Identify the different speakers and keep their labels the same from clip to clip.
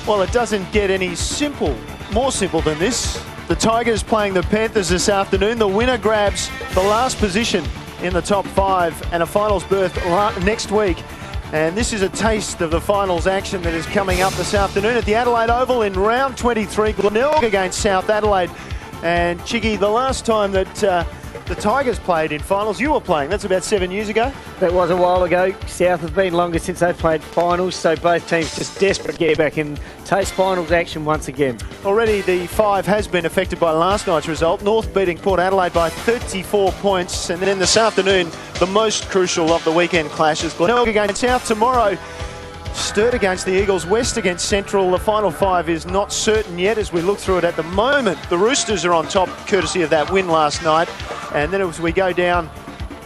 Speaker 1: Well, it doesn't get any more simple than this. The Tigers playing the Panthers this afternoon. The winner grabs the last position in the top 5 and a finals berth next week. And this is a taste of the finals action that is coming up this afternoon at the Adelaide Oval in round 23. Glenelg against South Adelaide. And Chiggy, the last time that the Tigers played in finals, you were playing. That's about 7 years ago.
Speaker 2: That was a while ago. South have been longer since they've played finals, so both teams just desperate to get back in taste finals action once again.
Speaker 1: Already the 5 has been affected by last night's result. North beating Port Adelaide by 34 points. And then this afternoon, the most crucial of the weekend clashes. Glenelg against South tomorrow. Sturt against the Eagles, West against Central. The final 5 is not certain yet as we look through it at the moment. The Roosters are on top courtesy of that win last night. And then as we go down,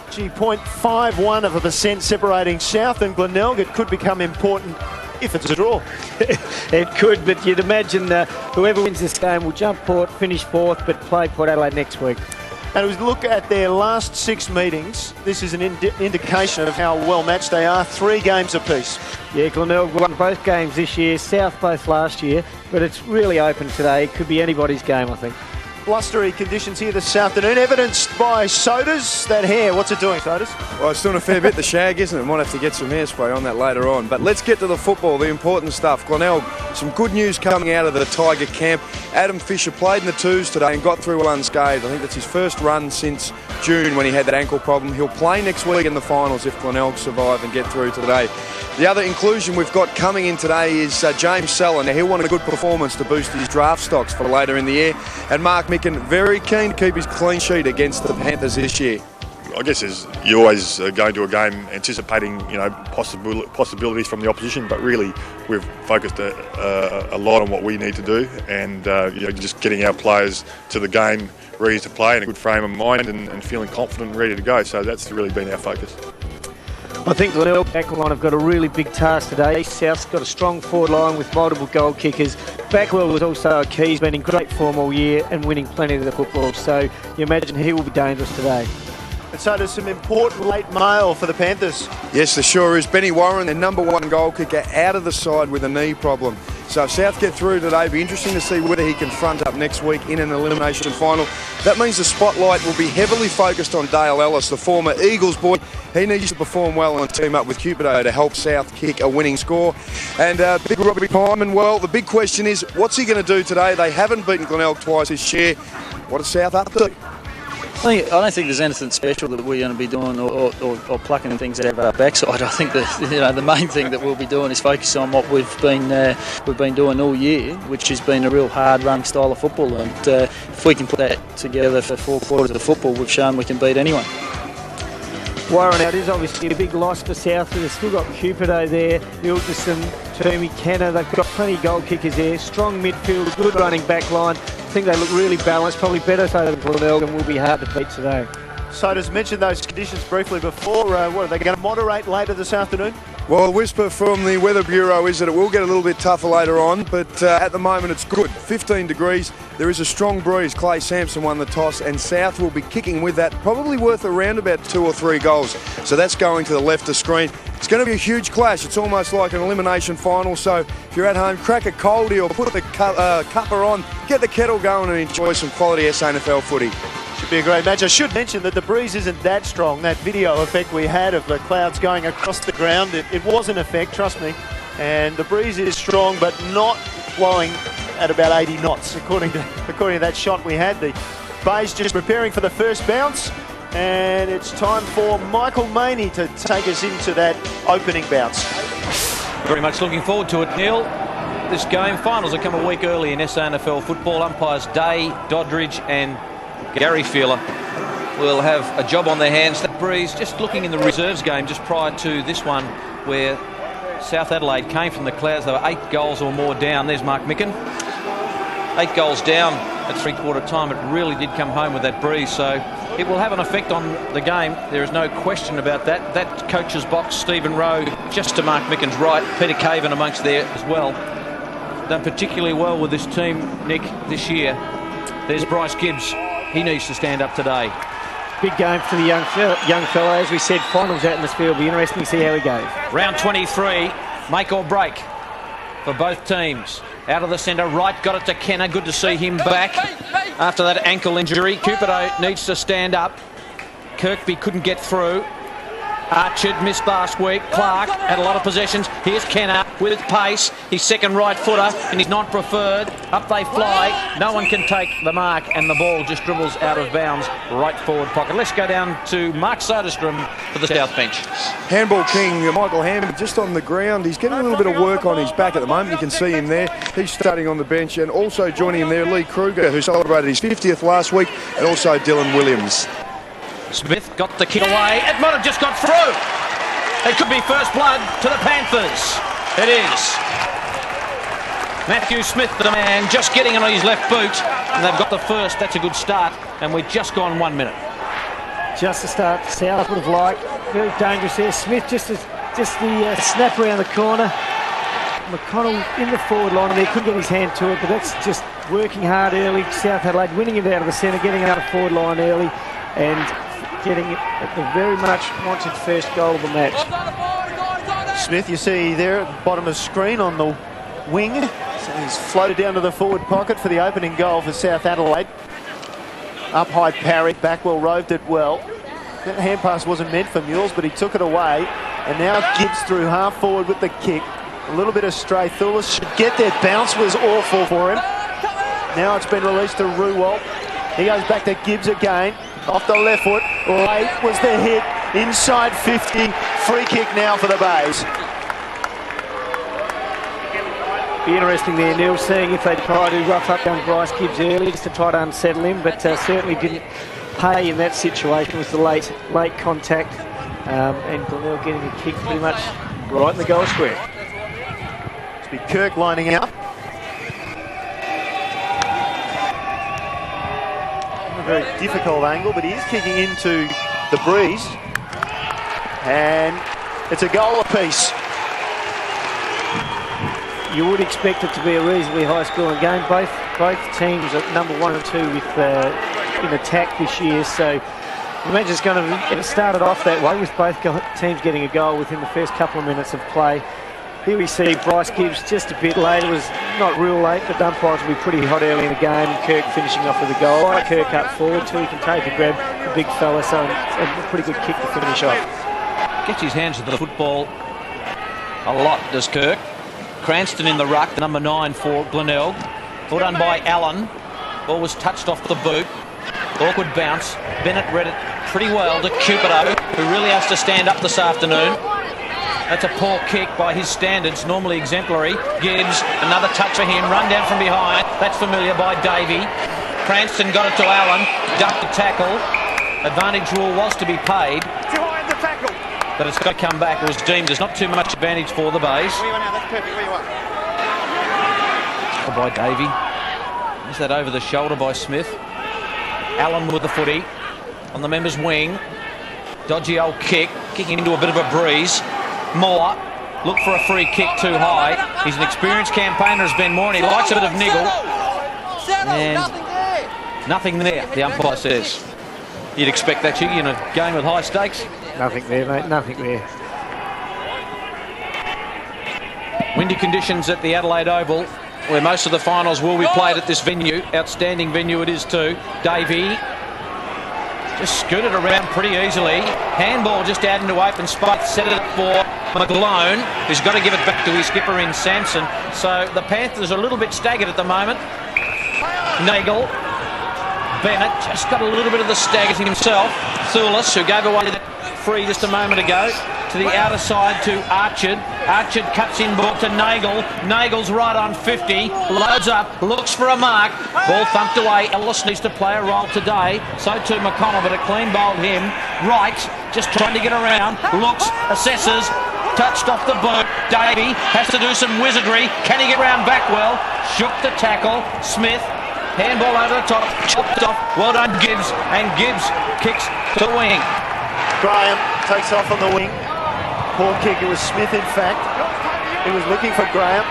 Speaker 1: 0.51% separating South and Glenelg, it could become important if it's a draw.
Speaker 2: It could, but you'd imagine whoever wins this game will jump Port, finish 4th, but play Port Adelaide next week.
Speaker 1: And as we look at their last 6 meetings, this is an indication of how well matched they are. 3 games apiece.
Speaker 2: Yeah, Glenelg won both games this year, South both last year, but it's really open today. It could be anybody's game, I think.
Speaker 1: Blustery conditions here this afternoon, evidenced by Sodas. That hair, what's it doing, Sodas?
Speaker 3: Well, it's doing a fair bit, the shag, isn't it? Might have to get some hairspray on that later on. But let's get to the football, the important stuff. Glenelg, some good news coming out of the Tiger camp. Adam Fisher played in the 2s today and got through unscathed. I think that's his first run since June when he had that ankle problem. He'll play next week in the finals if Glenelg survive and get through today. The other inclusion we've got coming in today is James Sella. Now, he'll want a good performance to boost his draft stocks for later in the year. And Mark Micken, very keen to keep his clean sheet against the Panthers this year.
Speaker 4: I guess you always go into a game anticipating, possibilities from the opposition, but really we've focused a lot on what we need to do, and just getting our players to the game ready to play in a good frame of mind and feeling confident and ready to go. So that's really been our focus.
Speaker 2: I think Glenelg backline have got a really big task today. South's got a strong forward line with multiple goal kickers. Backwell was also a key. He's been in great form all year and winning plenty of the football. So you imagine he will be dangerous today.
Speaker 1: And so there's some important late mail for the Panthers.
Speaker 3: Yes, there sure is. Benny Warren, their #1 goal kicker, out of the side with a knee problem. So if South get through today, it'll be interesting to see whether he can front up next week in an elimination final. That means the spotlight will be heavily focused on Dale Ellis, the former Eagles boy. He needs to perform well and team up with Cupido to help South kick a winning score. And big Robbie Pyman, well, the big question is, what's he going to do today? They haven't beaten Glenelg twice this year. What is South up to?
Speaker 5: I don't think there's anything special that we're going to be doing or plucking things out of our backside. I think that the main thing that we'll be doing is focus on what we've been doing all year, which has been a real hard run style of football. And if we can put that together for 4 quarters of football, we've shown we can beat anyone.
Speaker 2: Warren out is obviously a big loss for South. They've still got Cupido there, Ilderson, Toomey, Kenner. They've got plenty of goal kickers there. Strong midfield, good running back line. I think they look really balanced, probably better so than Glenelg, and will be hard to beat today.
Speaker 1: So just mentioned those conditions briefly before. What are they going to moderate later this afternoon?
Speaker 3: Well, the whisper from the Weather Bureau is that it will get a little bit tougher later on, but at the moment it's good. 15 degrees. There is a strong breeze. Clay Sampson won the toss, and South will be kicking with that, probably worth around about 2 or 3 goals. So that's going to the left of screen. It's going to be a huge clash. It's almost like an elimination final. So if you're at home, crack a coldie or put the cuppa on, get the kettle going and enjoy some quality SANFL footy.
Speaker 1: Should be a great match. I should mention that the breeze isn't that strong. That video effect we had of the clouds going across the ground, it was an effect, trust me. And the breeze is strong, but not blowing at about 80 knots, according to that shot we had. The Bay's just preparing for the first bounce, and it's time for Michael Maney to take us into that opening bounce.
Speaker 6: Very much looking forward to it, Neil. This game, finals have come a week early in SANFL football. Umpires Day, Doddridge and Gary Feeler will have a job on their hands. That breeze, just looking in the reserves game just prior to this one where South Adelaide came from the clouds. They were 8 goals or more down. There's Mark Micken. 8 goals down at 3/4 time. It really did come home with that breeze, so it will have an effect on the game. There is no question about that. That coach's box, Stephen Rowe, just to Mark Micken's right. Peter Caven amongst there as well. Done particularly well with this team, Nick, this year. There's Bryce Gibbs. He needs to stand up today.
Speaker 2: Big game for the young fella. As we said, finals atmosphere will be interesting to see how he goes.
Speaker 6: Round 23, make or break for both teams. Out of the centre, right, got it to Kenner. Good to see him back after that ankle injury. Cupido needs to stand up. Kirkby couldn't get through. Archard missed last week. Clark had a lot of possessions. Here's Kenner with pace. His second right footer and he's not preferred. Up they fly. No one can take the mark and the ball just dribbles out of bounds right forward pocket. Let's go down to Mark Soderstrom for the South bench.
Speaker 3: Handball King, Michael Handby, just on the ground. He's getting a little bit of work on his back at the moment. You can see him there. He's starting on the bench, and also joining him there, Lee Kruger, who celebrated his 50th last week, and also Dylan Williams.
Speaker 6: Smith got the kick away. It might have just got through. It could be first blood to the Panthers. It is. Matthew Smith, the man, just getting on his left boot. And they've got the first. That's a good start. And we've just gone 1 minute.
Speaker 2: Just the start South would have liked. Very dangerous there. Smith just the snap around the corner. McConnell in the forward line there, couldn't get his hand to it, but that's just working hard early. South Adelaide winning it out of the centre, getting out of forward line early and getting it at the very much wanted first goal of the match.
Speaker 1: Smith, you see there at the bottom of the screen on the wing. So he's floated down to the forward pocket for the opening goal for South Adelaide. Up high parry, Backwell roved it well. That hand pass wasn't meant for Mules, but he took it away. And now Gibbs through half forward with the kick. A little bit of stray. Thulis should get there. Bounce was awful for him. Now it's been released to Ruwalt. He goes back to Gibbs again. Off the left foot. Late was the hit. Inside 50. Free kick now for the Bays.
Speaker 2: Be interesting there, Neil, seeing if they try to rough up on Bryce Gibbs early just to try to unsettle him, but certainly didn't pay in that situation. It was the late contact, and Glenelg getting a kick pretty much right in the goal square.
Speaker 1: It's be Kirk lining out. A very difficult angle, but he is kicking into the breeze, and it's a goal apiece.
Speaker 2: You would expect it to be a reasonably high-scoring game. Both teams are number 1 and 2 with in attack this year, so I imagine it's going to start off that way with both teams getting a goal within the first couple of minutes of play. Here we see Bryce Gibbs just a bit late. It was not real late, but umpires will be pretty hot early in the game. Kirk finishing off with a goal. I like Kirk up forward too. He can take a grab, a big fella, so a pretty good kick to finish off.
Speaker 6: Gets his hands to the football a lot, does Kirk. Cranston in the ruck, the number 9 for Glenelg. Ball done by Allen. Ball was touched off the boot. Awkward bounce. Bennett read it pretty well to Cupido, who really has to stand up this afternoon. That's a poor kick by his standards, normally exemplary. Gibbs, another touch for him, run down from behind. That's familiar by Davey. Cranston got it to Allen, ducked the tackle. Advantage rule was to be paid.
Speaker 7: Behind the tackle.
Speaker 6: But it's got to come back. It was deemed there's not too much advantage for the Bays.
Speaker 7: Where you are now, that's perfect, where you are.
Speaker 6: By Davey. Is that over the shoulder by Smith? Allen with the footy on the members' wing. Dodgy old kick, kicking into a bit of a breeze. Moore, look for a free kick too high. He's an experienced campaigner, has been more, and he likes a bit of niggle. And nothing there, the umpire says. You'd expect that, Chiggy, in a game with high stakes.
Speaker 2: Nothing there, mate, nothing there.
Speaker 6: Windy conditions at the Adelaide Oval, where most of the finals will be played at this venue. Outstanding venue it is too. Davey just scooted around pretty easily. Handball just out into open space. Set it up for McGlone, who's got to give it back to his skipper in Sampson. So the Panthers are a little bit staggered at the moment. Nagel. Bennett just got a little bit of the stagger himself. Thulis, who gave away that free just a moment ago, to the outer side to Archard. Archard cuts in ball to Nagel. Nagel's right on 50, loads up, looks for a mark. Ball thumped away. Ellis needs to play a role today. So too McConnell, but a clean bowled him. Right, just trying to get around. Looks, assesses, touched off the boot. Davey has to do some wizardry. Can he get round Backwell? Shook the tackle. Smith. Handball over the top, chopped off. Well done, Gibbs. And Gibbs kicks to the wing.
Speaker 1: Graham takes off on the wing. Poor kick. It was Smith, in fact. He was looking for Graham.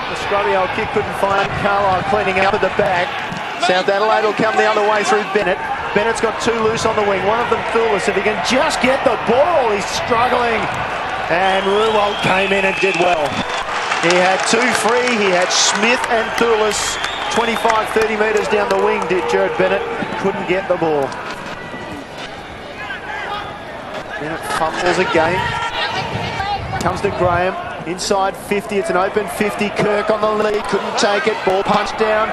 Speaker 1: The scrubby old kick couldn't find Carlisle, cleaning up at the back. South Adelaide will come the other way through Bennett. Bennett's got 2 loose on the wing. One of them Thulis. If he can just get the ball, he's struggling. And Ruwalt came in and did well. He had 2 free. He had Smith and Thulis 25, 30 metres down the wing, did Jared Bennett. Couldn't get the ball. Bennett fumbles again. Comes to Graham. Inside 50. It's an open 50. Kirk on the lead. Couldn't take it. Ball punched down.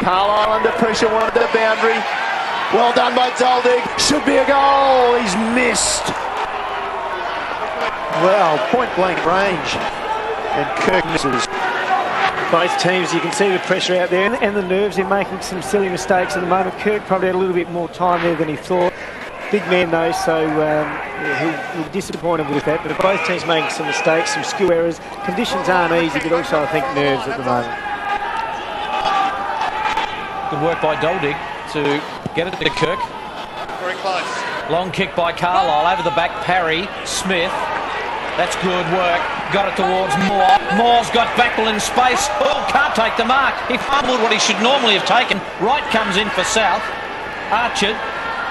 Speaker 1: Carlisle under pressure. Wanted the boundary. Well done by Doldig. Should be a goal. He's missed. Well, point blank range. And Kirk misses.
Speaker 2: Both teams, you can see the pressure out there and the nerves in making some silly mistakes at the moment. Kirk probably had a little bit more time there than he thought. Big man though, so he'll be disappointed with that. But both teams making some mistakes, some skill errors. Conditions aren't easy, but also I think nerves at the moment.
Speaker 6: Good work by Doldig to get it to Kirk.
Speaker 7: Very close.
Speaker 6: Long kick by Carlisle, over the back, Parry, Smith. That's good work. Got it towards Moore. Moore's got Backle in space. Oh, can't take the mark. He fumbled what he should normally have taken. Wright comes in for South. Archer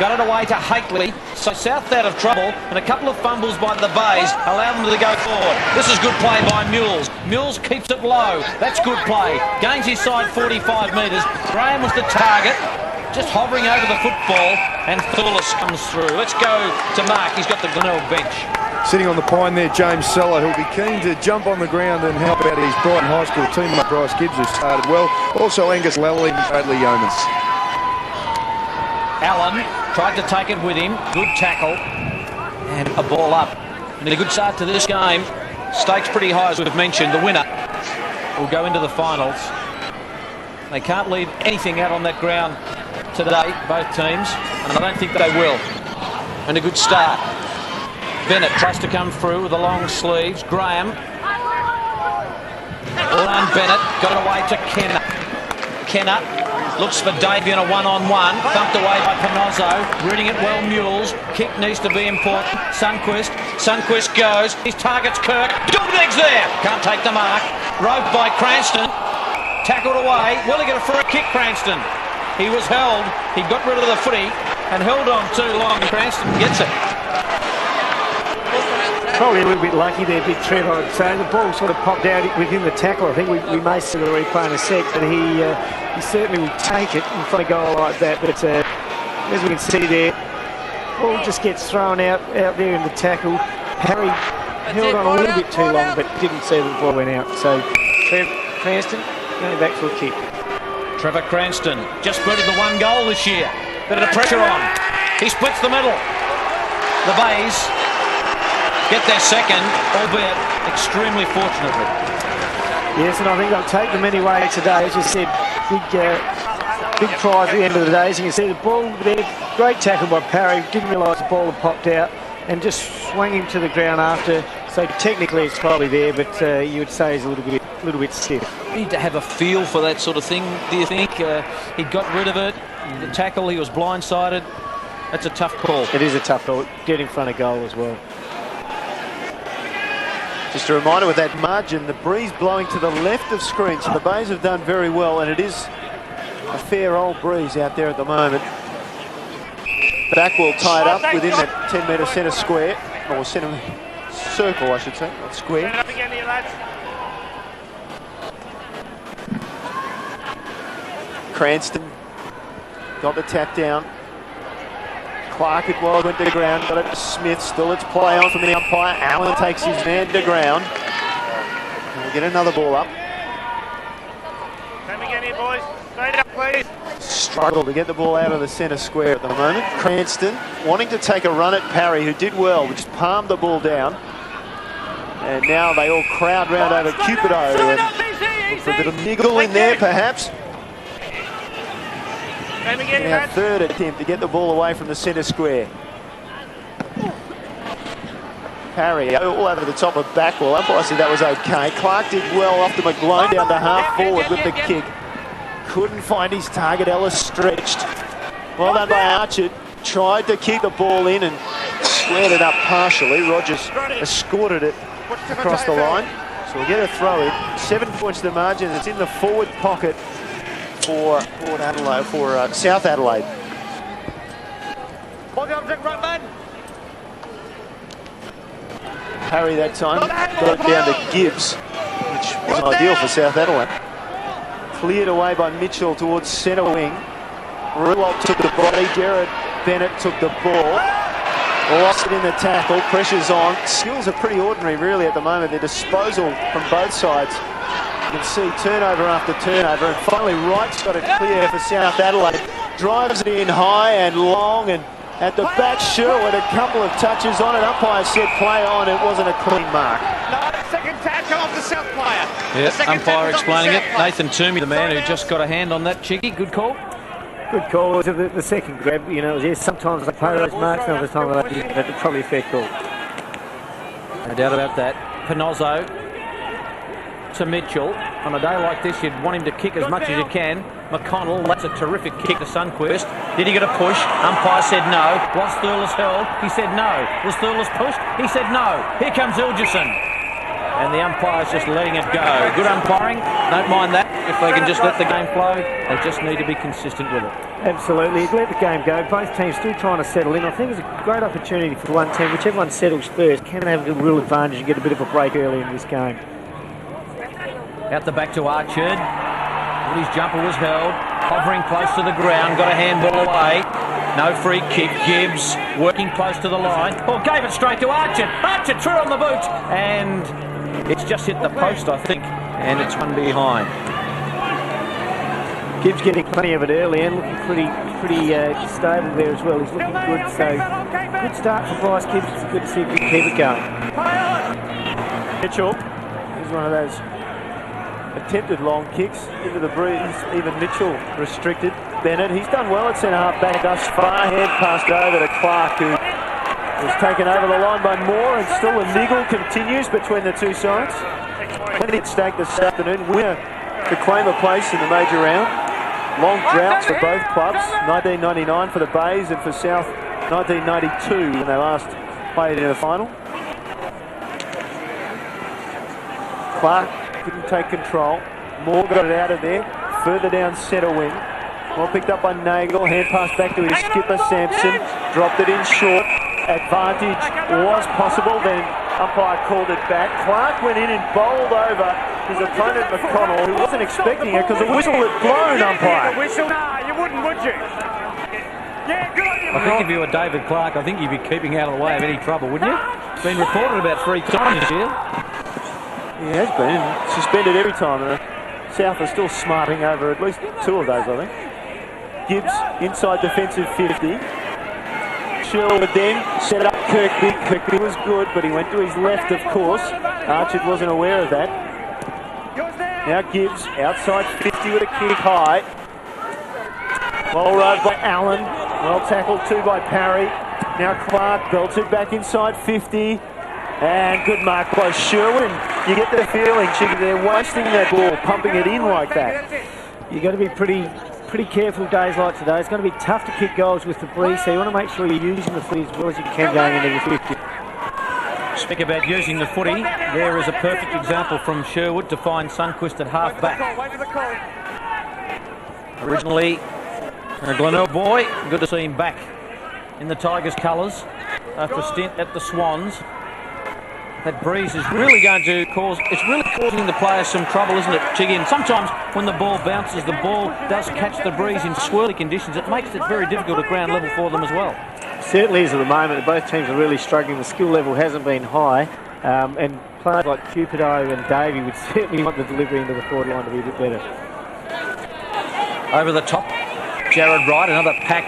Speaker 6: got it away to Hakely. So South out of trouble, and a couple of fumbles by the Bays allow them to go forward. This is good play by Mules. Mules keeps it low. That's good play. Gains his side 45 metres. Graham was the target. Just hovering over the football, and Thulis comes through. Let's go to Mark. He's got the Glenelg bench.
Speaker 3: Sitting on the pine there, James Seller, who'll be keen to jump on the ground and help out his Brighton High School teammate Bryce Gibbs, who started well. Also Angus Lally and Bradley Yeomans.
Speaker 6: Allen tried to take it with him. Good tackle. And a ball up. And a good start to this game. Stakes pretty high, as we've mentioned. The winner will go into the finals. They can't leave anything out on that ground today, both teams, and I don't think they will. And a good start. Bennett tries to come through with the long sleeves. Graham. Ryan Bennett got it away to Kenner. Kenner looks for Davey in a one-on-one. Thumped away by Panozzo. Reading it well, Mules. Kick needs to be important. Sundquist. Sundquist goes. His target's Kirk. Doldig's there. Can't take the mark. Roped by Cranston. Tackled away. Will he get a free kick, Cranston? He was held. He got rid of the footy and held on too long. Cranston gets it.
Speaker 2: Probably a little bit lucky there, Big Trev, I would say. The ball sort of popped out within the tackle. I think we may see the replay in a sec, but he certainly will take it in front of goal like that. But as we can see there, ball just gets thrown out there in the tackle. Harry held on a little bit too long, but didn't see the ball went out. So Trev Cranston going back for a kick.
Speaker 6: Trevor Cranston just booted the 1 goal this year. Bit of pressure on. He splits the middle. The Bays get their second, albeit extremely fortunately.
Speaker 2: Yes, and I think they'll take them anyway today. As you said, big prize at the end of the day. As you can see, the ball there, great tackle by Parry. Didn't realise the ball had popped out and just swung him to the ground after. So technically it's probably there, but you would say he's a little bit stiff.
Speaker 6: You need to have a feel for that sort of thing, do you think? He got rid of it. The tackle, he was blindsided. That's a tough call.
Speaker 2: It is a tough call. Get in front of goal as well.
Speaker 1: Just a reminder with that margin, the breeze blowing to the left of screen, so the Bays have done very well, and it is a fair old breeze out there at the moment. Back will tie it up within that 10-metre centre square, or centre circle, I should say, not square. Cranston got the tap down. Clark it well, went to the ground, got it to Smith, still it's play on from the umpire. Allen takes his man to ground. And we'll get another ball up.
Speaker 7: Come again here, boys. Straight up, please.
Speaker 1: Struggle to get the ball out of the centre square at the moment. Cranston wanting to take a run at Parry, who did well, but just palmed the ball down. And now they all crowd round over Cupido and look for a bit of niggle in there, perhaps. Our third attempt to get the ball away from the centre square. Parry all over the top of Backwell. Umpire said that was okay. Clark did well off the McGlone down to half forward with the kick. Couldn't find his target. Ellis stretched. Well done by Archer. Tried to keep the ball in and squared it up partially. Rogers escorted it across the line. So we'll get a throw in. 7 points to the margin. It's in the forward pocket for Port Adelaide, for South Adelaide. Parry that time, got it down to Gibbs. which wasn't ideal for South Adelaide. Cleared away by Mitchell towards centre wing. Rewalt took the body. Jared Bennett took the ball. Lost it in the tackle. Pressure's on. Skills are pretty ordinary, really, at the moment. Their disposal from both sides. You can see turnover after turnover. And finally, Wright's got it clear for South Adelaide. Drives it in high and long. And at the back, Sherwood, a couple of touches on it. Umpire said play on. It wasn't a clean mark.
Speaker 7: No, second tap come off the South player.
Speaker 6: Yeah, umpire explaining it. Nathan Toomey, the man who just got a hand on that chickie. Good call.
Speaker 2: Good call. It was the second grab. You know, yes, sometimes they play those marks, other times they didn't. That's probably a fair call.
Speaker 6: No doubt about that. Pinozzo to Mitchell. On a day like this, you'd want him to kick as much as you can. McConnell, that's a terrific kick to Sundquist. Did he get a push? Umpire said no. Was Thurles held? He said no. Was Thurles pushed? He said no. Here comes Ilgerson. And the umpire's just letting it go. Good umpiring. Don't mind that. If they can just let the game flow, they just need to be consistent with it.
Speaker 2: Absolutely. Let the game go. Both teams still trying to settle in. I think it's a great opportunity for one team. Whichever one settles first can have a real advantage and get a bit of a break early in this game.
Speaker 6: Out the back to Archard. His jumper was held. Hovering close to the ground. Got a handball away. No free kick. Gibbs working close to the line. Oh, gave it straight to Archard. Archard threw on the boot. And it's just hit the post, I think. And it's one behind.
Speaker 2: Gibbs getting plenty of it early and looking pretty stable there as well. He's looking good, so good start for Bryce Gibbs. It's good to see if we can keep it going.
Speaker 1: Mitchell is one of those attempted long kicks into the breeze. Even Mitchell restricted. Bennett, he's done well at centre half back thus far. Hand passed over to Clark, who was taken over the line by Moore, and still a niggle continues between the two sides. Plenty at stake this afternoon. Winner to claim a place in the major round. Long droughts for both clubs. 1999 for the Bays and for South 1992 when they last played in the final. Clark couldn't take control. Moore got it out of there. Further down centre wing. Well picked up by Nagel. Hand pass back to his skipper Sampson. Dropped it in short. Advantage was possible. Then umpire called it back. Clark went in and bowled over his opponent McConnell, who wasn't expecting it because the whistle had blown, umpire.
Speaker 7: The whistle? Nah, you wouldn't, would you? Yeah, good on you.
Speaker 6: I think if you were David Clark, I think you'd be keeping out of the way of any trouble, wouldn't you? It's been reported about 3 times this year.
Speaker 1: He has been suspended every time. South are still smarting over at least 2 of those, I think. Gibbs inside defensive 50. Sherwood then set up Kirkby. Kirkby was good, but he went to his left, of course. Archard wasn't aware of that. Now Gibbs outside 50 with a kick high. Well rode by Allen. Well tackled too by Parry. Now Clark belted back inside 50. And good mark by Sherwood. And you get the feeling, Chicky, they're wasting that ball, pumping it in like that.
Speaker 2: You've got to be pretty careful days like today. It's going to be tough to kick goals with the breeze, so you want to make sure you're using the footy as well as you can going into the 50.
Speaker 6: Speak about using the footy. There is a perfect example from Sherwood to find Sundquist at half back. Originally a Glenelg boy, good to see him back in the Tigers' colours after a stint at the Swans. That breeze is really going to causing the players some trouble, isn't it, Chiggy? And sometimes when the ball bounces, the ball does catch the breeze in swirly conditions. It makes it very difficult at ground level for them as well.
Speaker 2: Certainly is at the moment. Both teams are really struggling. The skill level hasn't been high, and players like Cupido and Davey would certainly want the delivery into the forward line to be a bit better.
Speaker 6: Over the top, Jared Wright, another pack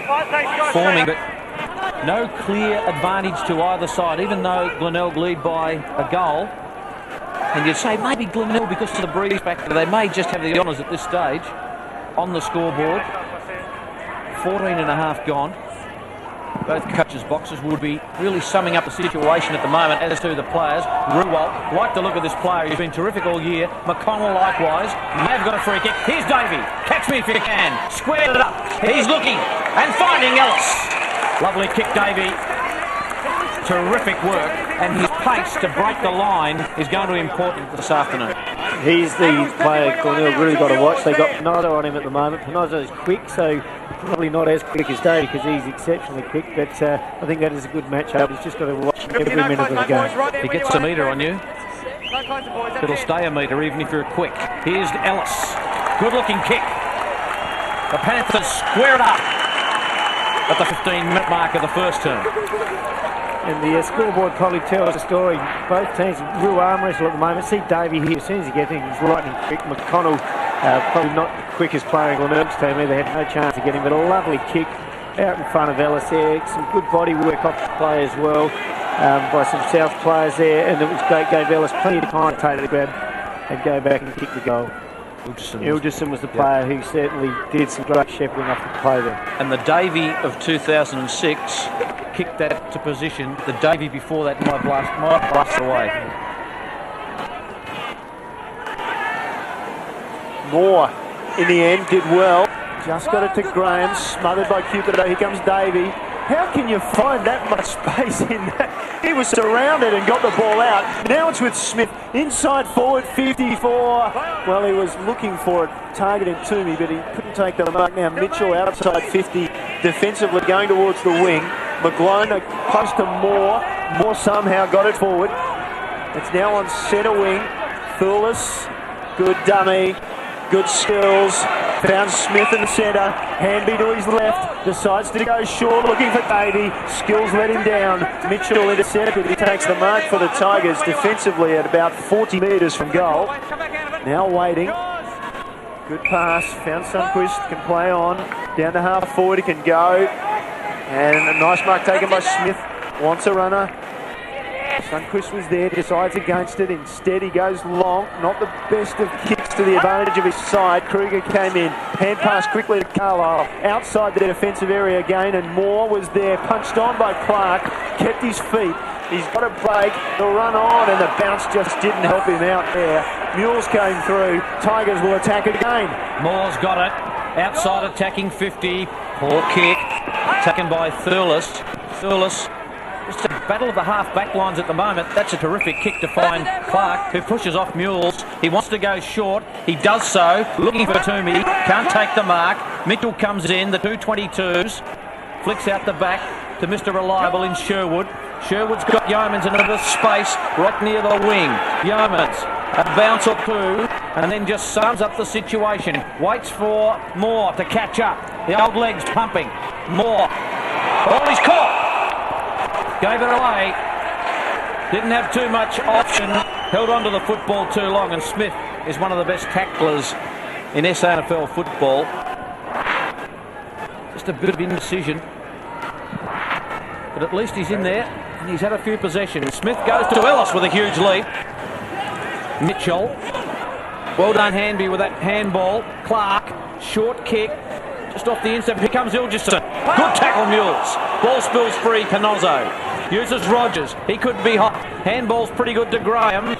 Speaker 6: forming, but no clear advantage to either side, even though Glenelg lead by a goal. And you'd say maybe Glenelg, because of the breeze factor, they may just have the honours at this stage on the scoreboard. 14.5 gone. Both coaches' boxes would be really summing up the situation at the moment, as do the players. Rewalt, like the look of this player, he's been terrific all year. McConnell likewise, may have got a free kick. Here's Davey, catch me if you can. Squared it up, he's looking and finding Ellis. Lovely kick, Davey. Terrific work, and his pace to break the line is going to be important this afternoon.
Speaker 2: He's the player Glenelg really got to watch. They got Pinozzo on him at the moment. Pinozzo is quick, so probably not as quick as Davey because he's exceptionally quick, but I think that is a good matchup. He's just got to watch every minute of the game.
Speaker 6: He gets a metre on you.
Speaker 7: No closer, boys.
Speaker 6: It'll stay a metre even if you're quick. Here's Ellis. Good looking kick. The Panthers square it up at the 15-minute mark of the first term.
Speaker 2: And the scoreboard probably tells the story. Both teams real arm wrestle at the moment. See Davey here, as soon as he gets in, he's lightning quick. McConnell, probably not the quickest player in Glenelg's team. They had no chance to get him, but a lovely kick out in front of Ellis there. Some good body work off the play as well by some South players there. And it was great, gave Ellis plenty of time to take the grab and go back and kick the goal. Ilderson was the player who certainly did some great shepherding off the play there.
Speaker 6: And the Davey of 2006 kicked that to position. The Davey before that might blast away.
Speaker 1: Moore, in the end, did well. Just got it to Graham, smothered by Cupido. Here comes Davey. How can you find that much space in that? He was surrounded and got the ball out. Now it's with Smith, inside forward, 54. Well, he was looking for it, targeting Toomey, but he couldn't take the mark. Now Mitchell outside 50, defensively going towards the wing. McGlone close to Moore. Moore somehow got it forward. It's now on centre wing. Thurles, good dummy, good skills. Found Smith in the centre. Handby to his left. Decides to go short, looking for Davey. Skills let him down. Mitchell intercepted. He takes the mark for the Tigers defensively at about 40 metres from goal. Now waiting. Good pass. Found Sundquist. Can play on. Down to half forward. He can go. And a nice mark taken by Smith. Wants a runner. Sundquist was there, decides against it. Instead, he goes long. Not the best of kicks to the advantage of his side. Kruger came in. Hand pass quickly to Carlisle. Outside the defensive area again, and Moore was there. Punched on by Clark. Kept his feet. He's got a break. He'll run on, and the bounce just didn't help him out there. Mules came through. Tigers will attack again.
Speaker 6: Moore's got it. Outside attacking 50. Poor kick. Taken by Thurles. Thurles. Just a battle of the half-back lines at the moment. That's a terrific kick to find Clark, who pushes off Mules. He wants to go short. He does so. Looking for Toomey. Can't take the mark. Mitchell comes in. The 222s. Flicks out the back to Mr. Reliable in Sherwood. Sherwood's got Yeomans in a bit of space right near the wing. Yeomans, a bounce or two, and then just sums up the situation. Waits for Moore to catch up. The old legs pumping. Moore. Oh, he's caught. Gave it away. Didn't have too much option. Held on to the football too long, and Smith is one of the best tacklers in SANFL football. Just a bit of indecision. But at least he's in there, and he's had a few possessions. Smith goes to Ellis with a huge leap. Mitchell. Well done, Handby, with that handball. Clark. Short kick. Just off the inside. Here comes Ilgerson. Good tackle, Mules. Ball spills free. Canozzo uses Rogers. He could be hot. Handball's pretty good to Graham,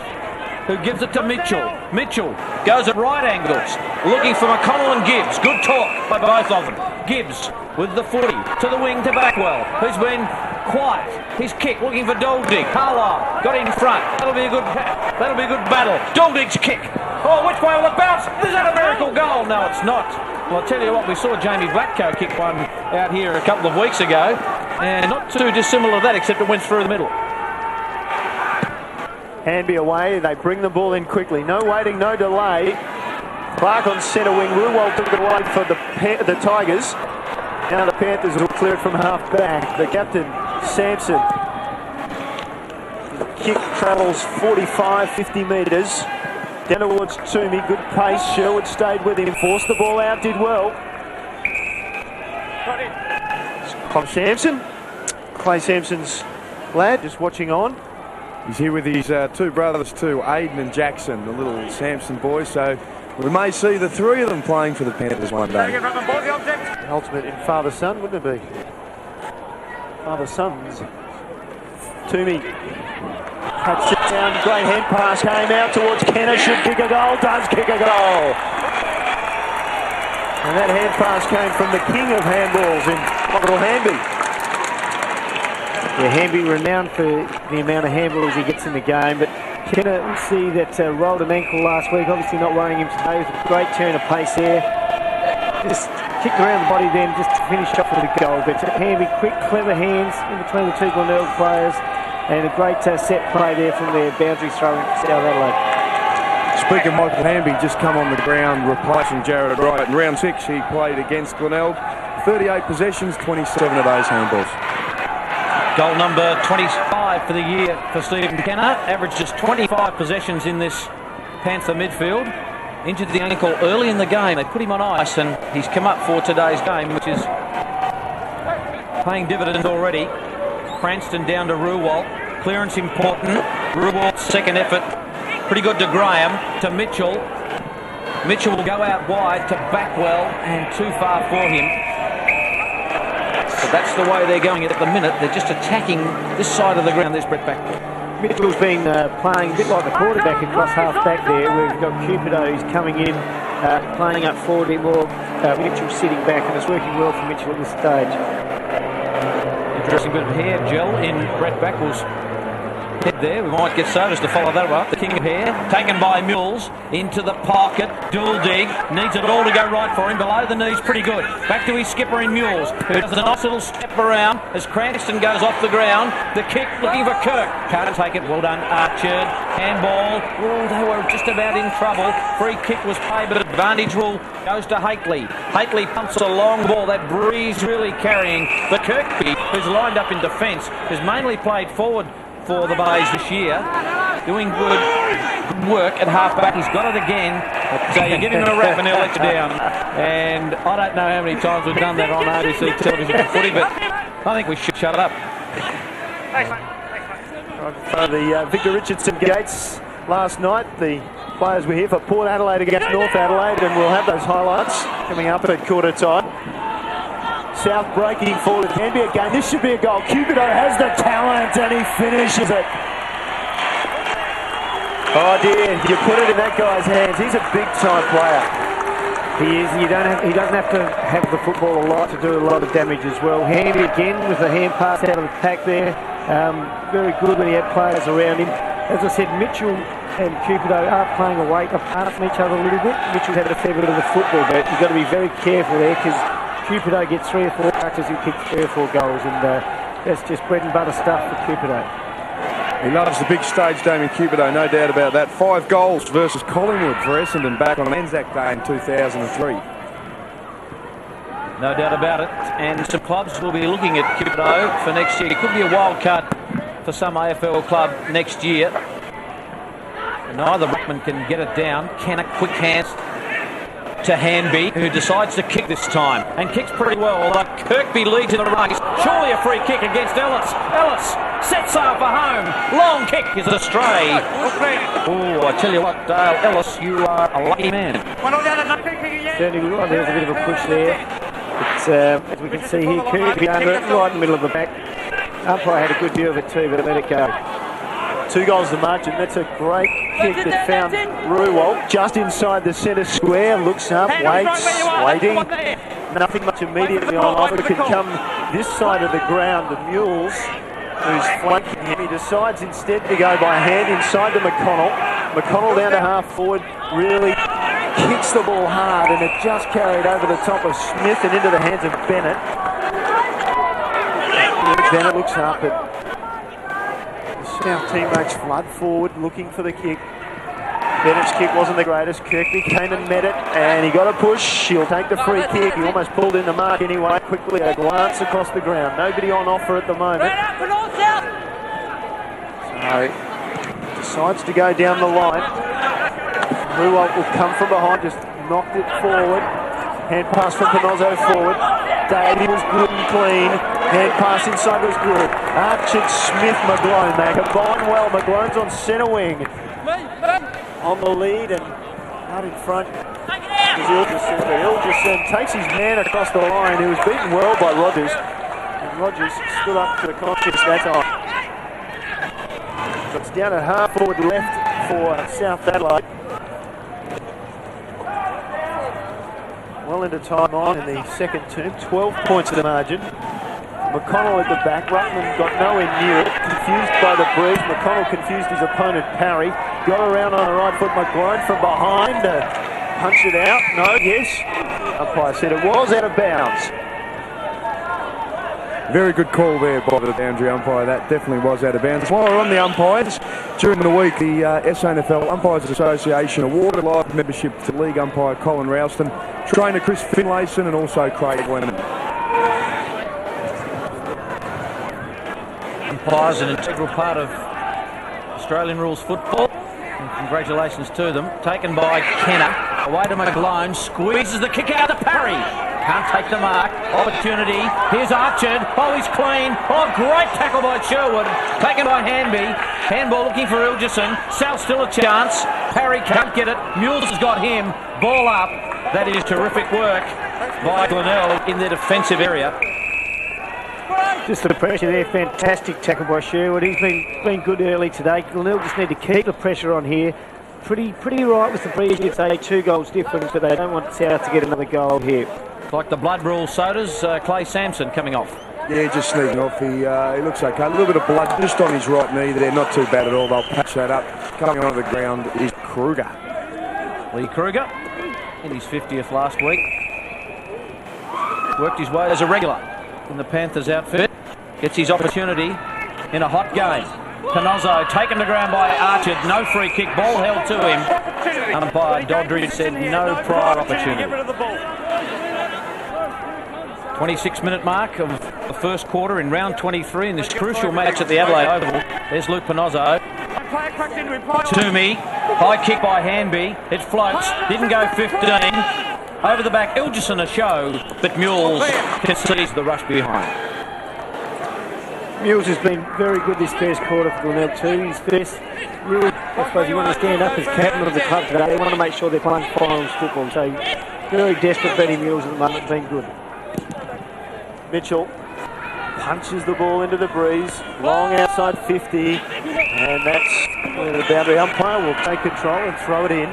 Speaker 6: who gives it to Mitchell. Mitchell goes at right angles, looking for McConnell and Gibbs. Good talk by both of them. Gibbs with the footy to the wing to Backwell, who's been quiet. His kick, looking for Doldig. Carlisle got in front. That'll be a good battle. Doldig's kick. Oh, which way will it bounce? Is that a miracle goal? No, it's not. Well, I'll tell you what, we saw Jamie Blatko kick one out here a couple of weeks ago, and not too dissimilar to that, except it went through the middle.
Speaker 1: Handby away, they bring the ball in quickly. No waiting, no delay. Clark on centre wing. Ruwell took it away for the Tigers. Now the Panthers will clear it from half back. The captain, Sampson. The kick travels 45, 50 metres. Down towards Toomey, good pace. Sherwood stayed with him, forced the ball out, did well. Clay Sampson. Clay Sampson's lad, just watching on.
Speaker 3: He's here with his two brothers too, Aiden and Jackson, the little Sampson boys. So we may see the three of them playing for the Panthers one day.
Speaker 1: The ultimate in father-son, wouldn't it be? Father-sons. Toomey. Cuts it down, great hand pass, came out towards Kenner, should kick a goal, does kick a goal. And that hand pass came from the king of handballs in Little Handby.
Speaker 2: Yeah, Handby renowned for the amount of handballs he gets in the game, but Kenner, we see that rolled an ankle last week, obviously not worrying him today. It was a great turn of pace there. Just kicked around the body then just to finish off with a goal. But Handby, quick, clever hands in between the two Glenelg players. and a great set play there from their boundary throwing for South Adelaide.
Speaker 3: Speaking of Michael Handby, just come on the ground replacing Jared Wright. In round 6 he played against Glenelg. 38 possessions, 27 of those handballs.
Speaker 6: Goal number 25 for the year for Stephen Kenner. Averages 25 possessions in this Panther midfield. Injured the ankle early in the game. They put him on ice and he's come up for today's game, which is paying dividends already. Cranston down to Ruwalt. Clearance important. Ruwalt's second effort. Pretty good to Graham, to Mitchell. Mitchell will go out wide to Backwell and too far for him. So that's the way they're going at the minute. They're just attacking this side of the ground. There's Brett Backwell.
Speaker 2: Mitchell's been playing a bit like the quarterback across half back there. We've got Cupido who's coming in, playing up forward a bit more. Mitchell sitting back, and it's working well for Mitchell at this stage.
Speaker 6: Interesting bit of hair gel in Brett Backwell's head there. We might get Sodas to follow that up. The king of hair taken by Mills into the pocket. Dual dig, needs it all to go right for him. Below the knees, pretty good. Back to his skipper in Mills, who does a nice little step around as Cranston goes off the ground. The kick looking for Kirk. Can't take it. Well done, Archard. Handball. Oh, they were just about in trouble. Free kick was played, but advantage rule goes to Hakely. Hakely pumps a long ball. That breeze really carrying the Kirkby, who's lined up in defence, has mainly played forward for the Bays this year, doing good work at half-back. He's got it again, but you give him a rap and he'll let you down. And I don't know how many times we've done that on ABC television for footy, but I think we should shut it up.
Speaker 1: The Victor Richardson gates last night. The players were here for Port Adelaide against North Adelaide, and we'll have those highlights coming up at quarter time. South breaking forward. Can be a game. This should be a goal. Cupido has the talent and he finishes it. Oh dear, you put it in that guy's hands. He's a big time player.
Speaker 2: He is. He doesn't have to have the football a lot to do a lot of damage as well. Handy again with the hand pass out of the pack there. Very good when he had players around him. As I said, Mitchell and Cupido are playing away apart from each other a little bit. Mitchell's had a fair bit of the football, but you've got to be very careful there because Cupido gets 3 or 4 touches, he'll kick 3 or 4 goals, and that's just bread and butter stuff for Cupido.
Speaker 3: He loves the big stage, Damien Cupido, no doubt about that. 5 goals versus Collingwood for Essendon back on Anzac Day in 2003.
Speaker 6: No doubt about it. And some clubs will be looking at Cupido for next year. It could be a wild card for some AFL club next year. Neither ruckman can get it down. Can a quick hands to Handby, who decides to kick this time and kicks pretty well, although Kirkby leads in the race. Surely a free kick against Ellis. Ellis sets sail for home. Long kick is a stray. Oh, I tell you what, Dale Ellis, you are a lucky man.
Speaker 2: Certainly, there's a bit of a push there. But, as we can see here, Kirkby under it, right in the middle of the back. Umpire had a good view of it too, but let it go.
Speaker 1: 2 goals the margin. That's a great kick that found Ruwalt just inside the centre square. Looks up, waits, waiting. Nothing much immediately on offer. Can come this side of the ground. The Mules, who's flanking him, he decides instead to go by hand inside to McConnell. McConnell down to half forward, really kicks the ball hard, and it just carried over the top of Smith and into the hands of Bennett. Bennett looks up at South teammates flood forward looking for the kick. Bennett's kick wasn't the greatest. Kirkby came and met it, and he got a push. He'll take the free kick. He almost pulled in the mark anyway. Quickly a glance across the ground. Nobody on offer at the moment. So decides to go down the line. Ruwalt will come from behind, just knocked it forward. Hand pass from Panozzo forward. Davey was good and clean. Hand pass inside was good. Archard, Smith, McGlone. They combine well. McGlone's on centre wing. On the lead and out in front is Ilgerson. But Ilgerson takes his man across the line. He was beaten well by Rogers. And Rogers stood up to the conscience that time. So it's down at half forward left for South Adelaide. Well into time on in the second term, 12 points to the margin. McConnell at the back, Ruckman got nowhere near it, confused by the breeze. McConnell confused his opponent Parry, got around on the right foot. McGlone from behind, punched it out, no, yes. Umpire said it was out of bounds.
Speaker 3: Very good call there by the boundary umpire. That definitely was out of bounds. While we're on the umpires, during the week, the SANFL Umpires Association awarded live membership to league umpire Colin Ralston, trainer Chris Finlayson, and also Craig Lennon.
Speaker 6: Umpires an integral part of Australian rules football, and congratulations to them. Taken by Kenner, away to McGlone, squeezes the kick out to Parry. Can't take the mark. Opportunity. Here's Archard. Oh, he's clean. Oh, great tackle by Sherwood. Taken by Handby. Handball looking for Ilgerson. South still a chance. Parry can't get it. Mules has got him. Ball up. That is terrific work by Glenelg in the defensive area.
Speaker 2: Just the pressure there, fantastic tackle by Sherwood. He's been good early today. Glenelg just need to keep the pressure on here. Pretty right with the breeze. You'd say 2 goals difference, but they don't want South to get another goal here.
Speaker 6: Like the blood rule sodas, Clay Sampson coming off.
Speaker 3: Yeah, just sneaking off. He looks okay. A little bit of blood just on his right knee there. Not too bad at all. They'll patch that up. Coming onto the ground is Kruger.
Speaker 6: Lee Kruger in his 50th last week. Worked his way as a regular in the Panthers outfit. Gets his opportunity in a hot game. Panozzo taken to ground by Archard. No free kick. Ball held to him. Umpire Doddridge said no prior opportunity. 26-minute mark of the first quarter in round 23 in this crucial match at the Adelaide Oval. There's Luke Panozzo. Toomey. High kick by Handby. It floats. Didn't go 15. Over the back. Ilgerson a show, but Mules concedes the rush behind.
Speaker 2: Mules has been very good this first quarter for Glenelg too. His first, really, I suppose you want to stand up as captain of the club today. They want to make sure they're playing finals football. So very desperate betting Mules at the moment, been good.
Speaker 1: Mitchell punches the ball into the breeze, long outside 50, and that's where the boundary umpire will take control and throw it in.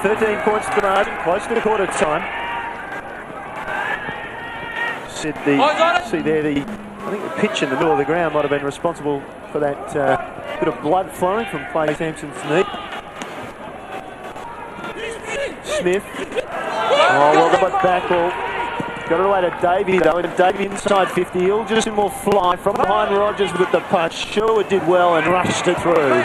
Speaker 1: 13 points to the margin, close to the quarter time. See there, I think the pitch in the middle of the ground might have been responsible for that bit of blood flowing from Clay Sampson's knee. Smith. Oh, well done by back ball. Got it away to Davey though, and Davey inside 50. Ilgerson will fly from behind Rogers with the punch. Sherwood did well and rushed it through.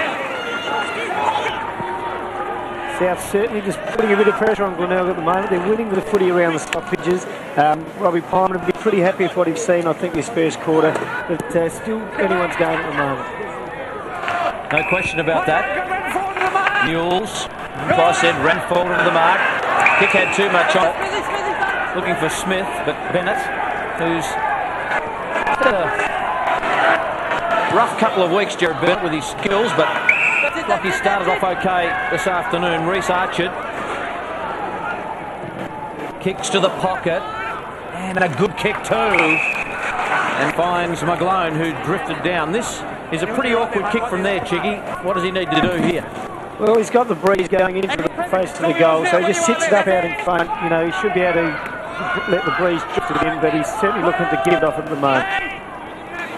Speaker 2: South certainly just putting a bit of pressure on Glenelg at the moment. They're winning the footy around the stoppages. Robbie Pyman would be pretty happy with what he's seen, I think, this first quarter. But still anyone's game at the moment.
Speaker 6: No question about that. Mules, as I said, ran forward to the mark. Kick had too much on. Looking for Smith, but Bennett, who's had a rough couple of weeks, Jared Bennett, with his skills, but like he started off okay this afternoon. Reece Archard kicks to the pocket, and a good kick too, and finds McGlone, who drifted down. This is a pretty awkward kick from there, Chiggy. What does he need to do here?
Speaker 2: Well, he's got the breeze going into the face of the goal, so he just sits it up out in front. You know, he should be able to let the breeze drift it in, but he's certainly looking to give it off at the moment.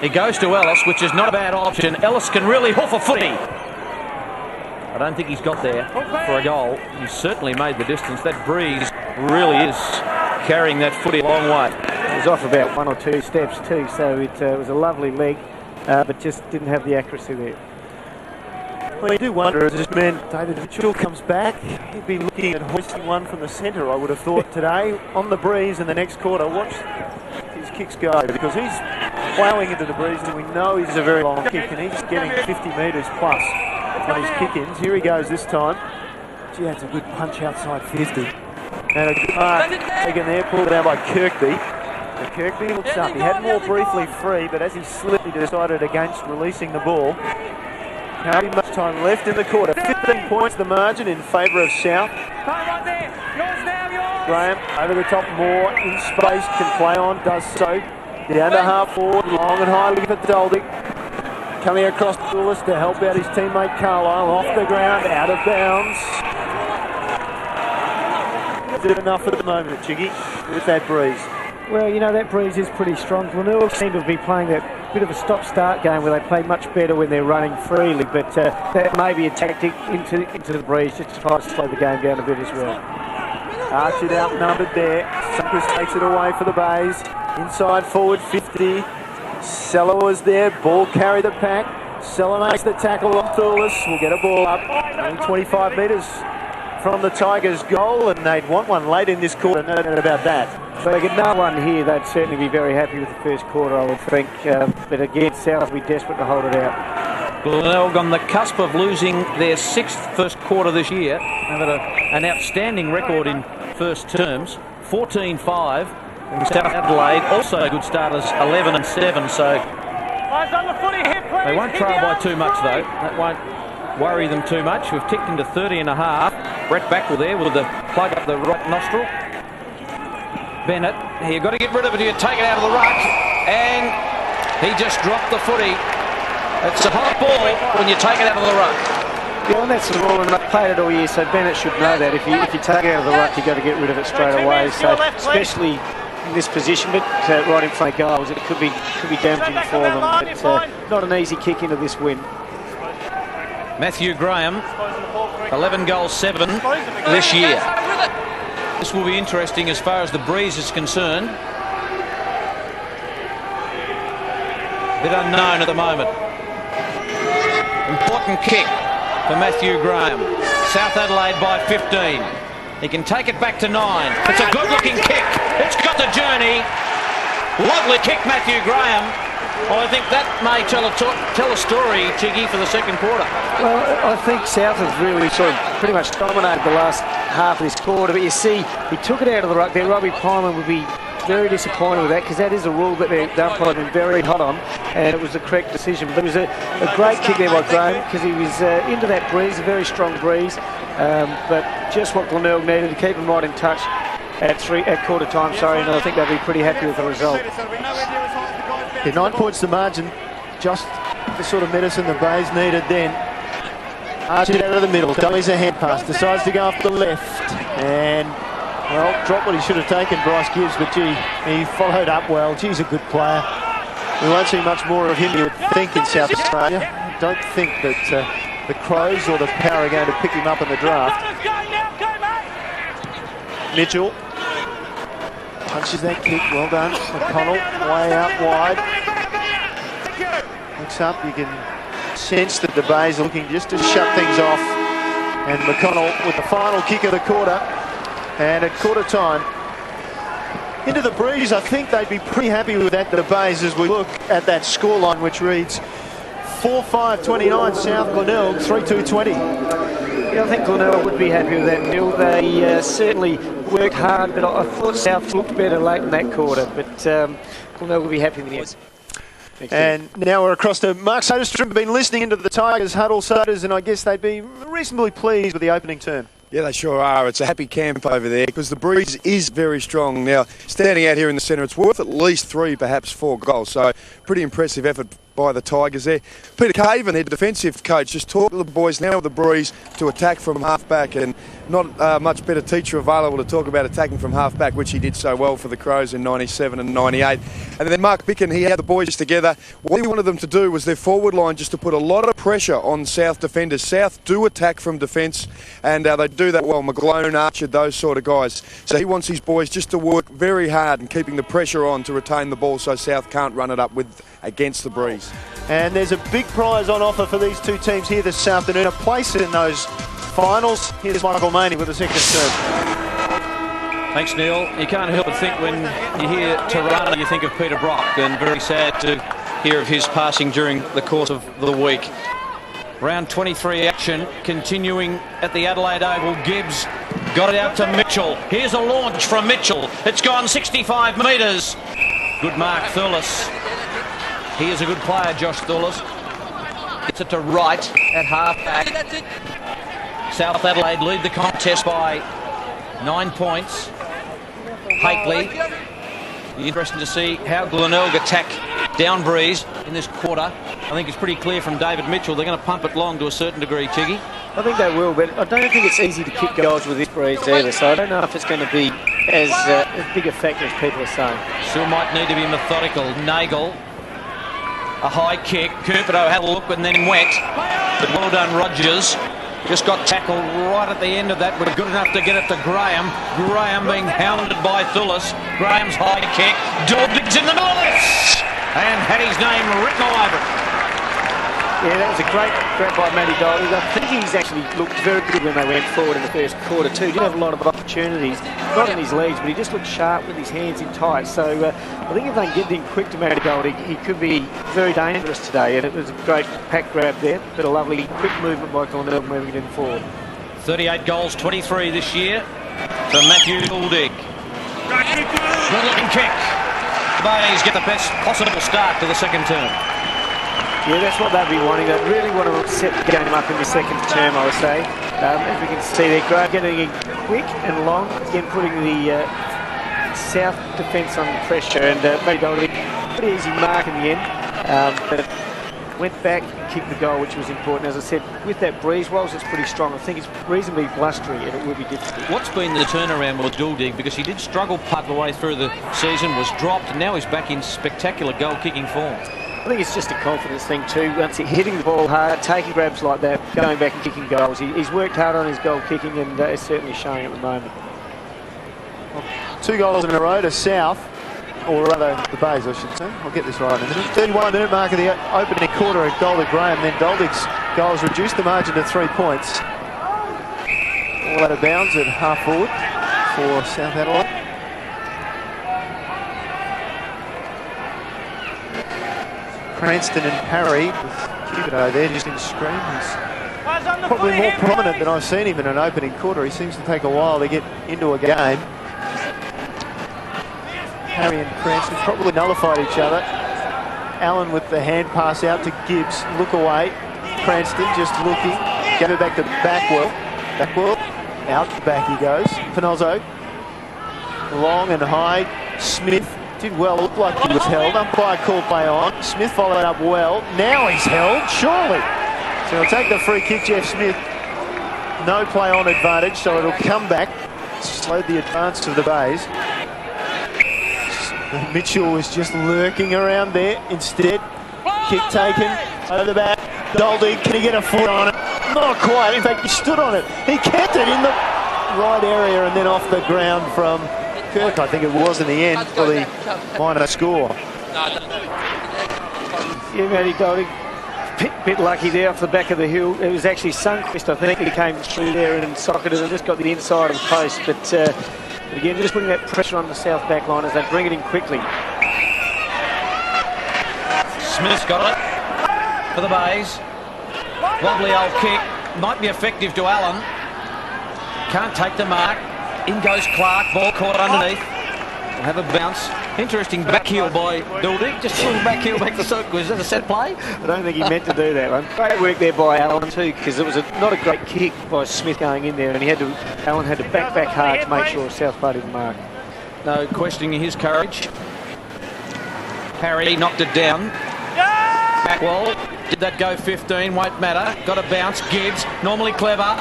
Speaker 6: He goes to Ellis, which is not a bad option. Ellis can really hoof a footy. I don't think he's got there for a goal. He's certainly made the distance. That breeze really is carrying that footy a long way.
Speaker 2: It was off about 1 or 2 steps too, so it was a lovely leg, but just didn't have the accuracy there.
Speaker 1: Well, you do wonder, as this man David Mitchell comes back, he'd be looking at hoisting one from the centre, I would have thought, today on the breeze in the next quarter. Watch his kicks go, because he's ploughing into the breeze, and we know he's a very long kick, and he's getting 50 metres plus on his kick-ins. Here he goes this time. Gee, that's a good punch outside 50. And a good mark taken there, pulled down by Kirkby. And Kirkby looks up. He had more briefly free, but as he slipped, he decided against releasing the ball. Can't be much time left in the quarter. 15 points the margin in favour of South. Graham over the top, more in space, can play on, does so. Down to half forward, long and high looking for Doldick. Coming across Willis to help out his teammate Carlisle. Off the ground, out of bounds. Is it enough at the moment, Chiggy, with that breeze?
Speaker 2: Well, you know, that breeze is pretty strong. Glenelg seem to be playing that bit of a stop-start game where they play much better when they're running freely, but that may be a tactic into the breeze just to try to slow the game down a bit as well.
Speaker 1: Archard outnumbered there. Sunkers takes it away for the Bays. Inside forward 50. Sella was there, ball carried the pack. Sella makes the tackle on Thulis. We'll get a ball up, only 25 metres from the Tigers' goal, and they'd want one late in this quarter, no doubt about that.
Speaker 2: If they get no one here, they'd certainly be very happy with the first quarter, I would think. But again, South will be desperate to hold it out.
Speaker 6: Glenelg on the cusp of losing their 6th first quarter this year. They've had an outstanding record in first terms, 14-5. And South Adelaide also a good starters, 11-7. So they won't trail by too much though. That won't worry them too much. We've ticked into 30.5. Brett Backwell there with the plug up the right nostril. Bennett, you've got to get rid of it here, take it out of the ruck, and he just dropped the footy. It's a hot ball when you take it out of the ruck.
Speaker 2: Yeah, and that's the rule, and I've played it all year, so Bennett should know that. If you take it out of the ruck, you've got to get rid of it straight away. So, especially in this position, but right in front of goals, it could be damaging for them. But not an easy kick into this win.
Speaker 6: Matthew Graham, 11 goals, 7 this year. This will be interesting as far as the breeze is concerned. Bit unknown at the moment. Important kick for Matthew Graham. South Adelaide by 15. He can take it back to 9. It's a good-looking kick. It's got the journey. Lovely kick, Matthew Graham. Well, I think that may tell a story, Chiggy, for the second quarter.
Speaker 2: Well, I think South has really sort of pretty much dominated the last half of this quarter. But you see, he took it out of the ruck there. Robbie Pyman would be very disappointed with that, because that is a rule that the umpire have been very hot on, and it was the correct decision. But it was a great kick there by Graham, because he was into that breeze, a very strong breeze. But just what Glenelg needed to keep him right in touch at quarter time, and I think they'll be pretty happy with the result.
Speaker 1: Yeah, 9 points the margin, just the sort of medicine the Bays needed then. Archie out of the middle, dummies a hand pass, decides to go off the left, and well, dropped what he should have taken, Bryce Gibbs, but gee, he followed up well. Geez, a good player. We won't see much more of him, you would think, in South Australia. I don't think that the Crows or the Power are going to pick him up in the draft. Mitchell punches that kick, well done. McConnell way out wide. Looks up, you can sense that the Bays are looking just to shut things off. And McConnell with the final kick of the quarter. And at quarter time, into the breeze, I think they'd be pretty happy with that, the Bays, as we look at that scoreline, which reads 4-5-29 South, Glenelg 3-2-20.
Speaker 2: Yeah, I think Glenelg would be happy with that, Neil. They certainly worked hard, but I thought South looked better late in that quarter. But Glenelg will be happy with the end.
Speaker 1: And now we're across to Mark Soderstrom. Been listening into the Tigers huddle, Soders, and I guess they'd be reasonably pleased with the opening term.
Speaker 3: Yeah, they sure are. It's a happy camp over there because the breeze is very strong. Now, standing out here in the centre, it's worth at least 3, perhaps 4 goals. So, pretty impressive effort by the Tigers there. Peter Caven, their defensive coach, just talked to the boys now with the breeze to attack from half-back, and not much better teacher available to talk about attacking from half-back, which he did so well for the Crows in 97 and 98. And then Mark Bicken, he had the boys together. What he wanted them to do was their forward line just to put a lot of pressure on South defenders. South do attack from defence, and they do that well. McGlone, Archer, those sort of guys. So he wants his boys just to work very hard and keeping the pressure on to retain the ball so South can't run it up against the breeze.
Speaker 1: And there's a big prize on offer for these two teams here this afternoon. A place in those finals. Here's Michael Maney with the second term.
Speaker 6: Thanks, Neil. You can't help but think when you hear Tirana, you think of Peter Brock, and very sad to hear of his passing during the course of the week. Round 23 action continuing at the Adelaide Oval. Gibbs got it out to Mitchell. Here's a launch from Mitchell. It's gone 65 metres. Good mark, Thulis. He is a good player, Josh Thulis. Gets it to right at half-back. South Adelaide lead the contest by 9 points. Hakely. Interesting to see how Glenelg attack down breeze in this quarter. I think it's pretty clear from David Mitchell they're going to pump it long to a certain degree, Chiggy.
Speaker 2: I think they will, but I don't think it's easy to kick goals with this breeze either, so I don't know if it's going to be as big a factor as people are saying.
Speaker 6: Still might need to be methodical. Nagel. A high kick. Cupido had a look and then went. But well done, Rogers. Just got tackled right at the end of that, but good enough to get it to Graham. Graham being hounded by Thulis. Graham's high kick. Dobbs in the middle of this. and had his name written all over it.
Speaker 2: Yeah, that was a great grab by Matty Goldie. I think he's actually looked very good when they went forward in the first quarter too. Didn't have a lot of opportunities, not in his legs, but he just looked sharp with his hands in tight. So I think if they can get him quick to Matty Goldie, he could be very dangerous today. And it was a great pack grab there, but a lovely quick movement by Cornell moving him forward.
Speaker 6: 38 goals, 23 this year for Matthew Gouldig. Good looking kick. Bays get the best possible start to the second term.
Speaker 2: Yeah, that's what they'll be wanting. They really want to set the game up in the second term, I would say. As we can see, they're getting it quick and long. Again, putting the South defence under pressure. And Matty Goldie, pretty easy mark in the end. But went back and kicked the goal, which was important. As I said, with that breeze, whilst it's pretty strong, I think it's reasonably blustery and it will be difficult.
Speaker 6: What's been the turnaround with Gouldig? Because he did struggle part of the way through the season, was dropped, and now he's back in spectacular goal-kicking form.
Speaker 2: I think it's just a confidence thing too. Once he's hitting the ball hard, taking grabs like that, going back and kicking goals. He's worked hard on his goal kicking and it's certainly showing at the moment.
Speaker 1: 2 goals in a row to South, or rather the Bays, I should say. I'll get this right in a minute. 31-minute mark of the opening quarter at Goldie Graham. Then Doldig's goals reduced the margin to 3 points. All out of bounds at half forward for South Adelaide. Cranston and Harry with Cupido there just in screen. He's probably more prominent than I've seen him in an opening quarter. He seems to take a while to get into a game. Harry and Cranston probably nullified each other. Allen with the hand pass out to Gibbs. Look away. Cranston just looking. Gave it back to Backwell. Backwell. Out the back he goes. Pinozzo. Long and high. Smith. Did well, looked like he was held. Umpire called play on. Smith followed up well. Now he's held, surely. So he'll take the free kick, Jeff Smith. No play on advantage, so it'll come back. Slowed the advance of the Bays. Mitchell was just lurking around there. Instead, kick taken over the back. Goldie, can he get a foot on it? Not quite. In fact, he stood on it. He kept it in the right area and then off the ground from Kirk, I think it was in the end, for the minor score.
Speaker 2: Yeah, Matty Goldie, bit lucky there off the back of the hill. It was actually Sunquist, I think, he came through there and socketed and just got the inside of the post. But again, just putting that pressure on the South back line as they bring it in quickly.
Speaker 6: Smith's got it for the Bays. Wobbly old kick, might be effective to Allen. Can't take the mark. In goes Clark, ball caught underneath. We'll have a bounce. Interesting back heel by Gouldig. Just a little back heel back to Soak. Was that a set play?
Speaker 2: I don't think he meant to do that one. Great work there by Allen too, because it was not a great kick by Smith going in there, and Allen had to back hard to make sure South Bay didn't mark.
Speaker 6: No questioning his courage. Harry knocked it down. Backwell, did that go 15? Won't matter. Got a bounce. Gibbs, normally clever.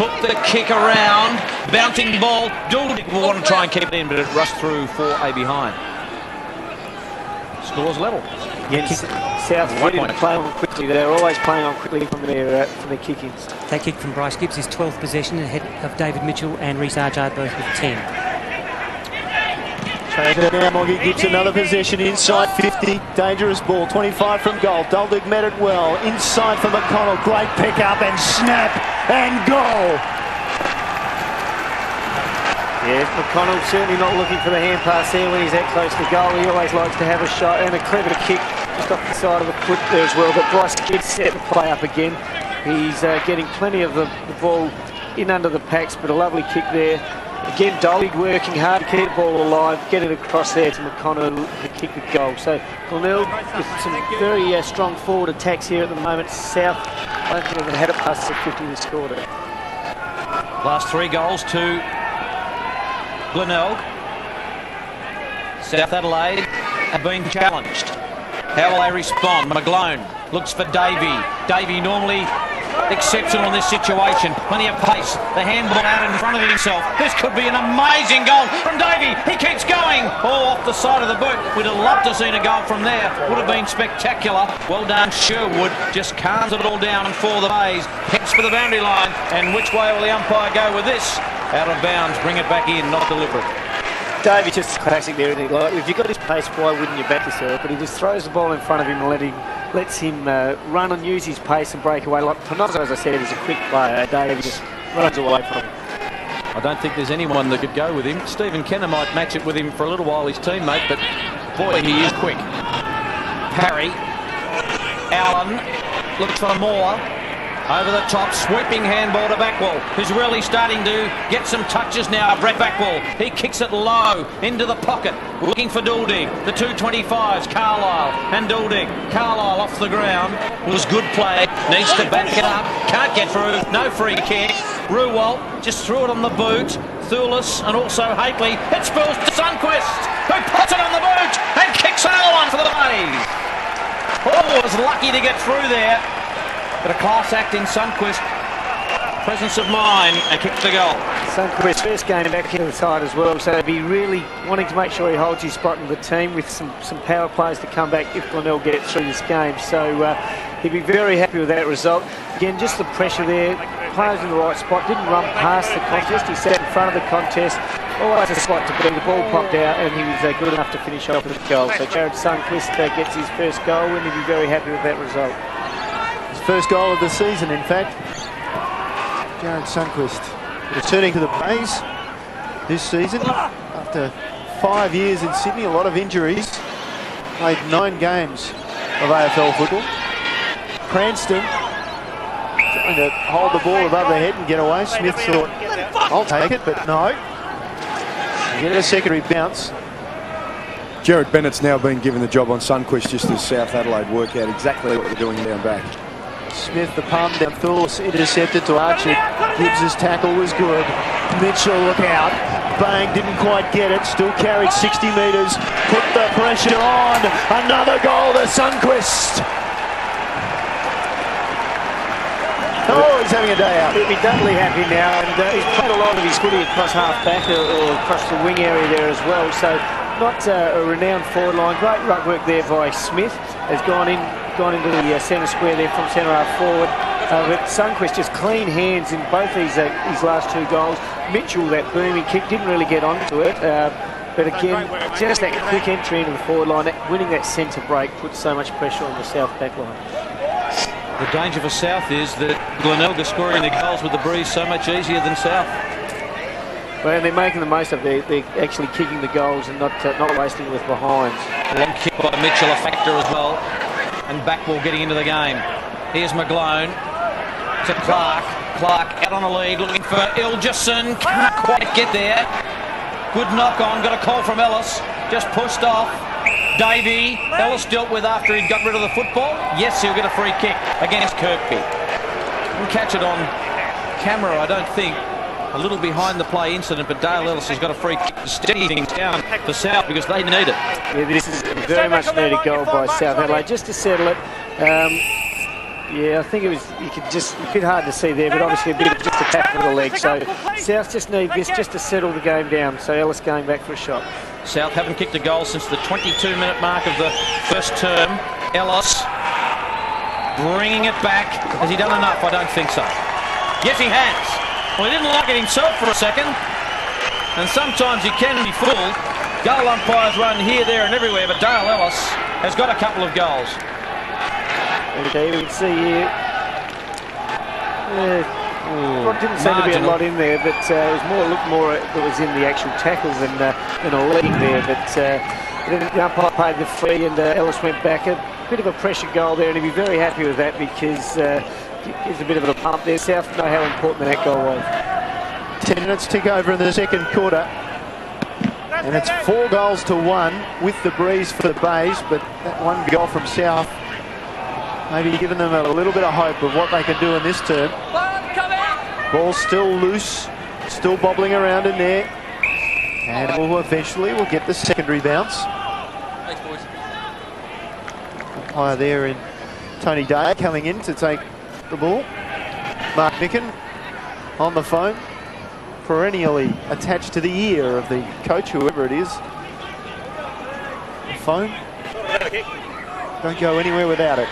Speaker 6: Hooked the kick around. Bouncing ball. Gouldig will want to try and keep it in, but it rushed through for a behind. Scores level.
Speaker 2: Yes, South ready to play on quickly. They're always playing on quickly from their kick-ins.
Speaker 8: That kick from Bryce Gibbs is 12th possession ahead of David Mitchell and Reece Arjard both with 10.
Speaker 1: Change it now, Moggy Gibbs another possession inside 50, dangerous ball, 25 from goal. Doldig met it well, inside for McConnell, great pick up and snap and goal.
Speaker 2: Yeah, McConnell certainly not looking for the hand pass there when he's that close to goal. He always likes to have a shot and a clever kick just off the side of the foot there as well. But Bryce Gibbs set the play up again. He's getting plenty of the ball in under the packs, but a lovely kick there. Again, Dollig working hard to keep the ball alive, get it across there to McConnell to kick the goal. So Cornell with some very strong forward attacks here at the moment. South, I don't think they've had it past the 50 to score it.
Speaker 6: Last 3 goals to Glenelg. South Adelaide have been challenged. How will they respond? McGlone looks for Davey. Davey normally exceptional in this situation. Plenty of pace. The handball out in front of himself. This could be an amazing goal from Davey. He keeps going. Oh, off the side of the boot. We'd have loved to have seen a goal from there. Would have been spectacular. Well done, Sherwood. Just calms it all down and for the Bays. Heads for the boundary line. And which way will the umpire go with this? Out of bounds. Bring it back in. Not deliberate.
Speaker 2: Davey just classic there, isn't he? Like, if you've got his pace, why wouldn't you back yourself? But he just throws the ball in front of him and lets him run and use his pace and break away. Like Panozzo, as I said, is a quick player. Davey just runs away from him.
Speaker 6: I don't think there's anyone that could go with him. Stephen Kenner might match it with him for a little while, his teammate, but boy, he is quick. Parry. Allen looks for more. Over the top, sweeping handball to Backwell, who's really starting to get some touches now. Brett Backwell, he kicks it low into the pocket, looking for Duldig. The 225s, Carlisle and Duldig. Carlisle off the ground, was good play, needs to back it up, can't get through, no free kick. Ruwalt just threw it on the boot. Thulis and also Haitley. It spills to Sundquist, who puts it on the boot and kicks another one for the Bays. Oh, was lucky to get through there. But a class act in Sundquist, presence of mind, and kicks the goal.
Speaker 2: Sundquist's first game back into the side as well, so he'll be really wanting to make sure he holds his spot in the team with some power plays to come back if Glenelg get through this game. So he'll be very happy with that result. Again, just the pressure there, players in the right spot, didn't run past the contest, he sat in front of the contest. Always a spot to be. The ball popped out and he was good enough to finish off with a goal. So Jared Sundquist gets his first goal and he'll be very happy with that result.
Speaker 1: First goal of the season, in fact. Jared Sundquist returning to the Bays this season after 5 years in Sydney, a lot of injuries. Played 9 games of AFL football. Cranston trying to hold the ball above their head and get away. Smith thought, I'll take it, but no. Get a secondary bounce.
Speaker 3: Jared Bennett's now been given the job on Sundquist just as South Adelaide work out exactly what they're doing down back.
Speaker 1: Smith, the palm down, Thulis intercepted to Archer. Gibbs' tackle was good. Mitchell, look out. Bang, didn't quite get it. Still carried 60 metres. Put the pressure on. Another goal to Sundquist. Oh, he's having a day out.
Speaker 2: He'll be doubly happy now, and he's played a lot of his footy across half-back or across the wing area there as well. So not a renowned forward line. Great ruck work there by Smith. Has gone into the centre square there from centre half forward. But Sundquist just clean hands in both his last 2 goals. Mitchell, that booming kick, didn't really get onto it. But again, just that quick entry into the forward line, winning that centre break puts so much pressure on the South back line.
Speaker 6: The danger for South is that Glenelg are scoring the goals with the breeze so much easier than South.
Speaker 2: Well, and they're making the most of it. They're actually kicking the goals and not wasting with behinds.
Speaker 6: Long kick by Mitchell, a factor as well. And Backwell getting into the game. Here's McGlone to Clark. Clark out on a lead, looking for Ilgerson. Can't quite get there. Good knock on, got a call from Ellis. Just pushed off. Davey, Ellis dealt with after he'd got rid of the football. Yes, he'll get a free kick against Kirkby. Didn't catch it on camera, I don't think. A little behind the play incident, but Dale Ellis has got a free kick to steady things down for South because they need it.
Speaker 2: Yeah, this is a very much needed goal by South Adelaide just to settle it. Yeah, I think it was, a bit hard to see there, but obviously a bit of just a tap with the leg. So South just need this just to settle the game down. So Ellis going back for a shot.
Speaker 6: South haven't kicked a goal since the 22-minute mark of the first term. Ellis bringing it back. Has he done enough? I don't think so. Yes, he has. Well, he didn't like it himself for a second, and sometimes he can be fooled. Goal umpires run here, there and everywhere, but Dale Ellis has got a couple of goals.
Speaker 2: Okay, we can see here. Didn't seem to be a lot in there, but it was looked more that was in the actual tackle than a leading there. But the umpire paid the fee and Ellis went back. A bit of a pressure goal there, and he'd be very happy with that because gives a bit of a pump there. South know how important that goal was.
Speaker 1: 10 minutes tick over in the second quarter. And it's 4 goals to 1 with the breeze for the Bays, but that one goal from South maybe giving them a little bit of hope of what they can do in this term. Ball still loose, still bobbling around in there. And we'll get the secondary bounce.
Speaker 6: Thanks, boys.
Speaker 1: Umpire there in Tony Day coming in to take the ball. Mark Nicken on the phone, perennially attached to the ear of the coach, whoever it is. The phone, don't go anywhere without it.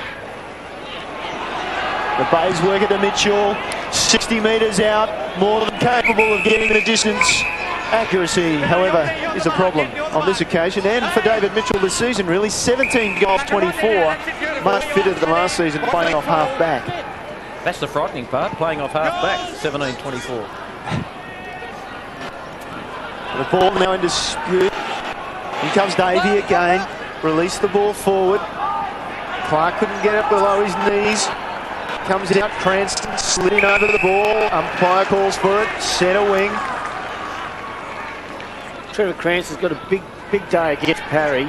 Speaker 1: The Bays work it to Mitchell, 60 metres out, more than capable of getting the distance. Accuracy, however, is a problem on this occasion, and for David Mitchell this season, really. 17 goals, 24, much fitter than last season, playing off half-back.
Speaker 6: That's the frightening part, playing off half-back, 17-24.
Speaker 1: The ball now in dispute. Here comes Davey again. Release the ball forward. Clark couldn't get it below his knees. Comes out, Cranston slid in over the ball. Umpire calls for it, centre wing.
Speaker 2: Trevor Cranston's got a big day against Parry.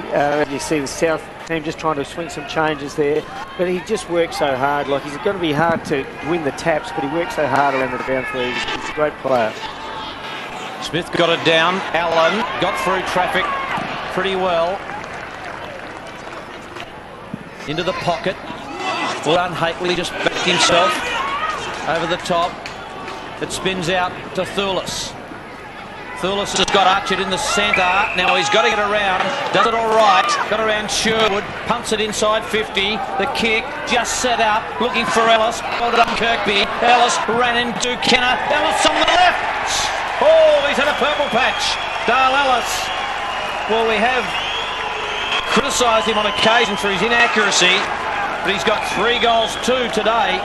Speaker 2: You see the South team just trying to swing some changes there, but he just works so hard. Like, he's going to be hard to win the taps, but he works so hard around the ground for you. He's a great player.
Speaker 6: Smith got it down. Allen got through traffic pretty well. Into the pocket. Well done, Hately just backed himself over the top. It spins out to Thulis. Thulis has got Archard in the centre. Now he's got to get around. Does it all right. Got around Sherwood. Pumps it inside 50. The kick just set up. Looking for Ellis. Well done, Kirkby. Ellis ran into Kenner. Ellis on the left. Oh, he's had a purple patch. Dale Ellis. Well, we have criticised him on occasion for his inaccuracy, but he's got 3 goals, 2 today.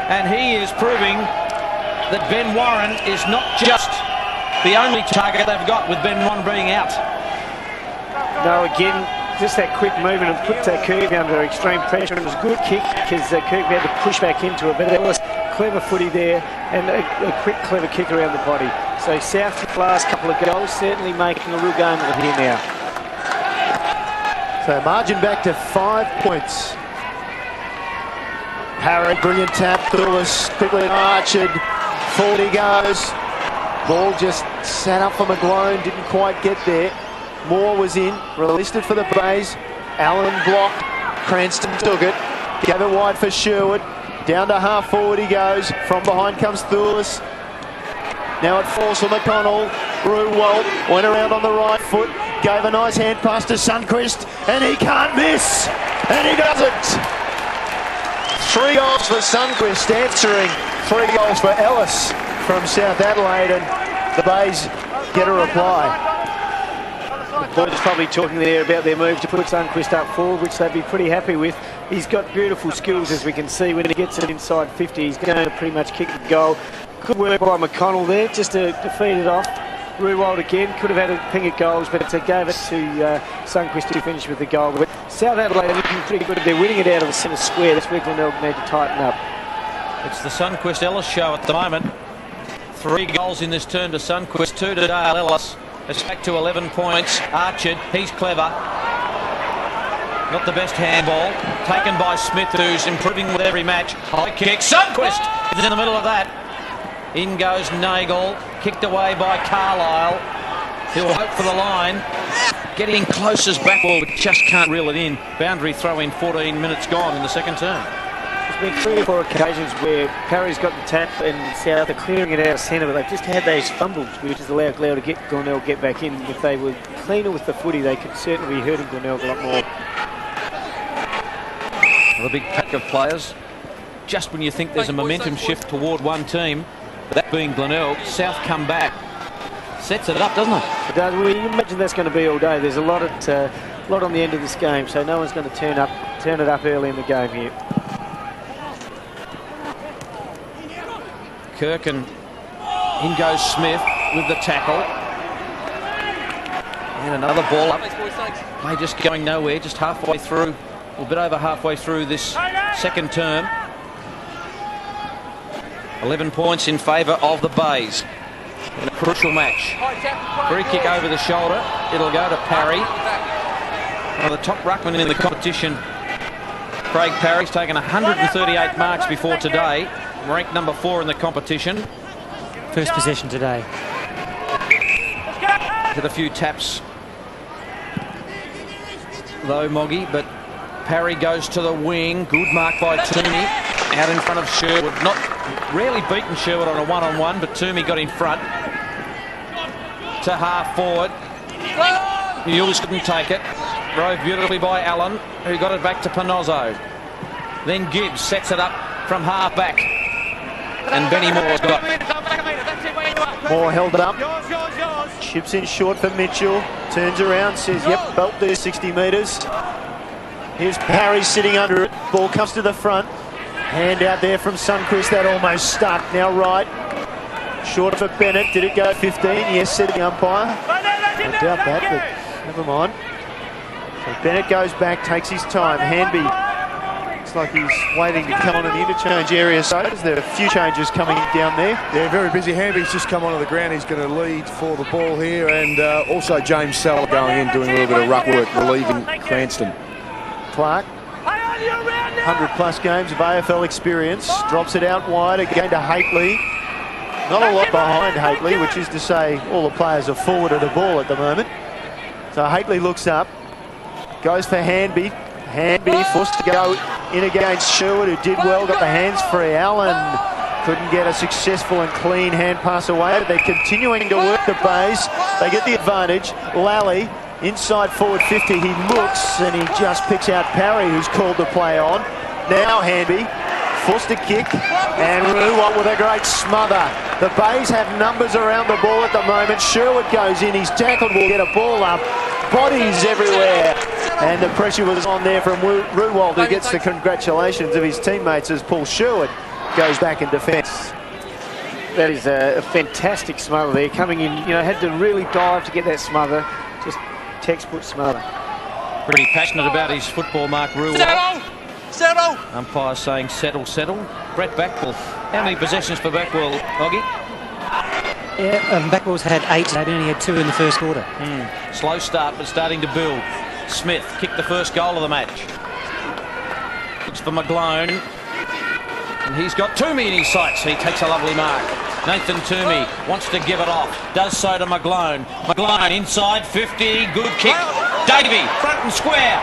Speaker 6: And he is proving that Ben Warren is not just the only target they've got, with Ben Warren being out.
Speaker 2: No, again, just that quick movement and put Kirkby under extreme pressure. And it was a good kick because Kirkby had to push back into it, but it was clever footy there and a quick, clever kick around the body. So South, the last couple of goals, certainly making a real game of it here now.
Speaker 1: So margin back to 5 points. Parry, brilliant tap. Thulis quickly Archard. Forward he goes. Ball just sat up for McGlone, didn't quite get there. Moore was in, released it for the Bays. Allen blocked, Cranston took it, gave it wide for Sherwood. Down to half forward he goes. From behind comes Thulis. Now it falls for McConnell. Rue Walt went around on the right foot, gave a nice hand pass to Sundquist, and he can't miss, and he doesn't. 3 goals for Sundquist, answering 3 goals for Ellis from South Adelaide, and the Bays get a reply.
Speaker 2: The boys probably talking there about their move to put Sundquist up forward, which they'd be pretty happy with. He's got beautiful skills, as we can see. When he gets it inside 50, he's going to pretty much kick the goal. Good work by McConnell there, just to feed it off. Ruwald again, could have had a ping at goals, but gave it to Sundquist to finish with the goal. But South Adelaide are looking pretty good. They're winning it out of the centre square. That's where Glenelg need to tighten up.
Speaker 6: It's the Sundquist Ellis show at the moment. 3 goals in this turn to Sundquist, 2 to Dale Ellis. It's back to 11 points. Archard, he's clever. Not the best handball. Taken by Smith, who's improving with every match. High kick. Sundquist is in the middle of that. In goes Nagel. Kicked away by Carlisle. He'll hope for the line. Getting close as backball, but just can't reel it in. Boundary throw in, 14 minutes gone in the second term.
Speaker 2: There's been 3 or 4 occasions where Parry's got the tap and South are clearing it out of centre, but they've just had those fumbles, which has allowed Glenelg to get back in. If they were cleaner with the footy, they could certainly be hurting Glenelg a lot more.
Speaker 6: Well, a big pack of players. Just when you think there's a momentum shift toward one team, that being Glenelg, South come back. Sets it up, doesn't it?
Speaker 2: It does. Well, you imagine that's going to be all day. There's a lot on the end of this game, so no one's going to turn it up early in the game here.
Speaker 6: Kirk, and in goes Smith with the tackle. And another ball up. Play just going nowhere, just halfway through, a bit over halfway through this second term. 11 points in favour of the Bays in a crucial match. Free kick over the shoulder. It'll go to Parry. One of the top ruckmen in the competition. Craig Parry's taken 138 marks before today. Ranked number 4 in the competition.
Speaker 8: First possession today.
Speaker 6: Had a few taps though, Moggy, but Parry goes to the wing. Good mark by Toomey. Out in front of Sherwood. Not rarely beaten Sherwood on a one-on-one, but Toomey got in front. To half forward. Mules couldn't take it. Drove beautifully by Allen, who got it back to Panozzo. Then Gibbs sets it up from half back. And Benny Moore's got it.
Speaker 1: Moore held it up. Chips in short for Mitchell. Turns around, says, yep, belt there, 60 metres. Here's Parry sitting under it. Ball comes to the front. Hand out there from Sundquist. That almost stuck. Now right. Short for Bennett. Did it go 15? Yes, said the umpire. I doubt that, but never mind. So Bennett goes back, takes his time. Handby looks like he's waiting to come on in the interchange area. So is there a few changes coming down there?
Speaker 3: Yeah, very busy. Handby's just come onto the ground. He's going to lead for the ball here. And also James Sell going in, doing a little bit of ruck work, relieving Cranston.
Speaker 1: Clark, 100 plus games of AFL experience, drops it out wide again to Haitley. Not a lot behind Haitley, which is to say all the players are forward of the ball at the moment. So Haitley looks up, goes for Handby. Handby forced to go in against Sherwood, who did well, got the hands free. Allen couldn't get a successful and clean hand pass away, but they're continuing to work the base. They get the advantage. Lally inside forward 50, he looks and he just picks out Parry, who's called the play on. Now Handby forced to kick, and Ruwalt with a great smother. The Bays have numbers around the ball at the moment. Sherwood goes in, he's tackled, will get a ball up. Bodies everywhere, and the pressure was on there from Ruwalt, who gets the congratulations of his teammates as Paul Sherwood goes back in defence.
Speaker 2: That is a fantastic smother there, coming in, had to really dive to get that smother. Just textbook smother.
Speaker 6: Pretty passionate about his football, Mark Ruwalt.
Speaker 7: Settle!
Speaker 6: Umpire saying settle, settle. Brett Backwell. How many possessions for Backwell, Oggy?
Speaker 8: Yeah, Backwell's had 8. They'd only had 2 in the first quarter.
Speaker 6: Slow start, but starting to build. Smith kicked the first goal of the match. Looks for McGlone. And he's got Toomey in his sights. He takes a lovely mark. Nathan Toomey wants to give it off. Does so to McGlone. McGlone inside 50. Good kick. Davey, front and square.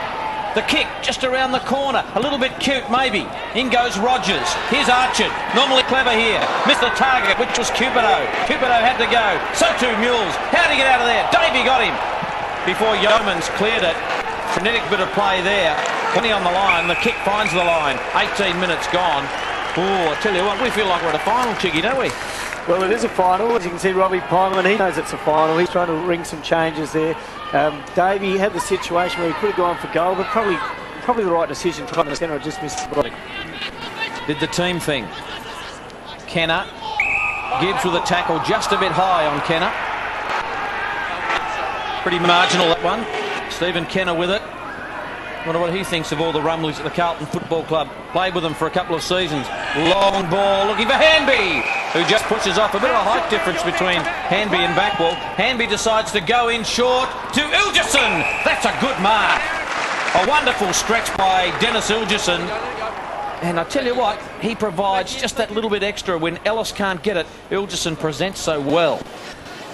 Speaker 6: The kick just around the corner. A little bit cute, maybe. In goes Rogers. Here's Archard. Normally clever here. Missed the target, which was Cupido. Cupido had to go. So too Mules. How'd he get out of there? Davey got him. Before Yeomans cleared it. Frenetic bit of play there. 20 on the line. The kick finds the line. 18 minutes gone. Oh, I tell you what, we feel like we're at a final, Chiggy, don't we?
Speaker 2: Well, it is a final. As you can see, Robbie Pyman, he knows it's a final. He's trying to ring some changes there. Davey had the situation where he could have gone for goal, but probably the right decision. Trying to centre, just missed the body.
Speaker 6: Did the team thing. Kenner. Gibbs with a tackle just a bit high on Kenner. Pretty marginal, that one. Stephen Kenner with it. Wonder what he thinks of all the rumblies at the Carlton Football Club. Played with them for a couple of seasons. Long ball looking for Handby, who just pushes off. A bit of a height difference between Handby and Backwell. Handby decides to go in short to Ilgerson. That's a good mark. A wonderful stretch by Dennis Ilgerson. And I tell you what, he provides just that little bit extra. When Ellis can't get it, Ilgerson presents so well.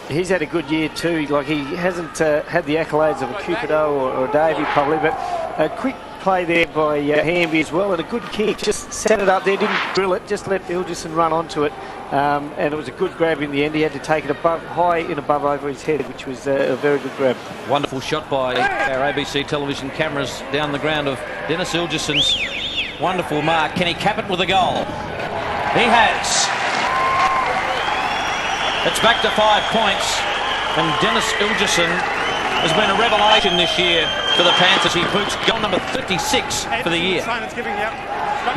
Speaker 2: He's had a good year too. Like, he hasn't had the accolades of a Cupido or a Davey probably, but a quick play there by Handby as well, and a good kick. Just set it up there, didn't drill it, just let Ilgerson run onto it, and it was a good grab in the end. He had to take it high and above over his head, which was a very good grab.
Speaker 6: Wonderful shot by our ABC television cameras down the ground of Dennis Ilgerson's wonderful mark. Can he cap it with a goal? He has. It's back to 5 points, and Dennis Ilgerson has been a revelation this year for the Panthers. He boots goal number 36 for the year.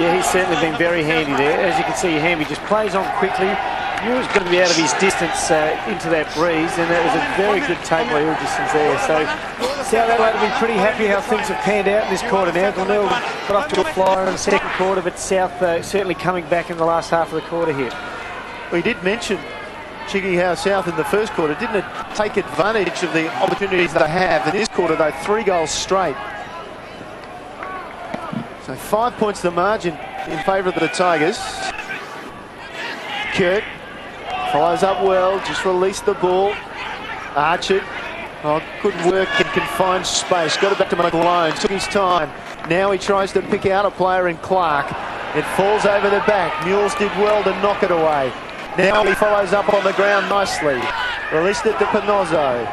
Speaker 2: Yeah, he's certainly been very handy there. As you can see, Handby just plays on quickly. Knew he was going to be out of his distance into that breeze, and that was a very good take by Ilgerson's there. So South Adelaide will be pretty happy how things have panned out in this quarter now. Glenelg got off to a flyer in the second quarter, but South certainly coming back in the last half of the quarter here.
Speaker 1: We did mention, Chiggy, how South in the first quarter didn't take advantage of the opportunities they have. In this quarter, though, 3 goals straight. So 5 points the margin in favour of the Tigers. Kirk follows up well, just released the ball. Archer, good work in confined space. Got it back to McGlone, took his time. Now he tries to pick out a player in Clark. It falls over the back. Mules did well to knock it away. Now he follows up on the ground nicely. Released it to Panozzo.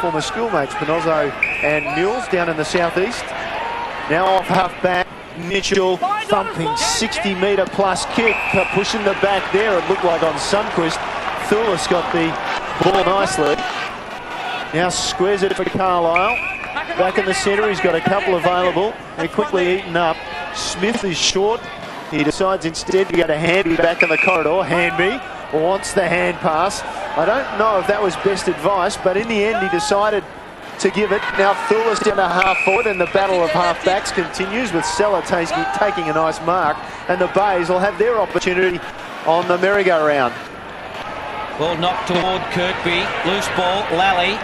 Speaker 1: Former schoolmates Panozzo and Mules down in the southeast. Now off half back. Mitchell thumping 60-metre plus kick. Pushing the back there. It looked like on Sundquist. Thulis got the ball nicely. Now squares it for Carlisle. Back in the centre, he's got a couple available. They're quickly eaten up. Smith is short. He decides instead to go to Handby back in the corridor. Handby wants the hand pass. I don't know if that was best advice, but in the end he decided to give it. Now Thulis down to half forward, and the battle of half backs continues with Sella taking a nice mark, and the Bays will have their opportunity on the merry-go-round.
Speaker 6: Ball knocked toward Kirkby. Loose ball, Lally.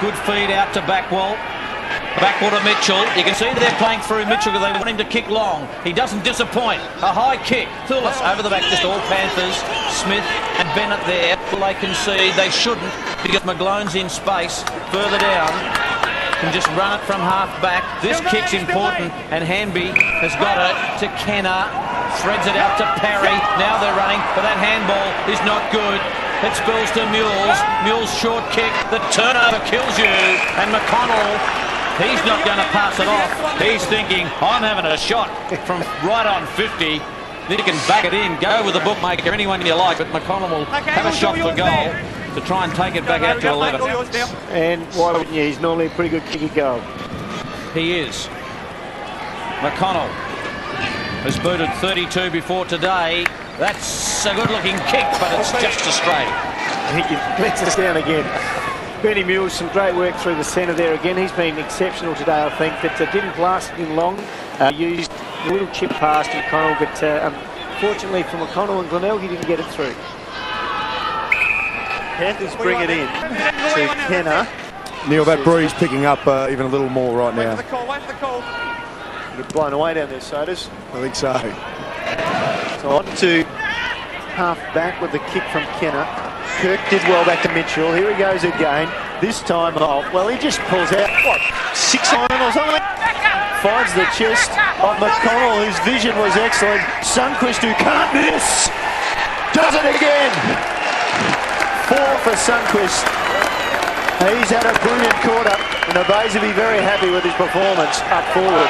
Speaker 6: Good feed out to Backwell. Backwell to Mitchell. You can see they're playing through Mitchell because they want him to kick long. He doesn't disappoint. A high kick. Thulis over the back, just all Panthers. Smith and Bennett there. Well, they concede. They shouldn't because McGlone's in space further down. Can just run it from half back. This kick's important, and Handby has got it to Kenner. Threads it out to Parry. Now they're running, but that handball is not good. It spills to Mules. Mules' short kick. The turnover kills you. And McConnell, he's not going to pass it off. He's thinking, I'm having a shot from right on 50. Then you can back it in. Go with the bookmaker, anyone you like, but McConnell will have a shot for goal to try and take it back out to 11.
Speaker 2: And why wouldn't you? He's normally a pretty good kicker goal.
Speaker 6: He is. McConnell has booted 32 before today. That's a good-looking kick, but it's just a straight.
Speaker 2: He lets us down again. Benny Mules, some great work through the centre there again. He's been exceptional today, I think, but didn't blast him long. Used a little chip pass to McConnell, but unfortunately for McConnell and Glenelg, he didn't get it through.
Speaker 1: Panthers bring it in to Kenner.
Speaker 3: Neil, that breeze picking up even a little more right now.
Speaker 1: Get blown away down there, Sodas.
Speaker 3: I think so.
Speaker 1: So on to half back with the kick from Kenner. Kirk did well back to Mitchell. Here he goes again. This time off. Well, he just pulls out, what, 6 iron or something? Finds the chest of McConnell, whose vision was excellent. Sundqvist, who can't miss, does it again. 4 for Sundqvist. He's had a brilliant quarter, and the Bays will be very happy with his performance up forward.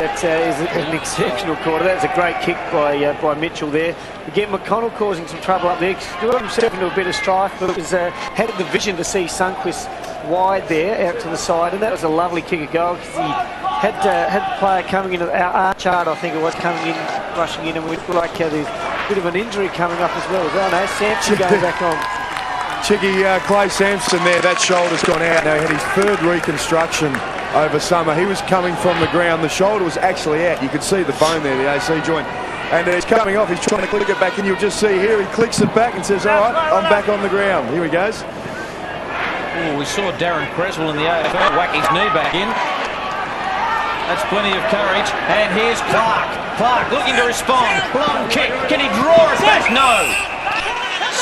Speaker 2: That is an exceptional quarter. That's a great kick by Mitchell there. Again, McConnell causing some trouble up there. He's got himself into a bit of strife, but was had the vision to see Sundqvist wide there, out to the side, and that was a lovely kick of goal because he had the player coming in, Archard, I think it was, coming in, rushing in, and we looked like there's a bit of an injury coming up as well. Oh no, Sampson going back on.
Speaker 3: Chicky, Clay Sampson there, that shoulder's gone out. Now he had his 3rd reconstruction over summer. He was coming from the ground. The shoulder was actually out. You could see the bone there, the AC joint. And it's coming off. He's trying to click it back, and you'll just see here he clicks it back and says, all right, I'm back on the ground. Here he goes.
Speaker 6: Oh, we saw Darren Creswell in the AFL whack his knee back in. That's plenty of courage. And here's Clark. Clark looking to respond. Long kick. Can he draw it back? No.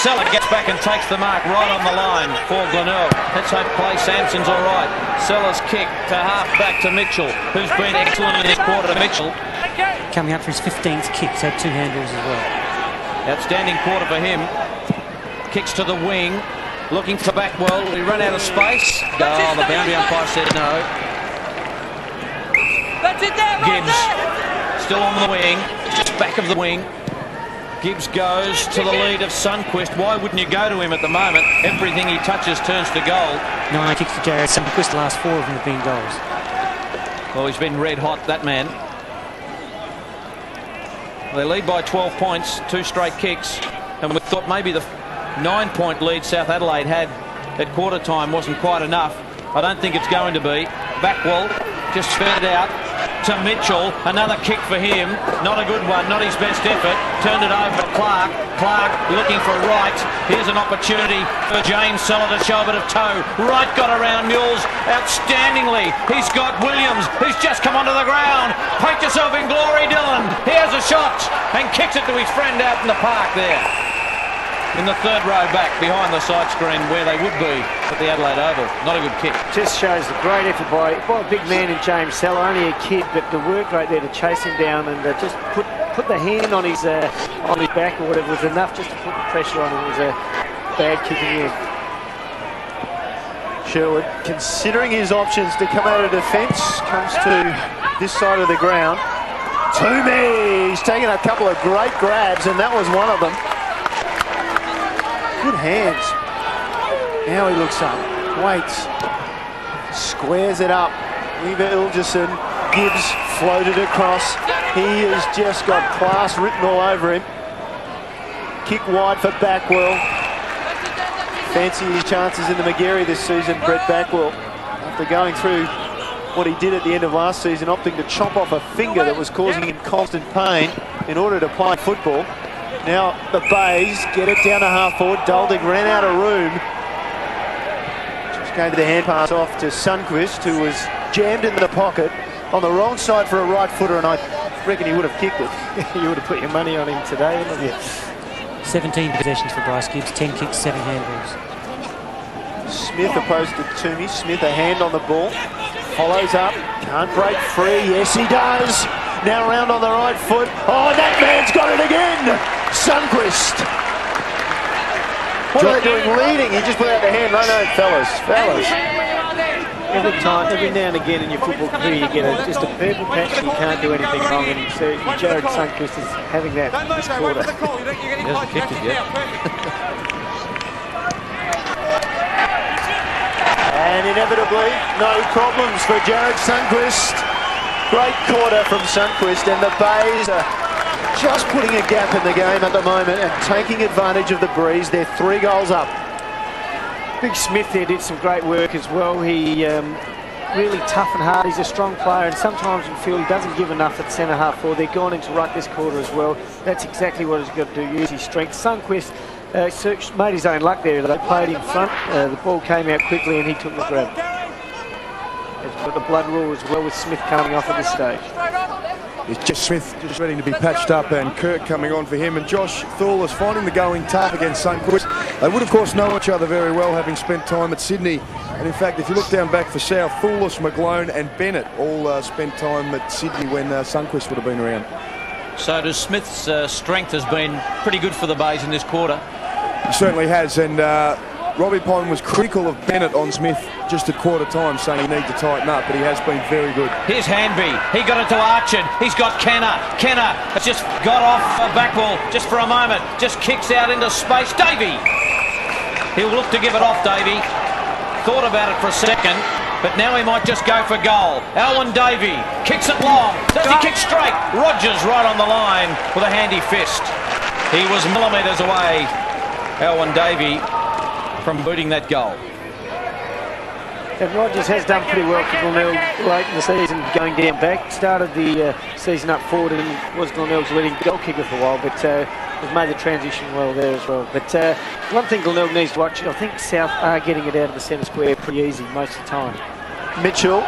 Speaker 6: Sella gets back and takes the mark right on the line for Glenelg. Let's hope Clay Sampson's all right. Sella's kick to half back to Mitchell, who's been excellent in this quarter. Mitchell
Speaker 8: Coming up for his 15th kick, so 2 handballs as well.
Speaker 6: outstanding quarter for him. Kicks to the wing, looking for Backwell. He run out of space. Oh, the boundary umpire said no.
Speaker 7: That's it there,
Speaker 6: Gibbs still on the wing, just back of the wing. Gibbs goes to the lead of Sundqvist. Why wouldn't you go to him at the moment? Everything he touches turns to goal.
Speaker 8: 9 kicks to Jared Sundqvist. The last 4 of them have been goals.
Speaker 6: Well, he's been red hot, that man. They lead by 12 points, 2 straight kicks, and we thought maybe the 9-point lead South Adelaide had at quarter time wasn't quite enough. I don't think it's going to be. Backwell just fed it out to Mitchell. Another kick for him. Not a good one, not his best effort. Turned it over to Clark. Clark looking for Wright. Here's an opportunity for James Sella to show a bit of toe. Wright got around Mules outstandingly. He's got Williams, who's just come onto the ground. Paint yourself in glory, Dylan. Here's a shot and kicks it to his friend out in the park there. In the 3rd row back behind the side screen where they would be at the Adelaide Oval. Not a good kick.
Speaker 2: Just shows the great effort by a big man in James Sella, only a kid, but the work right there to chase him down and just put the hand on his back or whatever was enough just to put the pressure on him. It was a bad kick in.
Speaker 1: Sherwood, considering his options to come out of defence, comes to this side of the ground. Toomey, he's taken a couple of great grabs, and that was one of them. Good hands Now he looks up, waits, squares it up. Eva Ilgerson, Gibbs floated across. He has just got class written all over him. Kick wide for Backwell. Fancy his chances in the Magarey this season, Brett Backwell. After going through what he did at the end of last season, opting to chop off a finger that was causing him constant pain in order to play football. Now the Bays get it down to half forward. Duldig ran out of room. Just gave the hand pass off to Sundqvist, who was jammed in the pocket on the wrong side for a right footer, and I reckon he would have kicked it.
Speaker 2: You would have put your money on him today, wouldn't you?
Speaker 8: 17 possessions for Bryce Gibbs, 10 kicks, 7 handballs.
Speaker 1: Smith opposed to Toomey. Smith a hand on the ball. Follows up. Can't break free. Yes, he does. Now round on the right foot. Oh, that man's got it again. Sundqvist. What are they doing? Leading. He just put out the hand. No, fellas.
Speaker 2: Every now and again in your football career, you get just a purple patch and you can't do anything wrong. And Jared Sundqvist is having that this quarter.
Speaker 6: He hasn't kicked it yet.
Speaker 1: And inevitably, no problems for Jared Sundqvist. Great quarter from Sundqvist, and the Bays are just putting a gap in the game at the moment and taking advantage of the breeze. They're 3 goals up.
Speaker 2: Big Smith there did some great work as well. He really tough and hard. He's a strong player, and sometimes you feel he doesn't give enough at centre half forward. They're gone into ruck this quarter as well. That's exactly what he's got to do, use his strength. Sundqvist made his own luck there. They played in front. The ball came out quickly and he took the grab. He's got the blood rule as well with Smith coming off at this stage.
Speaker 3: It's just Smith just ready to be patched up, and Kirk coming on for him. And Josh Thorless finding the going tough against Sundqvist. They would, of course, know each other very well, having spent time at Sydney. And in fact, if you look down back for South, Thorless, McGlone and Bennett all spent time at Sydney when Sundqvist would have been around.
Speaker 6: So does Smith's strength has been pretty good for the Bays in this quarter?
Speaker 3: He certainly has, and Robbie Pond was critical of Bennett on Smith just at quarter time, saying he needs to tighten up, but he has been very good.
Speaker 6: Here's Handby. He got it to Archard. He's got Kenner. Kenner has just got off Backwell just for a moment. Just kicks out into space. Davey. He'll look to give it off, Davey. Thought about it for a second, but now he might just go for goal. Alwyn Davey kicks it long. Does he kick straight? Rogers right on the line with a handy fist. He was millimetres away, Alwyn Davey, from booting that goal.
Speaker 2: And Rogers has done pretty well for Glenelg late in the season, going down back. Started the season up forward and was Glenelg's leading goal kicker for a while, but has made the transition well there as well. But one thing Glenelg needs to watch, I think South are getting it out of the centre square pretty easy most of the time.
Speaker 1: Mitchell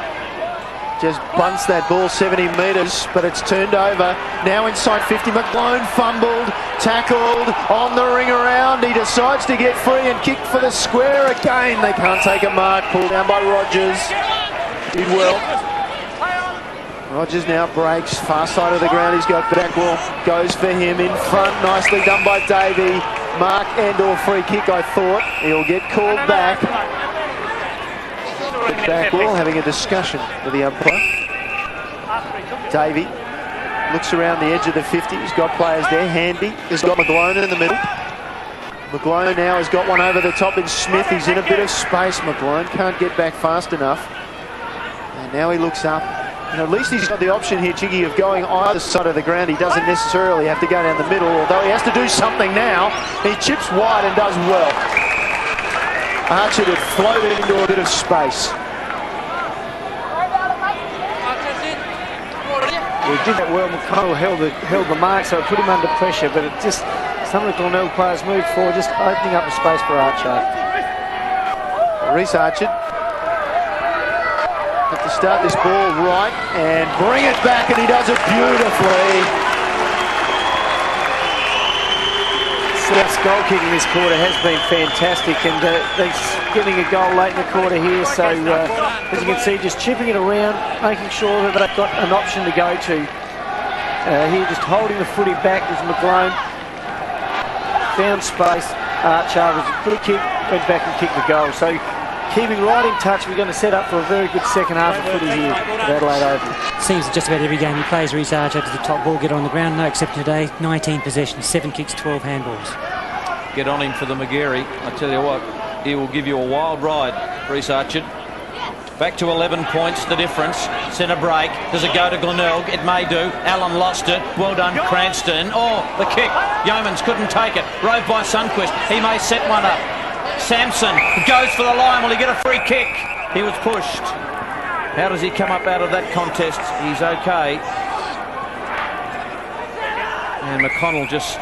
Speaker 1: just bunts that ball 70 metres, but it's turned over. Now inside 50, McGlone fumbled, tackled, on the ring around. He decides to get free and kick for the square again. They can't take a mark, pulled down by Rogers. Did well. Rogers now breaks, far side of the ground. He's got Backwell, goes for him in front. Nicely done by Davey. Mark and/or free kick, I thought. He'll get called back. Backwell having a discussion with the umpire. Davey looks around the edge of the 50. He's got players there. Handby has got McGlone in the middle. McGlone now has got one over the top in Smith. He's in a bit of space. McGlone can't get back fast enough. And now he looks up. And at least he's got the option here, Chiggy, of going either side of the ground. He doesn't necessarily have to go down the middle, although he has to do something now. He chips wide and does well. Archer had floated into a bit of space.
Speaker 2: He did that well. McConnell held the mark, so it put him under pressure, but it just, some of the Glenelg players moved forward, just opening up the space for Archer.
Speaker 1: Reece Archer have to start this ball right and bring it back, and he does it beautifully.
Speaker 2: South's goal kicking this quarter has been fantastic, and they're getting a goal late in the quarter here, so as you can see, just chipping it around, making sure that they've got an option to go to. Here just holding the footy back with McGlone. Found space. Archer was a good kick, went back and kicked the goal. So keeping right in touch, we're going to set up for a very good second half of footy here at Adelaide Oval.
Speaker 8: Seems just about every game he plays, Reece Archer to the top ball, get on the ground, no exception today. 19 possessions, 7 kicks, 12 handballs.
Speaker 6: Get on him for the Magarey, I tell you what. he will give you a wild ride, Reece Archard. Back to 11 points, the difference. Centre break. Does it go to Glenelg? It may do. Allen lost it. Well done, Cranston. Oh, the kick. Yeomans couldn't take it. Rove by Sunquist. He may set one up. Sampson goes for the line. Will he get a free kick? He was pushed. How does he come up out of that contest? He's okay. And McConnell just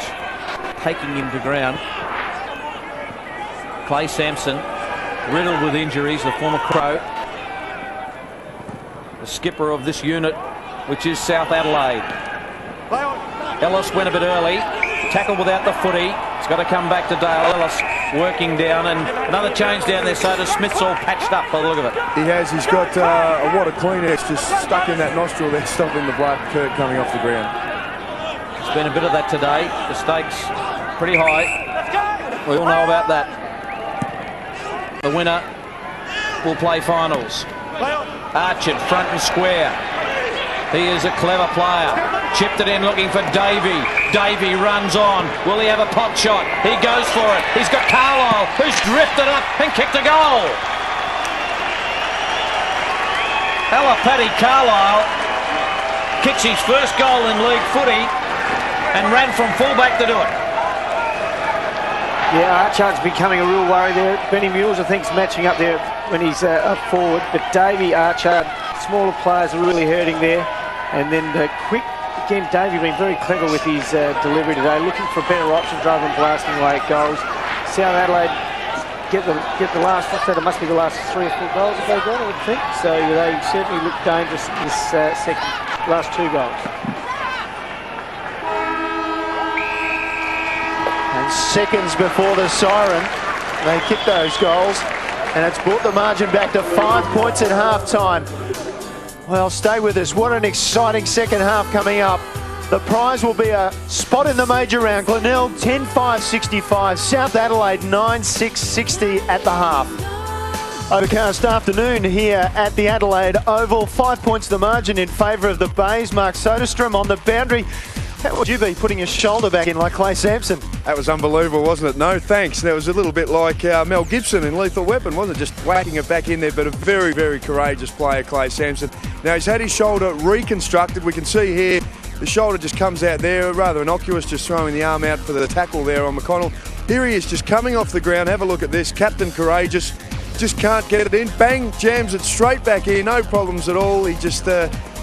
Speaker 6: taking him to ground. Clay Sampson, riddled with injuries, the former Crow. The skipper of this unit, which is South Adelaide. Ellis went a bit early. Tackle without the footy. It's got to come back to Dale. Ellis working down, and another change down there. So does Smith's all patched up by the look of it.
Speaker 3: He has. He's got a wad of Kleenex just stuck in that nostril there, stopping the blood curd coming off the ground.
Speaker 6: There's been a bit of that today. The stakes pretty high. We all know about that. The winner will play finals. Archard front and square. He is a clever player. Chipped it in looking for Davey. Davey runs on. Will he have a pot shot? He goes for it. He's got Carlisle, who's drifted up and kicked a goal. Paddy Carlisle kicks his first goal in league footy and ran from fullback to do it.
Speaker 2: Yeah, Archard's becoming a real worry there. Benny Mules, I think, is matching up there when he's up forward. But Davey, Archard, smaller players are really hurting there. And then the quick, again, Davey being very clever with his delivery today, looking for better options rather than blasting away at goals. South Adelaide get the last, it must be the last 3 or 4 goals that they've got, I would think. So they certainly look dangerous in this last 2 goals.
Speaker 1: And seconds before the siren, they kick those goals, and it's brought the margin back to 5 points at half-time. Well, stay with us. What an exciting second half coming up. The prize will be a spot in the major round. Glenelg 10-5-65, South Adelaide 9-6-60 at the half. Overcast afternoon here at the Adelaide Oval. 5 points the margin in favour of the Bays. Mark Soderstrom on the boundary. How would you be putting your shoulder back in like Clay Sampson?
Speaker 3: That was unbelievable, wasn't it? No thanks. That was a little bit like Mel Gibson in Lethal Weapon, wasn't it? Just whacking it back in there, but a very, very courageous player, Clay Sampson. Now, he's had his shoulder reconstructed. We can see here the shoulder just comes out there, rather innocuous, just throwing the arm out for the tackle there on McConnell. Here he is, just coming off the ground. Have a look at this. Captain Courageous. Just can't get it in. Bang, jams it straight back here. No problems at all. He just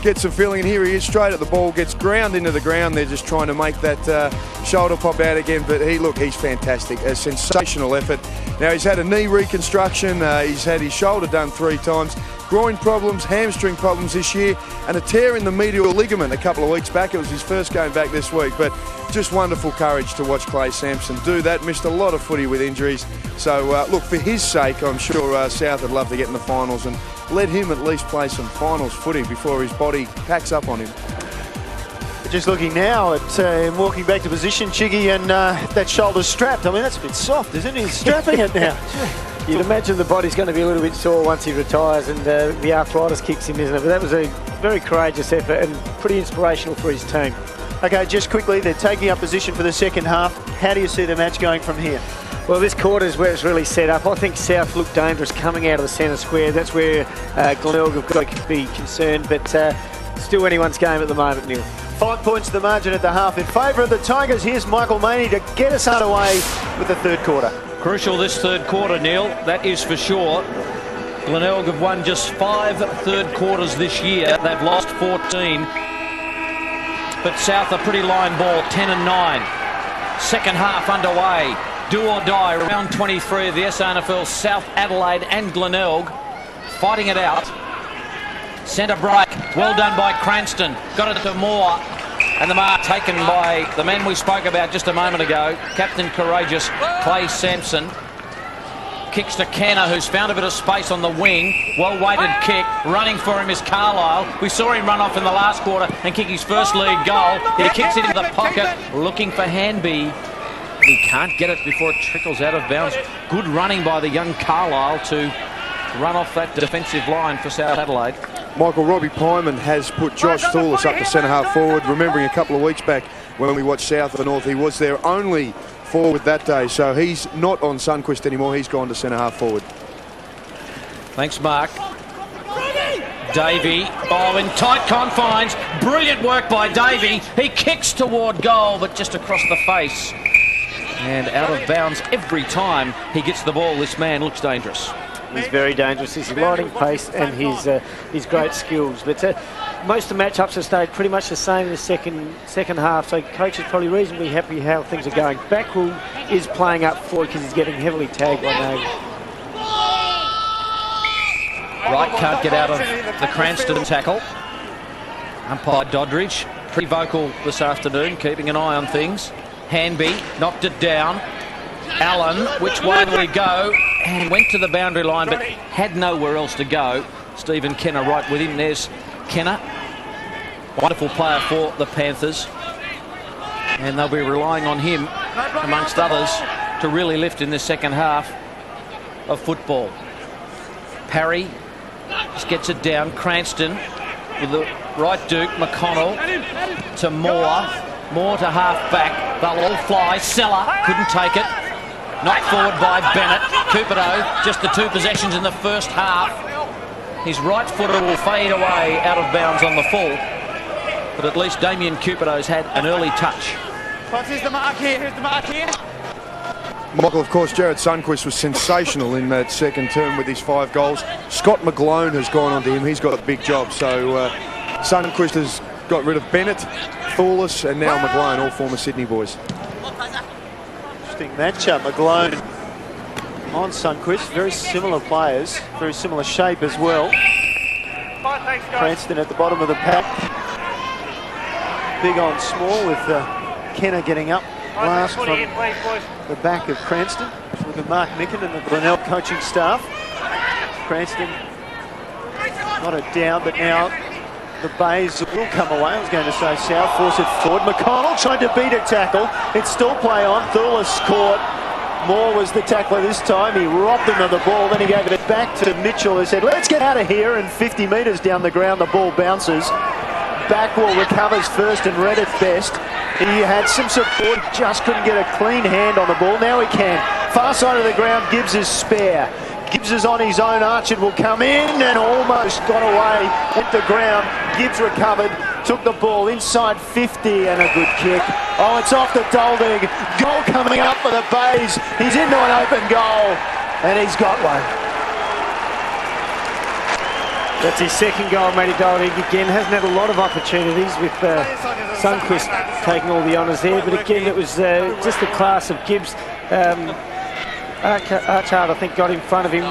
Speaker 3: gets some feeling, and here he is straight at the ball, gets ground into the ground. They're just trying to make that shoulder pop out again, but he's fantastic. A sensational effort. Now, he's had a knee reconstruction. He's had his shoulder done 3 times. Groin problems, hamstring problems this year, and a tear in the medial ligament a couple of weeks back. It was his first game back this week, but just wonderful courage to watch Clay Sampson do that. Missed a lot of footy with injuries. So, look, for his sake, I'm sure South would love to get in the finals and let him at least play some finals footy before his body packs up on him.
Speaker 1: Just looking now at him walking back to position, Chiggy, and that shoulder's strapped. I mean, that's a bit soft, isn't it? He's strapping it now.
Speaker 2: You'd imagine the body's going to be a little bit sore once he retires and the arthritis kicks in, isn't it? But that was a very courageous effort and pretty inspirational for his team.
Speaker 1: Okay, just quickly, they're taking up position for the second half. How do you see the match going from here?
Speaker 2: Well, this quarter is where it's really set up. I think South look dangerous coming out of the centre square. That's where Glenelg have got to be concerned, but still anyone's game at the moment, Neil.
Speaker 1: 5 points the margin at the half in favour of the Tigers. Here's Michael Maney to get us underway with the third quarter.
Speaker 6: Crucial this third quarter, Neil, that is for sure. Glenelg have won just 5 third quarters this year. They've lost 14. But South are pretty line ball, 10 and 9. Second half underway. Do or die, round 23 of the SANFL, South Adelaide and Glenelg fighting it out. Centre break, well done by Cranston. Got it to Moore. And the mark taken by the man we spoke about just a moment ago, Captain Courageous, Clay Sampson. Kicks to Canner, who's found a bit of space on the wing. Well-weighted kick. Running for him is Carlisle. We saw him run off in the last quarter and kick his first league goal. He kicks it into the pocket, looking for Handby. He can't get it before it trickles out of bounds. Good running by the young Carlisle to run off that defensive line for South Adelaide.
Speaker 3: Michael, Robbie Pyman has put Josh Thulis up to centre half forward. Remembering a couple of weeks back when we watched South of the North, he was their only forward that day, so he's not on Sundquist anymore. He's gone to centre-half forward.
Speaker 6: Thanks, Mark. Davey, in tight confines. Brilliant work by Davey. He kicks toward goal, but just across the face. And out of bounds every time he gets the ball. This man looks dangerous.
Speaker 2: He's very dangerous. His lightning pace and his great skills. But most of the matchups have stayed pretty much the same in the second half. So coach is probably reasonably happy how things are going. Backwell is playing up forward because he's getting heavily tagged by Navy.
Speaker 6: Wright can't get out of the Cranston tackle. Umpire Doddridge, pretty vocal this afternoon, keeping an eye on things. Handby knocked it down. Allen, which way will he go? And went to the boundary line, but had nowhere else to go. Stephen Kenner right with him. There's Kenner. Wonderful player for the Panthers. And they'll be relying on him, amongst others, to really lift in this second half of football. Parry just gets it down. Cranston with the right Duke. McConnell to Moore. Moore to half back. They'll all fly. Seller couldn't take it. Knocked forward by Bennett. Cupido, just the two possessions in the first half. His right footer will fade away out of bounds on the full. But at least Damien Cupido's had an early touch.
Speaker 7: Here's the mark here. Here's the mark here.
Speaker 3: Michael, of course, Jared Sundquist was sensational in that second term with his 5 goals. Scott McGlone has gone on to him. He's got a big job. So Sundquist has got rid of Bennett, Thorless, and now McGlone, all former Sydney boys.
Speaker 1: Interesting matchup. McGlone on Sundquist. Very similar players. Very similar shape as well. Cranston at the bottom of the pack. Big on small with Kenner getting up last from the back of Cranston. Look at Mark Micken and the Glenelg coaching staff. Cranston got it down, but now the Bays will come away. I was going to say south, force it forward. McConnell tried to beat a tackle. It's still play on. Thurles caught. Moore was the tackler this time. He robbed him of the ball. Then he gave it back to Mitchell, who said, let's get out of here. And 50 metres down the ground, the ball bounces. Backwell recovers first and read it best. He had some support, just couldn't get a clean hand on the ball. Now he can. Far side of the ground, Gibbs is spare. Gibbs is on his own. Archard will come in and almost got away at the ground. Gibbs recovered, took the ball inside 50 and a good kick. Oh, it's off the Dolding. Goal coming up for the Bays. He's into an open goal and he's got one.
Speaker 2: That's his second goal, Matty Dolding. Again, hasn't had a lot of opportunities with Sundquist taking all the honours there. But again, it was just the class of Gibbs. Archard, I think, got in front of him.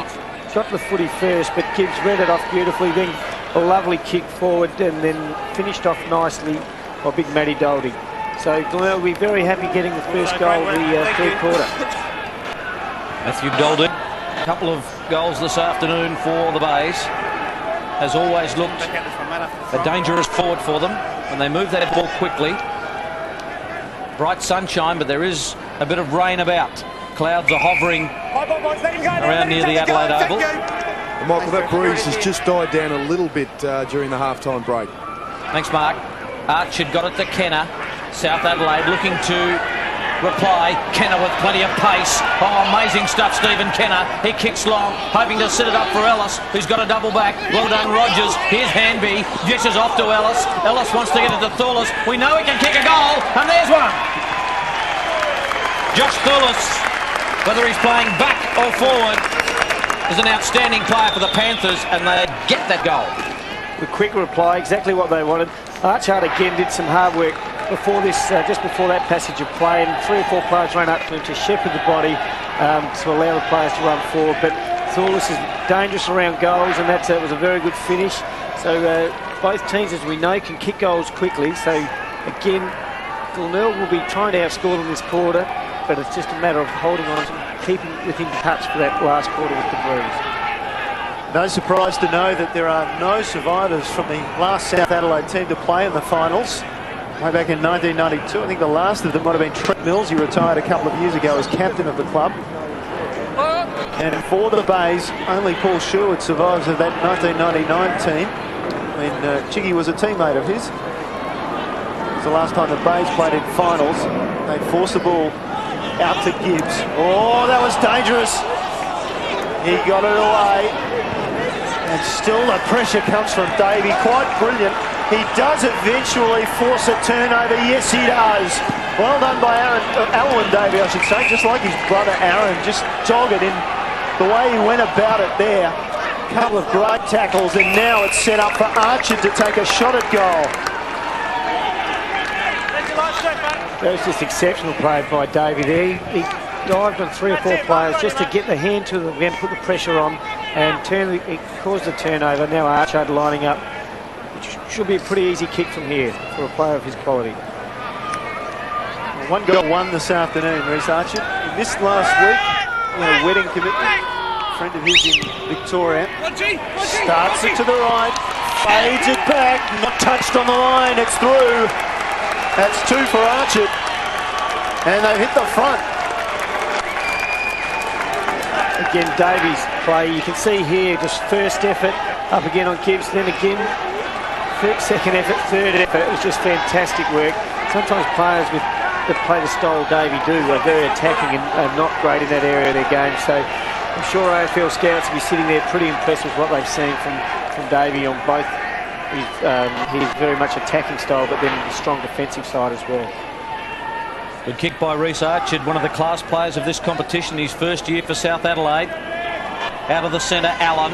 Speaker 2: Got the footy first, but Gibbs read it off beautifully. Then a lovely kick forward and then finished off nicely by big Matty Dolding. So Glenelg will be very happy getting the first goal of the third quarter.
Speaker 6: Matthew Dolding, a couple of goals this afternoon for the Bays. Has always looked a dangerous forward for them when they move that ball quickly. Bright sunshine, but there is a bit of rain about. Clouds are hovering around near the Adelaide Oval.
Speaker 3: And Michael, that breeze has just died down a little bit during the half-time break.
Speaker 6: Thanks, Mark. Archard got it to Kenner. South Adelaide looking to reply. Kenner with plenty of pace. Oh, amazing stuff, Stephen Kenner. He kicks long, hoping to set it up for Ellis, who's got a double back. Well done, Rogers. Here's Handby. Gestures off to Ellis. Ellis wants to get it to Thurles. We know he can kick a goal, and there's one. Josh Thurles, whether he's playing back or forward, is an outstanding player for the Panthers, and they get that goal.
Speaker 2: The quick reply, exactly what they wanted. Archard again did some hard work before this, just before that passage of play, and 3 or 4 players ran up to him to shepherd the body to allow the players to run forward. But Thorless is dangerous around goals, and that was a very good finish. So both teams, as we know, can kick goals quickly. So again, Glenelg will be trying to outscore them this quarter, but it's just a matter of holding on and keeping within touch for that last quarter with the breeze.
Speaker 1: No surprise to know that there are no survivors from the last South Adelaide team to play in the finals. Way back in 1992, I think the last of them might have been Trent Mills. He retired a couple of years ago as captain of the club. And for the Bays, only Paul Sherwood survives of that 1999 team when Chiggy was a teammate of his. It was the last time the Bays played in finals. They forced the ball Out to Gibbs. Oh, that was dangerous. He got it away. And still the pressure comes from Davey. Quite brilliant. He does eventually force a turnover. Yes, he does. Well done by Alan Davey, I should say. Just like his brother Aaron. Just dogged in the way he went about it there. Couple of great tackles, and now it's set up for Archer to take a shot at goal.
Speaker 2: That was just exceptional play by Davey there. He dived on 3 or 4 players just to get the hand to them, then put the pressure on and it caused a turnover. Now Archer lining up, which should be a pretty easy kick from here for a player of his quality.
Speaker 1: One goal won this afternoon, Reece Archer. He missed last week. He had a wedding commitment. A friend of his in Victoria. Starts it to the right, fades it back, not touched on the line, it's through. That's 2 for Archer, and they've hit the front.
Speaker 2: Again, Davies' play, you can see here, just first effort, up again on Gibbs, then again, second effort, third effort. It was just fantastic work. Sometimes players that play the style Davey do are very attacking and are not great in that area of their game. So I'm sure AFL scouts will be sitting there pretty impressed with what they've seen from Davey on both his very much attacking style, but then the strong defensive side as well.
Speaker 6: Good kick by Reece Archer, one of the class players of this competition, his first year for South Adelaide. Out of the centre, Allen.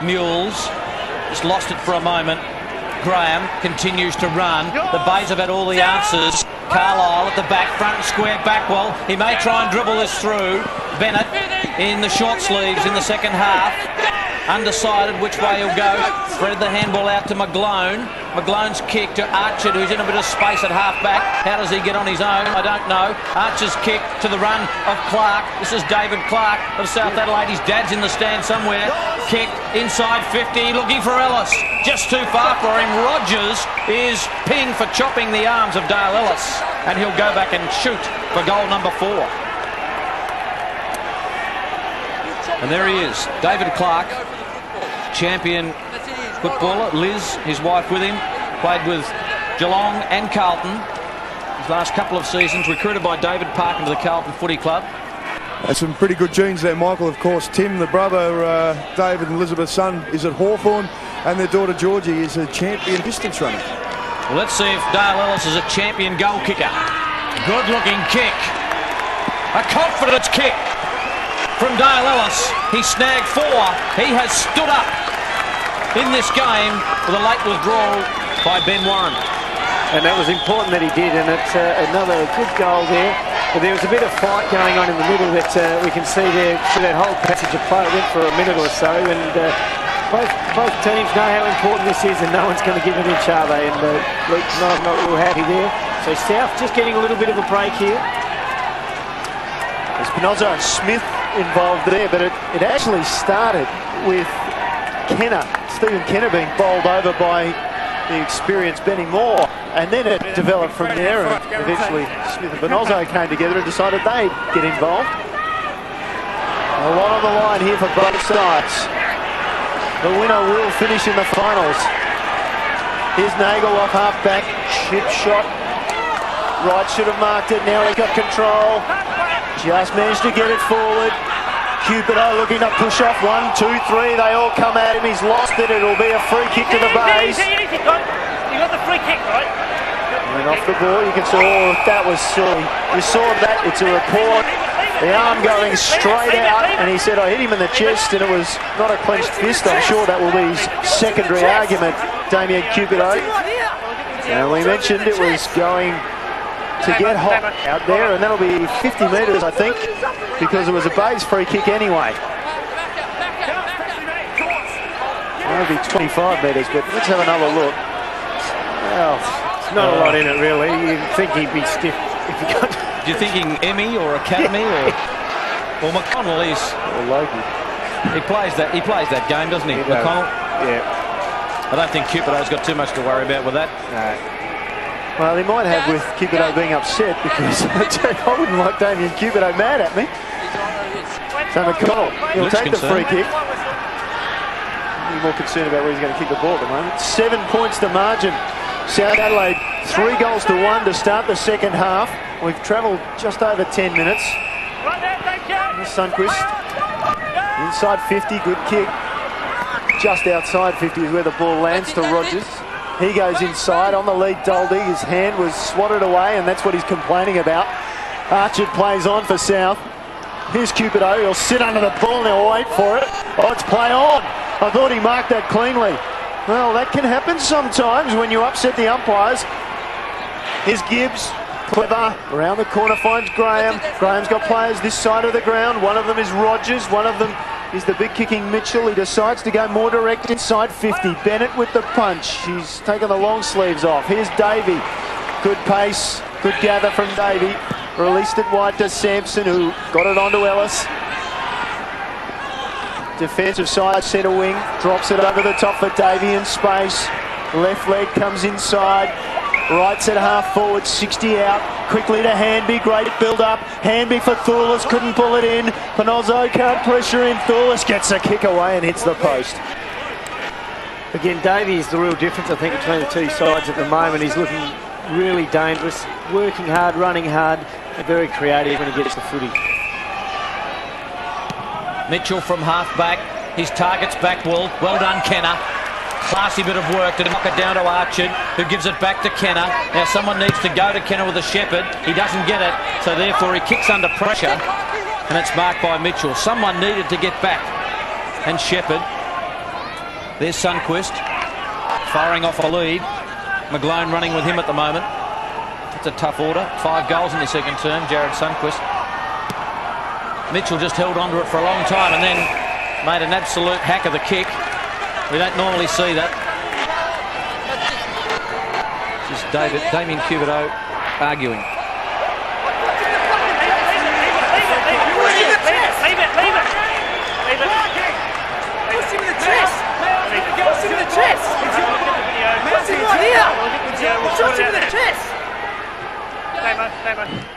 Speaker 6: Mules just lost it for a moment. Graham continues to run. The Bays have had all the answers. Carlisle at the back, front and square, Backwell. He may try and dribble this through. Bennett in the short sleeves in the second half. Undecided which way he'll go. Spread the handball out to McGlone. McGlone's kick to Archer, who's in a bit of space at half-back. How does he get on his own? I don't know. Archer's kick to the run of Clark. This is David Clark of South Adelaide. His dad's in the stand somewhere. Kick inside 50, looking for Ellis. Just too far for him. Rogers is ping for chopping the arms of Dale Ellis. And he'll go back and shoot for goal number 4. And there he is, David Clark, champion footballer. Liz, his wife, with him, played with Geelong and Carlton his last couple of seasons, recruited by David Park into the Carlton Footy Club.
Speaker 3: That's some pretty good genes there, Michael. Of course, Tim, the brother, David and Elizabeth's son, is at Hawthorn, and their daughter Georgie is a champion distance runner.
Speaker 6: Well, let's see if Dale Ellis is a champion goal kicker. Good looking kick, a confidence kick from Dale Ellis. He snagged 4. He has stood up in this game with a late withdrawal by Ben Warren.
Speaker 2: And that was important that he did, and it's another good goal there. But there was a bit of fight going on in the middle that we can see there through that whole passage of play. It went for a minute or so, and both teams know how important this is, and no one's going to give an inch, are they? And Luke's not real happy there. So South just getting a little bit of a break here.
Speaker 1: Espinoza and Smith involved there, but it actually started with Stephen Kenner being bowled over by the experienced Benny Moore, and then it developed from there, and eventually Smith and Bonozzo came together and decided they'd get involved. A lot on the line here for both sides. The winner will finish in the finals. Here's Nagel off half-back, chip shot. Wright should have marked it, now he got control. Just managed to get it forward. Cupido looking to push off 1, 2, 3. They all come at him. He's lost it. It'll be a free kick to the Bays.
Speaker 7: You got the free kick, right?
Speaker 1: And off the ball, you can see, oh, that was silly. You saw that. It's a report. The arm going straight out, and he said, I hit him in the chest, and it was not a clenched fist. I'm sure that will be his secondary argument, Damien Cupido. And we mentioned it was going to get hot out there, and that'll be 50 metres, I think, because it was a Bays free kick anyway. That'll be 25 metres, but let's have another look.
Speaker 2: Well, it's not a lot in it, really. You'd think he'd be stiff if he got...
Speaker 6: You're thinking Emmy or Academy or McConnell is...
Speaker 2: Or Logie.
Speaker 6: He plays that game, doesn't he, McConnell?
Speaker 2: Yeah.
Speaker 6: I don't think Cupido's got too much to worry about with that.
Speaker 2: No.
Speaker 1: Well, he might have with Cupido being upset, because I wouldn't like Damien Cupido mad at me. So McConnell, he'll take the free kick. He's more concerned about where he's going to kick the ball at the moment. 7 points to margin. South Adelaide 3 goals to 1 to start the second half. We've travelled just over 10 minutes. Sundquist, inside 50, good kick. Just outside 50 is where the ball lands to Rogers. He goes inside on the lead. Doldy, his hand was swatted away, and that's what he's complaining about. Archer plays on for South. Here's Cupido, he'll sit under the ball and he'll wait for it. Oh, it's play on. I thought he marked that cleanly. Well, that can happen sometimes when you upset the umpires. Here's Gibbs, clever, around the corner finds Graham. Graham's got players this side of the ground. One of them is Rogers, one of them is the big kicking Mitchell. He decides to go more direct inside 50. Bennett with the punch. He's taken the long sleeves off. Here's Davey. Good pace, good gather from Davey. Released it wide to Sampson, who got it onto Ellis. Defensive side, centre wing. Drops it over the top for Davey in space. Left leg comes inside. Right set half forward, 60 out. Quickly to Handby, great build up. Handby for Thulis, couldn't pull it in. Panozzo can't pressure in. Thulis gets a kick away and hits the post.
Speaker 2: Again, Davey is the real difference, I think, between the two sides at the moment. He's looking really dangerous, working hard, running hard, and very creative when he gets the footy.
Speaker 6: Mitchell from half-back. His target's back wall. Well done, Kenner. Classy bit of work to knock it down to Archard, who gives it back to Kenner. Now someone needs to go to Kenner with a Shepherd. He doesn't get it, so therefore he kicks under pressure, and it's marked by Mitchell. Someone needed to get back, and Shepherd. There's Sundquist, firing off a lead. McGlone running with him at the moment. It's a tough order. 5 goals in the second term, Jared Sundquist. Mitchell just held onto it for a long time and then made an absolute hack of the kick. We don't normally see that. Just Damien Cupido arguing.
Speaker 7: Leave it. Push him in the chest. Push him in the chest. Push him right here. Push him in the chest.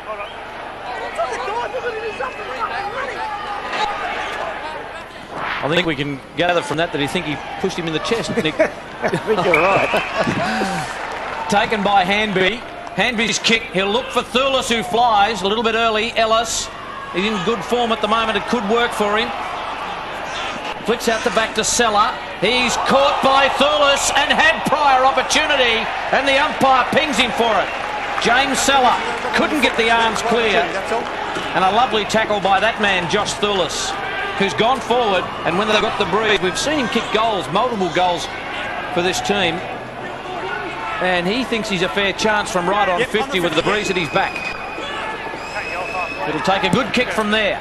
Speaker 7: Hold on.
Speaker 6: I think we can gather from that he think he pushed him in the chest, Nick.
Speaker 2: I think you're right.
Speaker 6: Taken by Handby. Handby's kick. He'll look for Thulis, who flies a little bit early. Ellis, he's in good form at the moment. It could work for him. Flicks out the back to Sella. He's caught by Thulis and had prior opportunity, and the umpire pings him for it. James Sella couldn't get the arms clear, and a lovely tackle by that man, Josh Thulis, who's gone forward, and when they've got the breeze, we've seen him kick goals, multiple goals for this team, and he thinks he's a fair chance from right on 50 with the breeze at his back. It'll take a good kick from there.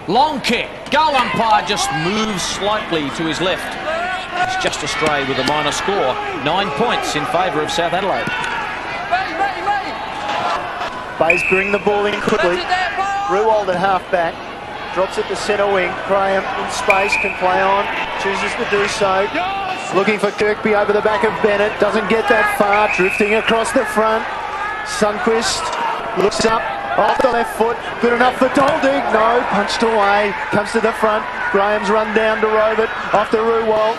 Speaker 6: Long kick. Goal umpire just moves slightly to his left. He's just astray with a minor score. 9 points in favour of South Adelaide.
Speaker 1: Bays bring the ball in quickly. Ruwald at half-back. Drops it to centre wing. Graham in space, can play on. Chooses to do so. Looking for Kirkby over the back of Bennett. Doesn't get that far. Drifting across the front. Sundquist looks up. Off the left foot. Good enough for Doldig. No. Punched away. Comes to the front. Graham's run down to rove it. Off to Ruwald.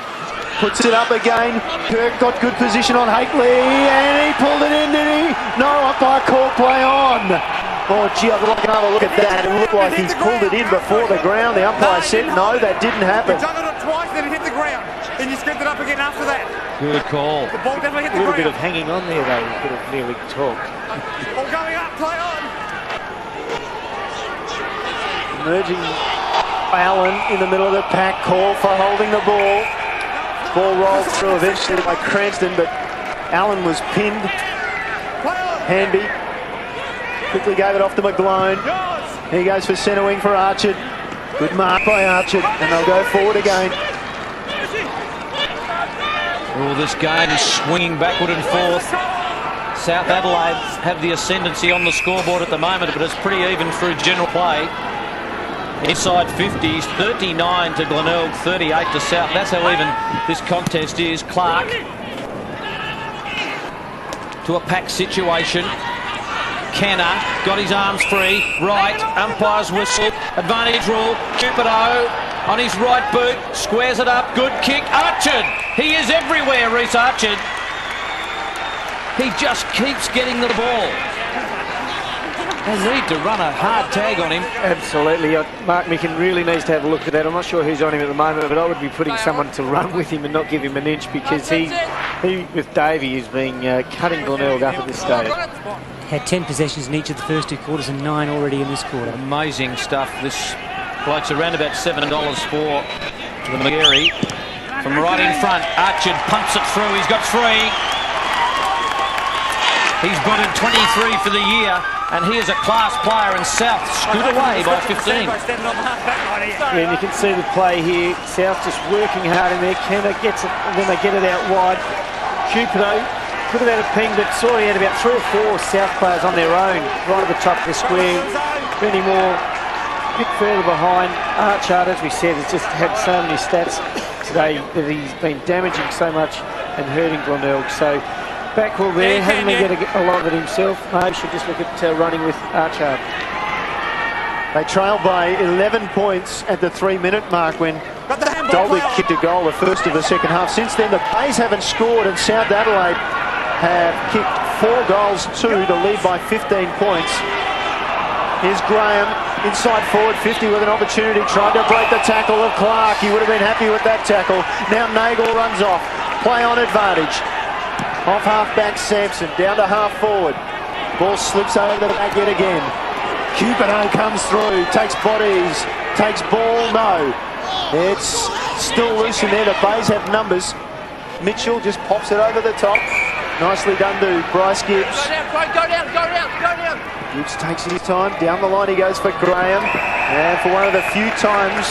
Speaker 1: Puts it up again. Kirk got good position on Hakely. And he pulled it in, did he? No. Umpire called play on. Oh, gee, I'd like another look at that. It looked like he's pulled it in before the ground. The umpire said no, that didn't happen.
Speaker 7: He juggled it twice, then it hit the ground. Then you scripted it up again after that.
Speaker 6: Good call.
Speaker 7: The ball definitely hit the
Speaker 2: A little
Speaker 7: ground.
Speaker 2: bit of hanging on there, though. We could have nearly talked.
Speaker 7: Ball going up, play on.
Speaker 1: Emerging Allen in the middle of the pack. Call for holding the ball. Ball rolled through eventually by Cranston, but Allen was pinned. Handby quickly gave it off to McGlone. He goes for centre wing for Archard. Good mark by Archard, and they'll go forward again.
Speaker 6: Oh, this game is swinging backward and forth. South Adelaide have the ascendancy on the scoreboard at the moment, but it's pretty even through general play. Inside 50s, 39 to Glenelg, 38 to South. That's how even this contest is. Clark to a pack situation. Kenner got his arms free. Right, umpire's whistle. Advantage rule. Cupido on his right boot. Squares it up. Good kick. Archard. He is everywhere, Reece Archard. He just keeps getting the ball. They need to run a hard tag on him.
Speaker 2: Absolutely. Mark Micken really needs to have a look at that. I'm not sure who's on him at the moment, but I would be putting someone to run with him and not give him an inch, because he with Davey, has been cutting Glenelg up at this stage.
Speaker 8: Had 10 possessions in each of the first 2 quarters and 9 already in this quarter.
Speaker 6: Amazing stuff. This bloke's around about $7 for the McGarry. From right in front, Archer pumps it through. He's got 3. He's butted 23 for the year, and he is a class player, and South scoot away by 15.
Speaker 2: Yeah, and you can see the play here. South just working hard in there. Kenner gets it, and then they get it out wide. Cupido could have had a ping, but saw he had about 3 or 4 South players on their own, right at the top of the square. Benny Moore a bit further behind. Archard, as we said, has just had so many stats today that he's been damaging so much and hurting Glenelg. So backwall there, hasn't been getting a lot of it himself. Maybe should just look at running with Archard.
Speaker 1: They trail by 11 points at the 3-minute mark when Dolby kicked a goal, the first of the second half. Since then, the Bays haven't scored, and South Adelaide have kicked 4 goals, 2 to lead by 15 points. Here's Graham, inside forward 50 with an opportunity, tried to break the tackle of Clark. He would have been happy with that tackle. Now Nagel runs off, play on advantage. Off half-back Sampson, down to half-forward. Ball slips over the back yet again. Cupido comes through, takes bodies, takes ball, no. It's still loose in there, the Bays have numbers. Mitchell just pops it over the top. Nicely done to Bryce Gibbs.
Speaker 7: Go down.
Speaker 1: Gibbs takes his time, down the line he goes for Graham. And for one of the few times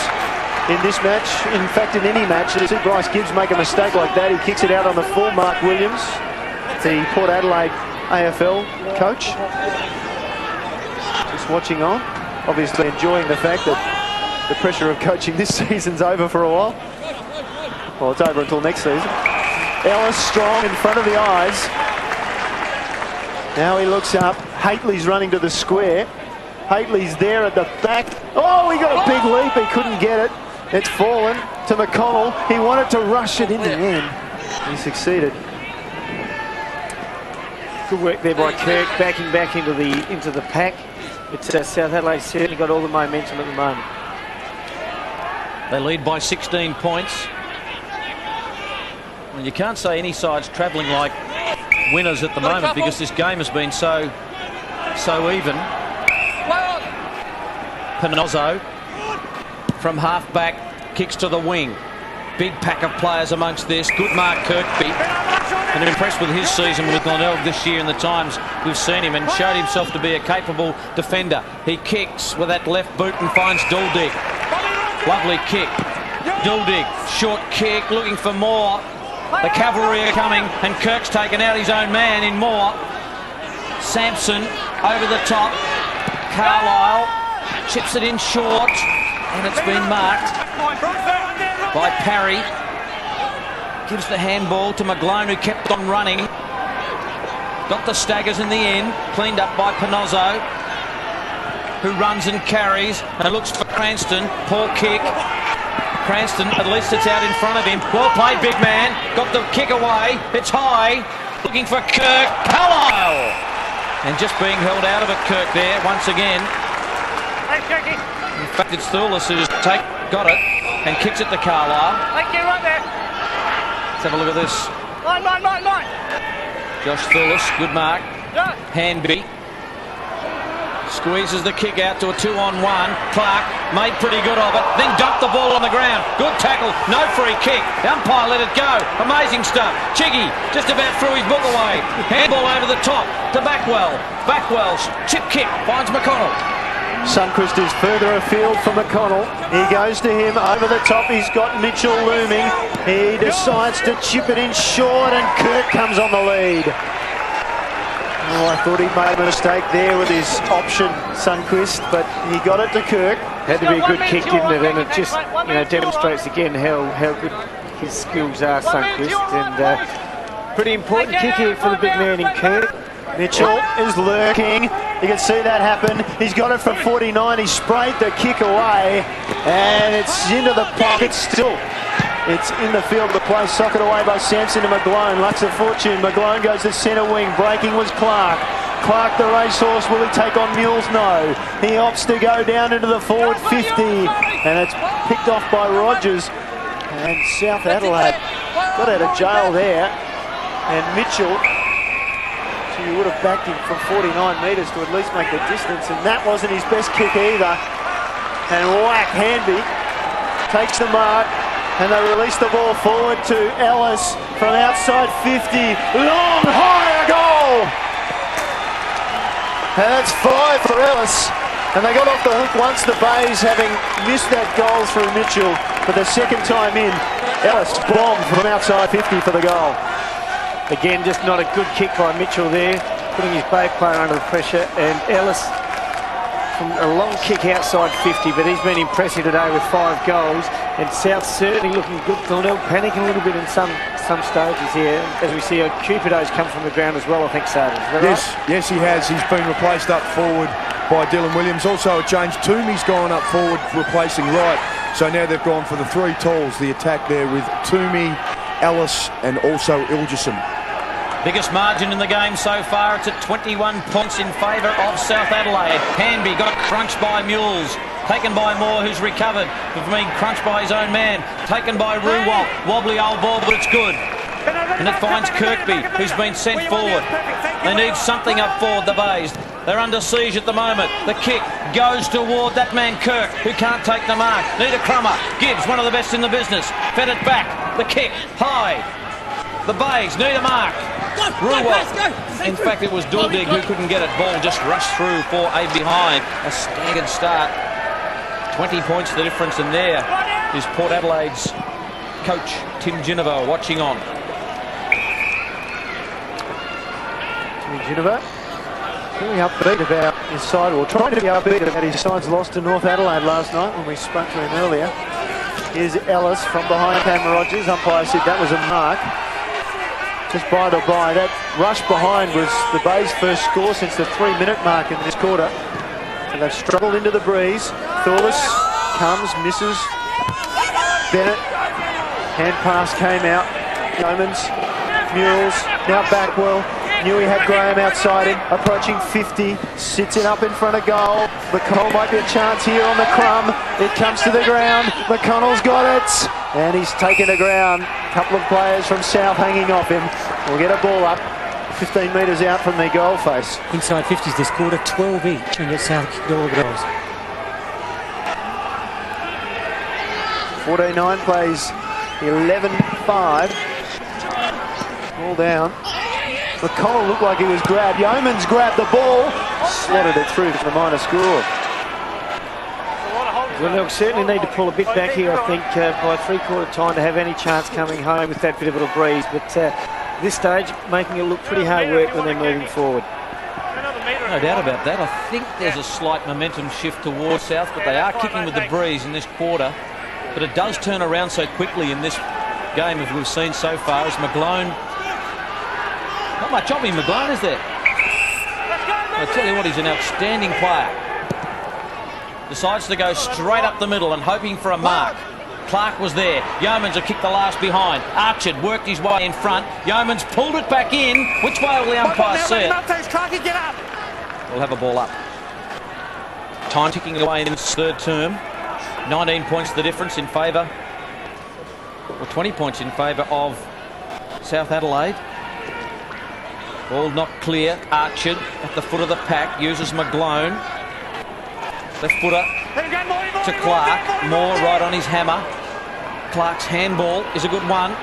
Speaker 1: in this match, in fact in any match, to see Bryce Gibbs make a mistake like that, he kicks it out on the full. Mark Williams, the Port Adelaide AFL coach, just watching on, obviously enjoying the fact that the pressure of coaching this season's over for a while. Well, it's over until next season. Ellis strong in front of the eyes. Now he looks up, Haitley's running to the square. Haitley's there at the back. Oh, he got a big leap, he couldn't get it. It's fallen to McConnell. He wanted to rush it in the end. He succeeded.
Speaker 2: Good work there by Kirk, backing back into the pack. But South Adelaide certainly got all the momentum at the moment.
Speaker 6: They lead by 16 points. And you can't say any side's travelling like winners at the moment, because this game has been so even. Panozzo from half-back kicks to the wing. Big pack of players amongst this. Good Mark Kirkby. And I'm impressed with his season with Glenelg this year, in the times we've seen him, and showed himself to be a capable defender. He kicks with that left boot and finds Duldig. Lovely kick. Duldig, short kick, looking for more. The cavalry are coming, and Kirk's taken out his own man in Moore. Sampson over the top. Carlisle chips it in short, and it's been marked by Parry. Gives the handball to McGlone, who kept on running. Got the staggers in the end, cleaned up by Panozzo, who runs and carries and looks for Cranston. Poor kick. Cranston, at least it's out in front of him. Well played, big man. Got the kick away. It's high. Looking for Kirk. Carlisle! And just being held out of it, Kirk there once again. In fact, it's Thulis who's got it and kicks it to Carlisle.
Speaker 7: Right there.
Speaker 6: Let's have a look at this.
Speaker 7: Line.
Speaker 6: Josh Thulis, good mark. Handby squeezes the kick out to a 2-on-1. Clark made pretty good of it, then dumped the ball on the ground. Good tackle, no free kick. The umpire let it go. Amazing stuff. Chiggy just about threw his book away. Handball over the top to Backwell. Backwell's chip kick finds McConnell.
Speaker 1: Sunquist is further afield for McConnell. He goes to him over the top. He's got Mitchell looming. He decides to chip it in short, and Kirk comes on the lead. Oh, I thought he made a mistake there with his option, Sunquist, but he got it to Kirk.
Speaker 2: Had to be a good kick, didn't it? And it just demonstrates again how good his skills are, Sunquist. And pretty important kick here for the big man in Kirk.
Speaker 1: Mitchell is lurking. You can see that happen. He's got it from 49. He sprayed the kick away, and it's into the pocket still. It's in the field of the play. Socket away by Sampson to McGlone. Lucks of fortune. McGlone goes to centre wing. Breaking was Clark. Clark, the racehorse, will he take on Mules? No. He opts to go down into the forward 50, and it's picked off by Rogers. And South Adelaide got out of jail there. And Mitchell, so you would have backed him from 49 metres to at least make the distance, and that wasn't his best kick either. And whack, Handby takes the mark, and they release the ball forward to Ellis from outside 50. Long, high, a goal! And that's 5 for Ellis. And they got off the hook once, the Bays, having missed that goal through Mitchell for the second time in. Ellis bombed from outside 50 for the goal.
Speaker 2: Again, just not a good kick by Mitchell there, putting his Bay player under the pressure, and Ellis from a long kick outside 50, but he's been impressive today with 5 goals, and South certainly looking good. Thornell panicking a little bit in some stages here, as we see Cupido's come from the ground as well, I think, Sardi.
Speaker 3: Yes, he has. He's been replaced up forward by Dylan Williams. Also a change. Toomey's gone up forward, replacing Wright. So now they've gone for the 3 talls, the attack there with Toomey, Ellis and also Ilgerson.
Speaker 6: Biggest margin in the game so far. It's at 21 points in favour of South Adelaide. Handby got crunched by Mules. Taken by Moore, who's recovered from being crunched by his own man. Taken by Ruwalt. Wobbly old ball, but it's good. And it finds Kirkby, who's been sent forward. They need something up forward, the Bays. They're under siege at the moment. The kick goes toward that man Kirk, who can't take the mark. Need a crummer. Gibbs, one of the best in the business. Fed it back. The kick, high. The Bays need a mark. Ruwalt. In fact, it was Duldig who couldn't get it. Ball just rushed through for a behind. A staggered start. 20 points the difference, and there is Port Adelaide's coach, Tim Ginnivan, watching on.
Speaker 1: Tim Ginnivan, very upbeat about his side, or trying to be upbeat about his side's loss to North Adelaide last night when we spoke to him earlier. Here's Ellis from behind came Rogers. Umpire said that was a mark. Just by the by, that rush behind was the Bays' first score since the 3-minute mark in this quarter. And they've struggled into the breeze. Thorless comes, misses. Bennett, hand pass came out. Yeomans, Mules, now Backwell. Knew he had Graham outside him, approaching 50, sits it up in front of goal. McConnell might be a chance here on the crumb. It comes to the ground. McConnell's got it, and he's taken the ground. A couple of players from South hanging off him. We'll get a ball up 15 metres out from their goal face.
Speaker 8: Inside 50s this quarter, 12 each, and yet South kicked all the goals.
Speaker 1: 49 plays 11-5. All down. McConnell looked like he was grabbed. Yeomans grabbed the ball, slotted it through for the minor score.
Speaker 2: Well, they'll certainly need to pull a bit back here, I think, by 3/4 time to have any chance coming home with that bit of a breeze. But this stage, making it look pretty hard work when they're moving forward.
Speaker 6: No doubt about that. I think there's a slight momentum shift towards South, but they are kicking with the breeze in this quarter. But it does turn around so quickly in this game, as we've seen so far, as McGlone... Not much of him, McGlone, is there? I tell you what, he's an outstanding player. Decides to go straight up the middle and hoping for a mark. Clark was there. Yeomans have kicked the last behind. Archard worked his way in front. Yeomans pulled it back in. Which way will the umpire see it? We'll have a ball up. Time ticking away in its third term. 19 points the difference in favour, or 20 points in favour of South Adelaide. Ball not clear. Archard at the foot of the pack uses McGlone. Left footer to Clark. Moore right on his hammer. Clark's handball is a good one.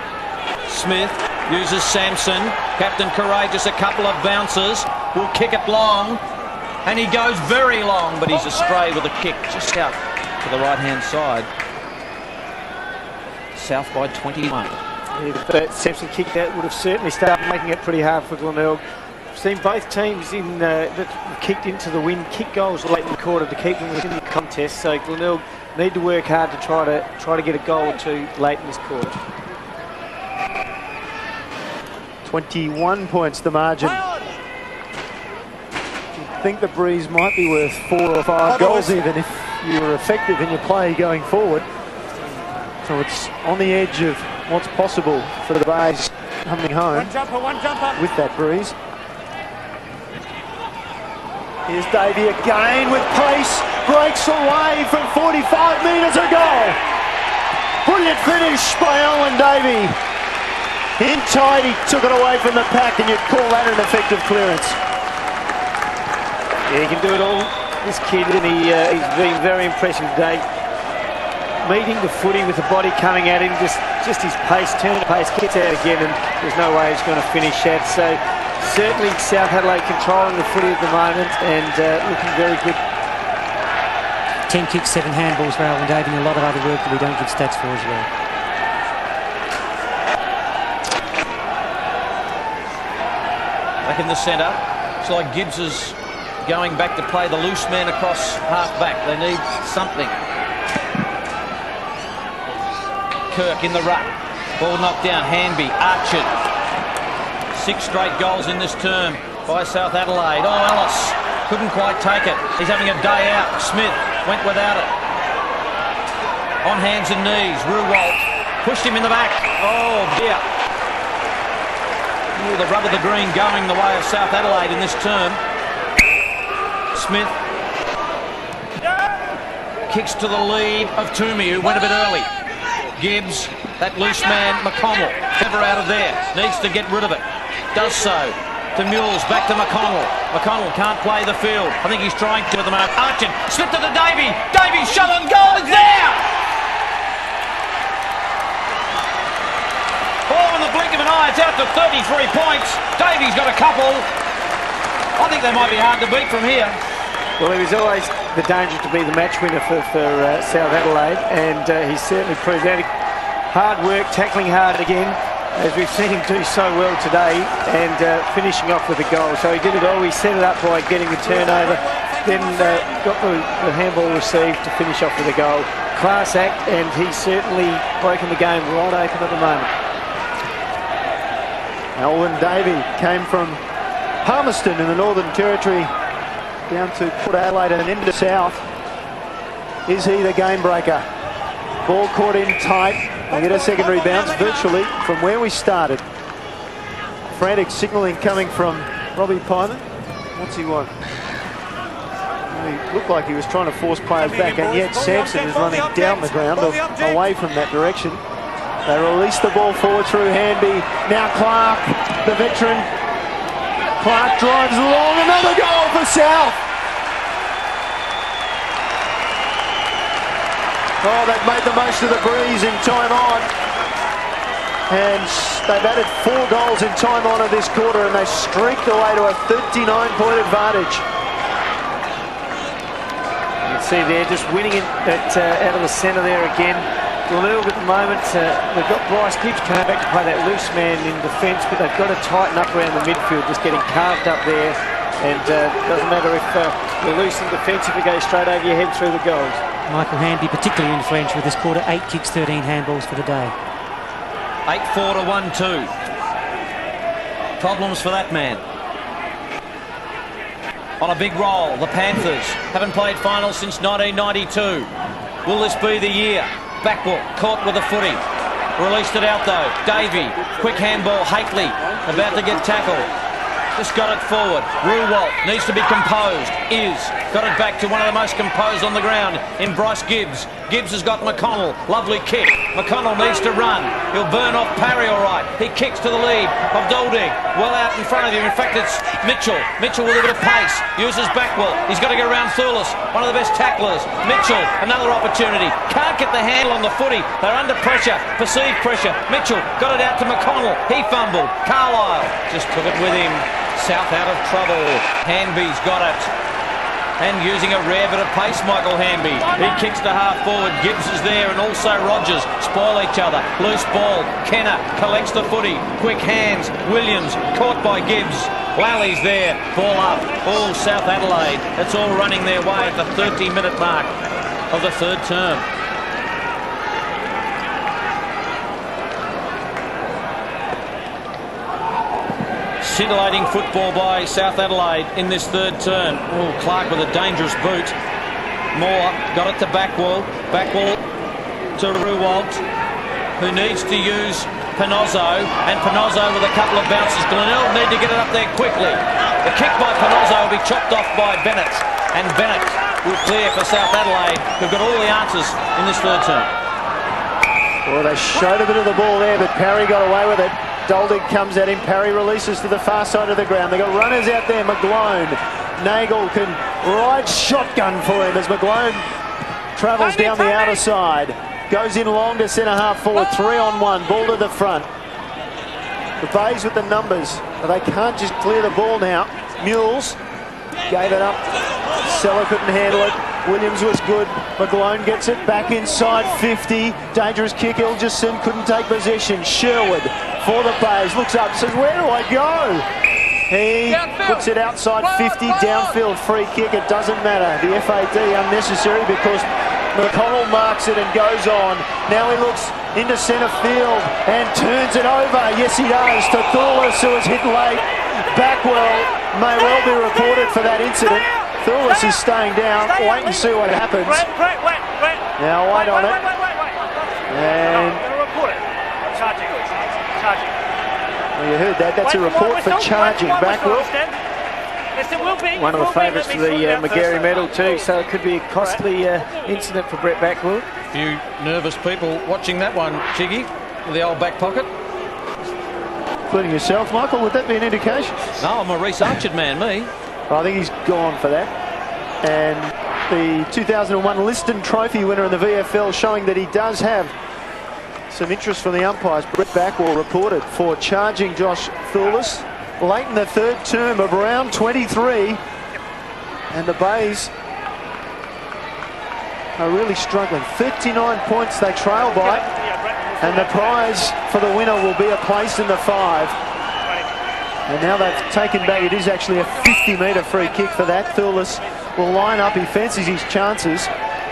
Speaker 6: Smith uses Sampson. Captain Courageous, a couple of bounces. Will kick it long. And he goes very long, but he's astray with a kick just out to the right-hand side. South by 21.
Speaker 2: If that Sampson kick that would have certainly started making it pretty hard for Glenelg. We've seen both teams in that kicked into the win kick goals late in the quarter to keep them within the contest. So Glenelg need to work hard to try to get a goal or two late in this quarter.
Speaker 1: 21 points the margin. You'd think the breeze might be worth 4 or 5 goals even if you were effective in your play going forward. So it's on the edge of what's possible for the Bays coming home
Speaker 7: One jumper.
Speaker 1: with that breeze. Here's Davey again with pace. Breaks away from 45 metres, a goal. Brilliant finish by Owen Davey. In tight, he took it away from the pack, and you'd call that an effective clearance.
Speaker 2: Yeah, he can do it all, this kid, and he's been very impressive today. Meeting the footy with the body coming at him, just his pace, turn pace, gets out again, and there's no way he's going to finish that. So certainly South Adelaide controlling the footy at the moment and looking very good.
Speaker 8: 10 kicks, 7 handballs for Owen Davey, and a lot of other work that we don't give stats for as well.
Speaker 6: Back in the centre. It's like Gibbs is going back to play the loose man across half-back. They need something. Kirk in the ruck. Ball knocked down. Handby. Archer. 6 straight goals in this term by South Adelaide. Oh, Ellis couldn't quite take it. He's having a day out. Smith went without it. On hands and knees. Ruwalt pushed him in the back. Oh, dear. Ooh, the rub of the green going the way of South Adelaide in this term. Smith kicks to the lead of Toomey, who went a bit early. Gibbs, that loose man, McConnell, never out of there, needs to get rid of it. Does so. To Mules, back to McConnell. McConnell can't play the field. I think he's trying to at the moment. Archer, Smith to the Davey. Davey shot on goal, it's there! Oh, in the blink of an eye, it's out to 33 points. Davey's got a couple. I think they might be hard to beat from here.
Speaker 2: Well, he was always the danger to be the match winner for South Adelaide, and he's certainly proved that. Hard work, tackling hard again, as we've seen him do so well today, and finishing off with a goal. So he did it all. He set it up by getting the turnover, then got the handball received to finish off with a goal. Class act, and he's certainly broken the game right open at the moment.
Speaker 1: Owen Davey came from Palmerston in the Northern Territory down to Port Adelaide and into South. Is he the game breaker? Ball caught in tight. They get a secondary bounce virtually from where we started. Frantic signalling coming from Robbie Pyman. What's he want? Well, he looked like he was trying to force players back, and yet Sampson is running down the ground away from that direction. They release the ball forward through Handby. Now Clark, the veteran. Clark drives along, another goal for South. Oh, they've made the most of the breeze in time on. And they've added 4 goals in time on of this quarter, and they streaked away to a 39-point advantage.
Speaker 2: You can see there, just winning it out of the centre there again. A little bit at the moment, they've got Bryce Gibbs coming back to play that loose man in defence, but they've got to tighten up around the midfield, just getting carved up there. And doesn't matter if you're loose in defence, if it goes straight over your head through the goals.
Speaker 8: Michael Handby particularly influential with this quarter. 8 kicks, 13 handballs for the day.
Speaker 6: 8-4 to 1-2. Problems for that man. On a big roll, the Panthers haven't played finals since 1992. Will this be the year? Backwell caught with a footy. Released it out though. Davey, quick handball. Hakely about to get tackled. Just got it forward. Ruwalt needs to be composed. Got it back to one of the most composed on the ground in Bryce Gibbs. Gibbs has got McConnell. Lovely kick. McConnell needs to run. He'll burn off Parry all right. He kicks to the lead of Doldig. Well out in front of him. In fact, it's Mitchell. Mitchell with a bit of pace. Uses Backwell. He's got to get around Thulis. One of the best tacklers. Mitchell, another opportunity. Can't get the handle on the footy. They're under pressure. Perceived pressure. Mitchell got it out to McConnell. He fumbled. Carlisle just took it with him. South out of trouble. Handby's got it. And using a rare bit of pace, Michael Handby. He kicks to half forward. Gibbs is there and also Rogers. Spoil each other. Loose ball. Kenner collects the footy. Quick hands. Williams caught by Gibbs. Lally's there. Ball up. All South Adelaide. It's all running their way at the 30-minute mark of the 3rd term. Scintillating football by South Adelaide in this 3rd term. Oh, Clark with a dangerous boot. Moore got it to Backwell. Backwell to Ruwalt. who needs to use Panozzo, and Panozzo with a couple of bounces. Glenelg need to get it up there quickly. The kick by Panozzo will be chopped off by Bennett, and Bennett will clear for South Adelaide, who've got all the answers in this third term.
Speaker 1: Well, they showed a bit of the ball there, but Parry got away with it. Doldig comes at him. Parry releases to the far side of the ground. They've got runners out there. McGlone. Nagel can ride shotgun for him as McGlone travels down the outer side. Goes in long to centre half forward. 3-on-1. Ball to the front. The Bays with the numbers. But they can't just clear the ball now. Mules gave it up. Seller couldn't handle it. Williams was good. McGlone gets it back inside 50. Dangerous kick. Ilgerson couldn't take possession. Sherwood for the Bays. Looks up, says, where do I go? He puts it outside 50. Downfield free kick. It doesn't matter. The FAD unnecessary because McConnell marks it and goes on. Now he looks into centre field and turns it over. Yes, he does. To Thorless, who was hit late. Backwell may well be reported for that incident. Thorless is staying down. Wait and see what happens. Now wait on it. And
Speaker 7: charging.
Speaker 1: Well, you heard that. That's a report for charging. Backwell.
Speaker 7: Yes, it will be.
Speaker 2: One of the favourites for the McGarry medal too, so it could be a costly incident for Brett Backwell.
Speaker 6: A few nervous people watching that one, Chiggy, with the old back pocket.
Speaker 1: Including yourself, Michael. Would that be an indication?
Speaker 6: No, I'm a Reece Archard man, me.
Speaker 1: I think he's gone for that. And the 2001 Liston Trophy winner in the VFL showing that he does have some interest from the umpires. Brett Backwell reported for charging Josh Thorless late in the third term of round 23. And the Bays are really struggling. 39 points they trail by. And the prize for the winner will be a place in the 5. And now they've taken back, it is actually a 50-metre free kick for that. Thurles will line up, he fancies his chances.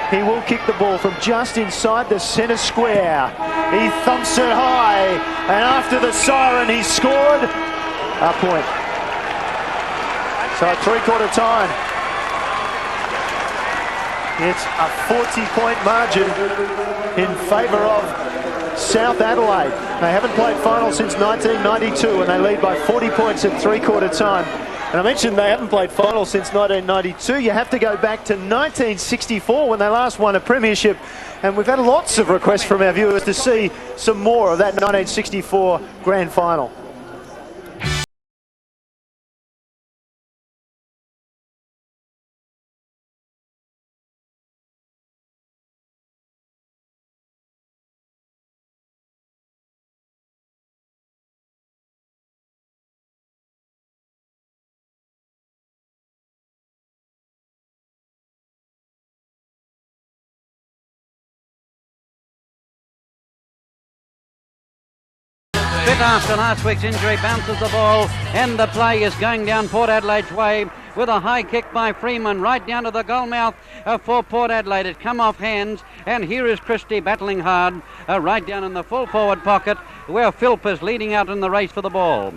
Speaker 1: He will kick the ball from just inside the centre square. He thumps it high, and after the siren he scored a point. So at three-quarter time, it's a 40-point margin in favour of South Adelaide. They haven't played final since 1992 and they lead by 40 points at three-quarter time. And I mentioned they haven't played final since 1992. You have to go back to 1964 when they last won a premiership. And we've had lots of requests from our viewers to see some more of that 1964 grand final.
Speaker 9: Bit after last week's injury, bounces the ball, and the play is going down Port Adelaide's way with a high kick by Freeman right down to the goal mouth for Port Adelaide. It's come off hands, and here is Christie battling hard right down in the full forward pocket where Philp is leading out in the race for the ball.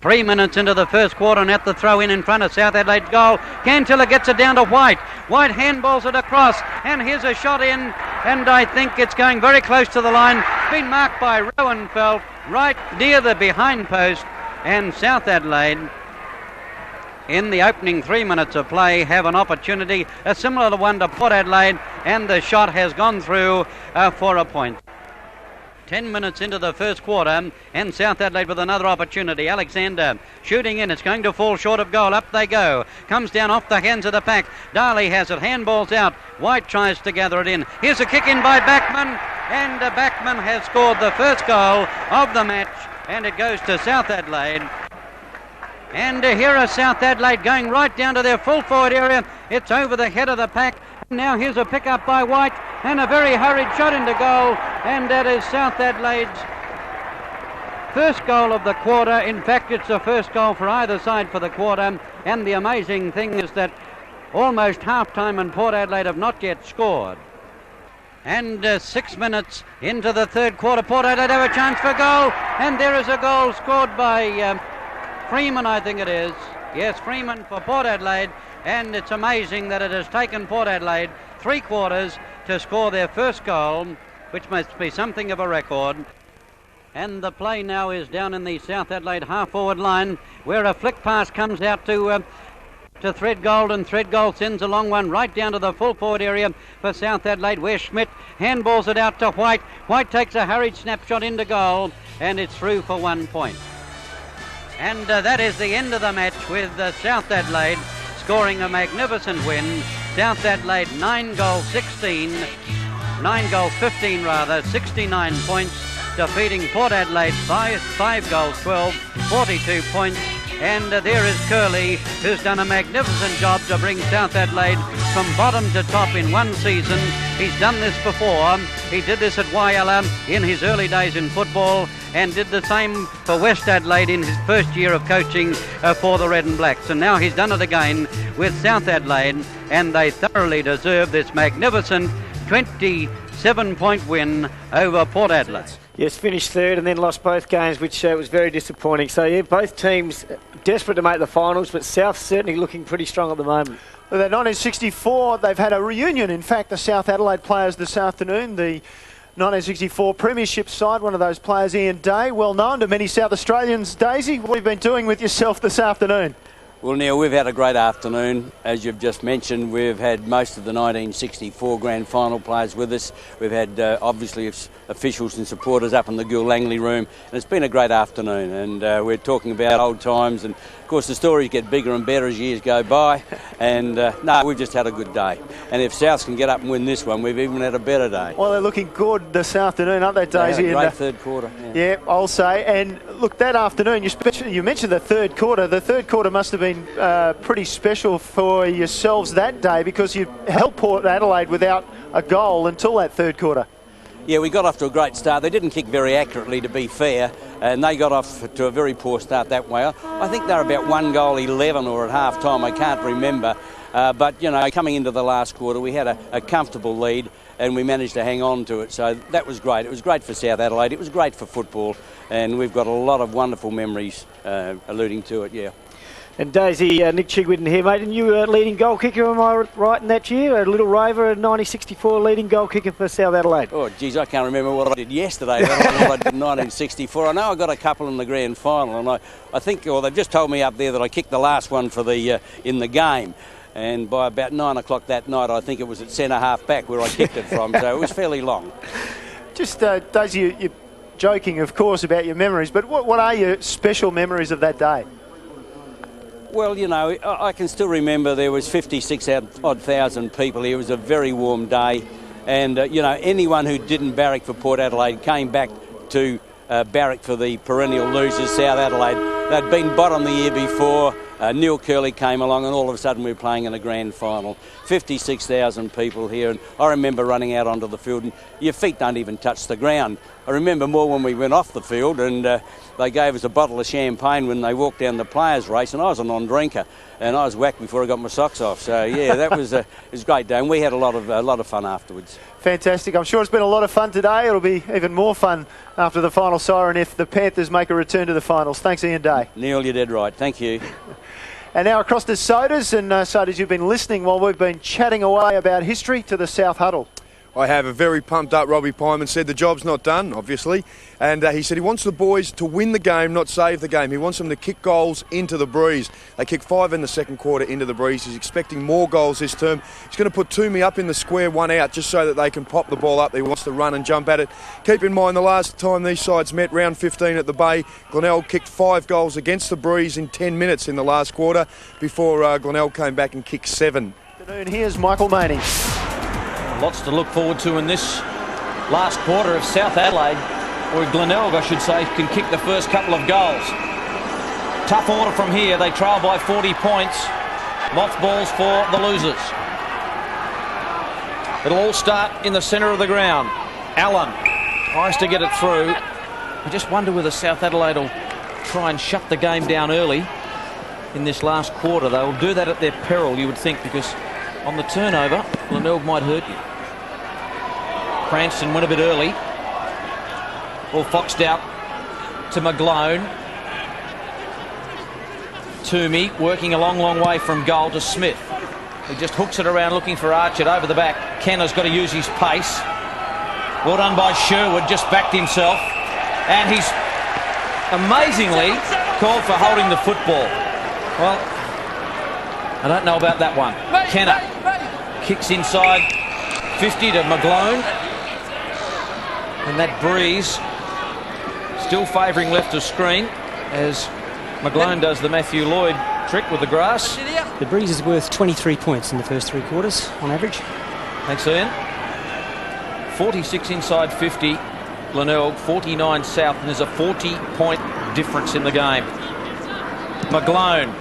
Speaker 9: 3 minutes into the first quarter, and at the throw in front of South Adelaide's goal, Cantilla gets it down to White. White handballs it across, and here's a shot in, and I think it's going very close to the line. Been marked by Rowenfeld right near the behind post, and South Adelaide in the opening 3 minutes of play have an opportunity, a similar one to Port Adelaide, and the shot has gone through for a point. 10 minutes into the first quarter, and South Adelaide with another opportunity. Alexander shooting in. It's going to fall short of goal. Up they go. Comes down off the hands of the pack. Darley has it. Handballs out. White tries to gather it in. Here's a kick in by Backman, and Backman has scored the first goal of the match, and it goes to South Adelaide. And here are South Adelaide going right down to their full forward area. It's over the head of the pack. Now here's a pick up by White, and a very hurried shot into goal, and that is South Adelaide's first goal of the quarter. In fact, it's the first goal for either side for the quarter, and the amazing thing is that almost half-time and Port Adelaide have not yet scored. And 6 minutes into the third quarter, Port Adelaide have a chance for goal, and there is a goal scored by Freeman, I think it is. Yes, Freeman for Port Adelaide. And it's amazing that it has taken Port Adelaide 3 quarters to score their first goal. which must be something of a record. And the play now is down in the South Adelaide half-forward line, where a flick pass comes out to Threadgold, and Threadgold sends a long one right down to the full forward area for South Adelaide, where Schmidt handballs it out to White. White takes a hurried snapshot into goal, and it's through for 1 point. And that is the end of the match, with South Adelaide scoring a magnificent win. South Adelaide 9 goals 15 rather, 69 points, defeating Port Adelaide 5 goals 12, 42 points. And there is Curley, who's done a magnificent job to bring South Adelaide from bottom to top in one season. He's done this before. He did this at Whyalla in his early days in football, and did the same for West Adelaide in his first year of coaching for the Red and Blacks. And now he's done it again with South Adelaide, and they thoroughly deserve this magnificent 27-point win over Port Adelaide.
Speaker 2: Yes, finished third and then lost both games, which was very disappointing. So, yeah, both teams desperate to make the finals, but South's certainly looking pretty strong at the moment.
Speaker 1: Well, in 1964, they've had a reunion. In fact, the South Adelaide players this afternoon, the 1964 Premiership side, one of those players, Ian Day, well known to many South Australians. Daisy, what have you been doing with yourself this afternoon?
Speaker 10: Well, Neil, we've had a great afternoon. As you've just mentioned, we've had most of the 1964 grand final players with us. We've had, obviously, officials and supporters up in the Gil Langley room. And it's been a great afternoon. And we're talking about old times. And, of course, the stories get bigger and better as years go by. And, no, we've just had a good day. And if South can get up and win this one, we've even had a better day.
Speaker 1: Well, they're looking good this afternoon, aren't they, Daisy?
Speaker 10: Yeah, great third quarter.
Speaker 1: Yeah, I'll say. And, look, that afternoon, you mentioned the third quarter. The third quarter must have been pretty special for yourselves that day, because you held Port Adelaide without a goal until that third quarter.
Speaker 10: Yeah, we got off to a great start. They didn't kick very accurately, to be fair, and they got off to a very poor start that way. I think they're about 1 goal 11 or at half time, I can't remember. But, you know, coming into the last quarter, we had a comfortable lead and we managed to hang on to it. So that was great. It was great for South Adelaide. It was great for football, and we've got a lot of wonderful memories alluding to it, yeah.
Speaker 2: And Daisy, Nick Chigwidden here, mate, and you were leading goal kicker, am I right in that year? A little rover, a 1964 leading goal kicker for South Adelaide.
Speaker 10: Oh, geez, I can't remember what I did yesterday, but I did in 1964. I know I got a couple in the grand final, and I think, well, they've just told me up there that I kicked the last one for the in the game. And by about 9 o'clock that night, I think it was at centre-half back where I kicked it from, so it was fairly long.
Speaker 1: Just, Daisy, you're joking, of course, about your memories, but what are your special memories of that day?
Speaker 10: Well, you know, I can still remember there was 56-odd thousand people here. It was a very warm day. And, you know, anyone who didn't barrack for Port Adelaide came back to barrack for the perennial losers, South Adelaide. They'd been bottom the year before. Neil Curley came along, and all of a sudden we were playing in a grand final. 56,000 people here, and I remember running out onto the field, and your feet don't even touch the ground. I remember more when we went off the field, and they gave us a bottle of champagne when they walked down the players' race, and I was a non-drinker, and I was whacked before I got my socks off. So yeah, that was it was a great day, and we had a lot of fun afterwards.
Speaker 1: Fantastic. I'm sure it's been a lot of fun today. It'll be even more fun after the final siren if the Panthers make a return to the finals. Thanks, Ian Day.
Speaker 10: Neil, you're dead right. Thank you.
Speaker 1: And now across to Sodas, and Sodas, you've been listening while we've been chatting away about history to the South Huddle.
Speaker 3: I have a very pumped up Robbie Pyman said the job's not done, obviously, and he said he wants the boys to win the game, not save the game. He wants them to kick goals into the breeze. They kicked 5 in the second quarter into the breeze. He's expecting more goals this term. He's going to put Toomey up in the square, 1 out, just so that they can pop the ball up. He wants to run and jump at it. Keep in mind, the last time these sides met, round 15 at the Bay, Glenelg kicked 5 goals against the breeze in 10 minutes in the last quarter before Glenelg came back and kicked 7.
Speaker 1: Here's Michael Maney.
Speaker 6: Lots to look forward to in this last quarter of South Adelaide, or Glenelg, I should say, can kick the first couple of goals. Tough order from here. They trail by 40 points. Mothballs for the losers. It'll all start in the centre of the ground. Allen tries to get it through. I just wonder whether South Adelaide will try and shut the game down early in this last quarter. They will do that at their peril, you would think, because on the turnover, Glenelg might hurt you. Cranston went a bit early. All foxed out to McGlone. Toomey working a long way from goal to Smith. He just hooks it around looking for Archett over the back. Kenner's got to use his pace. Well done by Sherwood, just backed himself. And he's amazingly called for holding the football. Well, I don't know about that one. Kenner kicks inside 50 to McGlone. And that breeze still favouring left of screen as McGlone does the Matthew Lloyd trick with the grass.
Speaker 8: The breeze is worth 23 points in the first 3 quarters on average.
Speaker 6: Thanks, Ian. 46 inside 50, Glenelg, 49 south, and there's a 40-point difference in the game. McGlone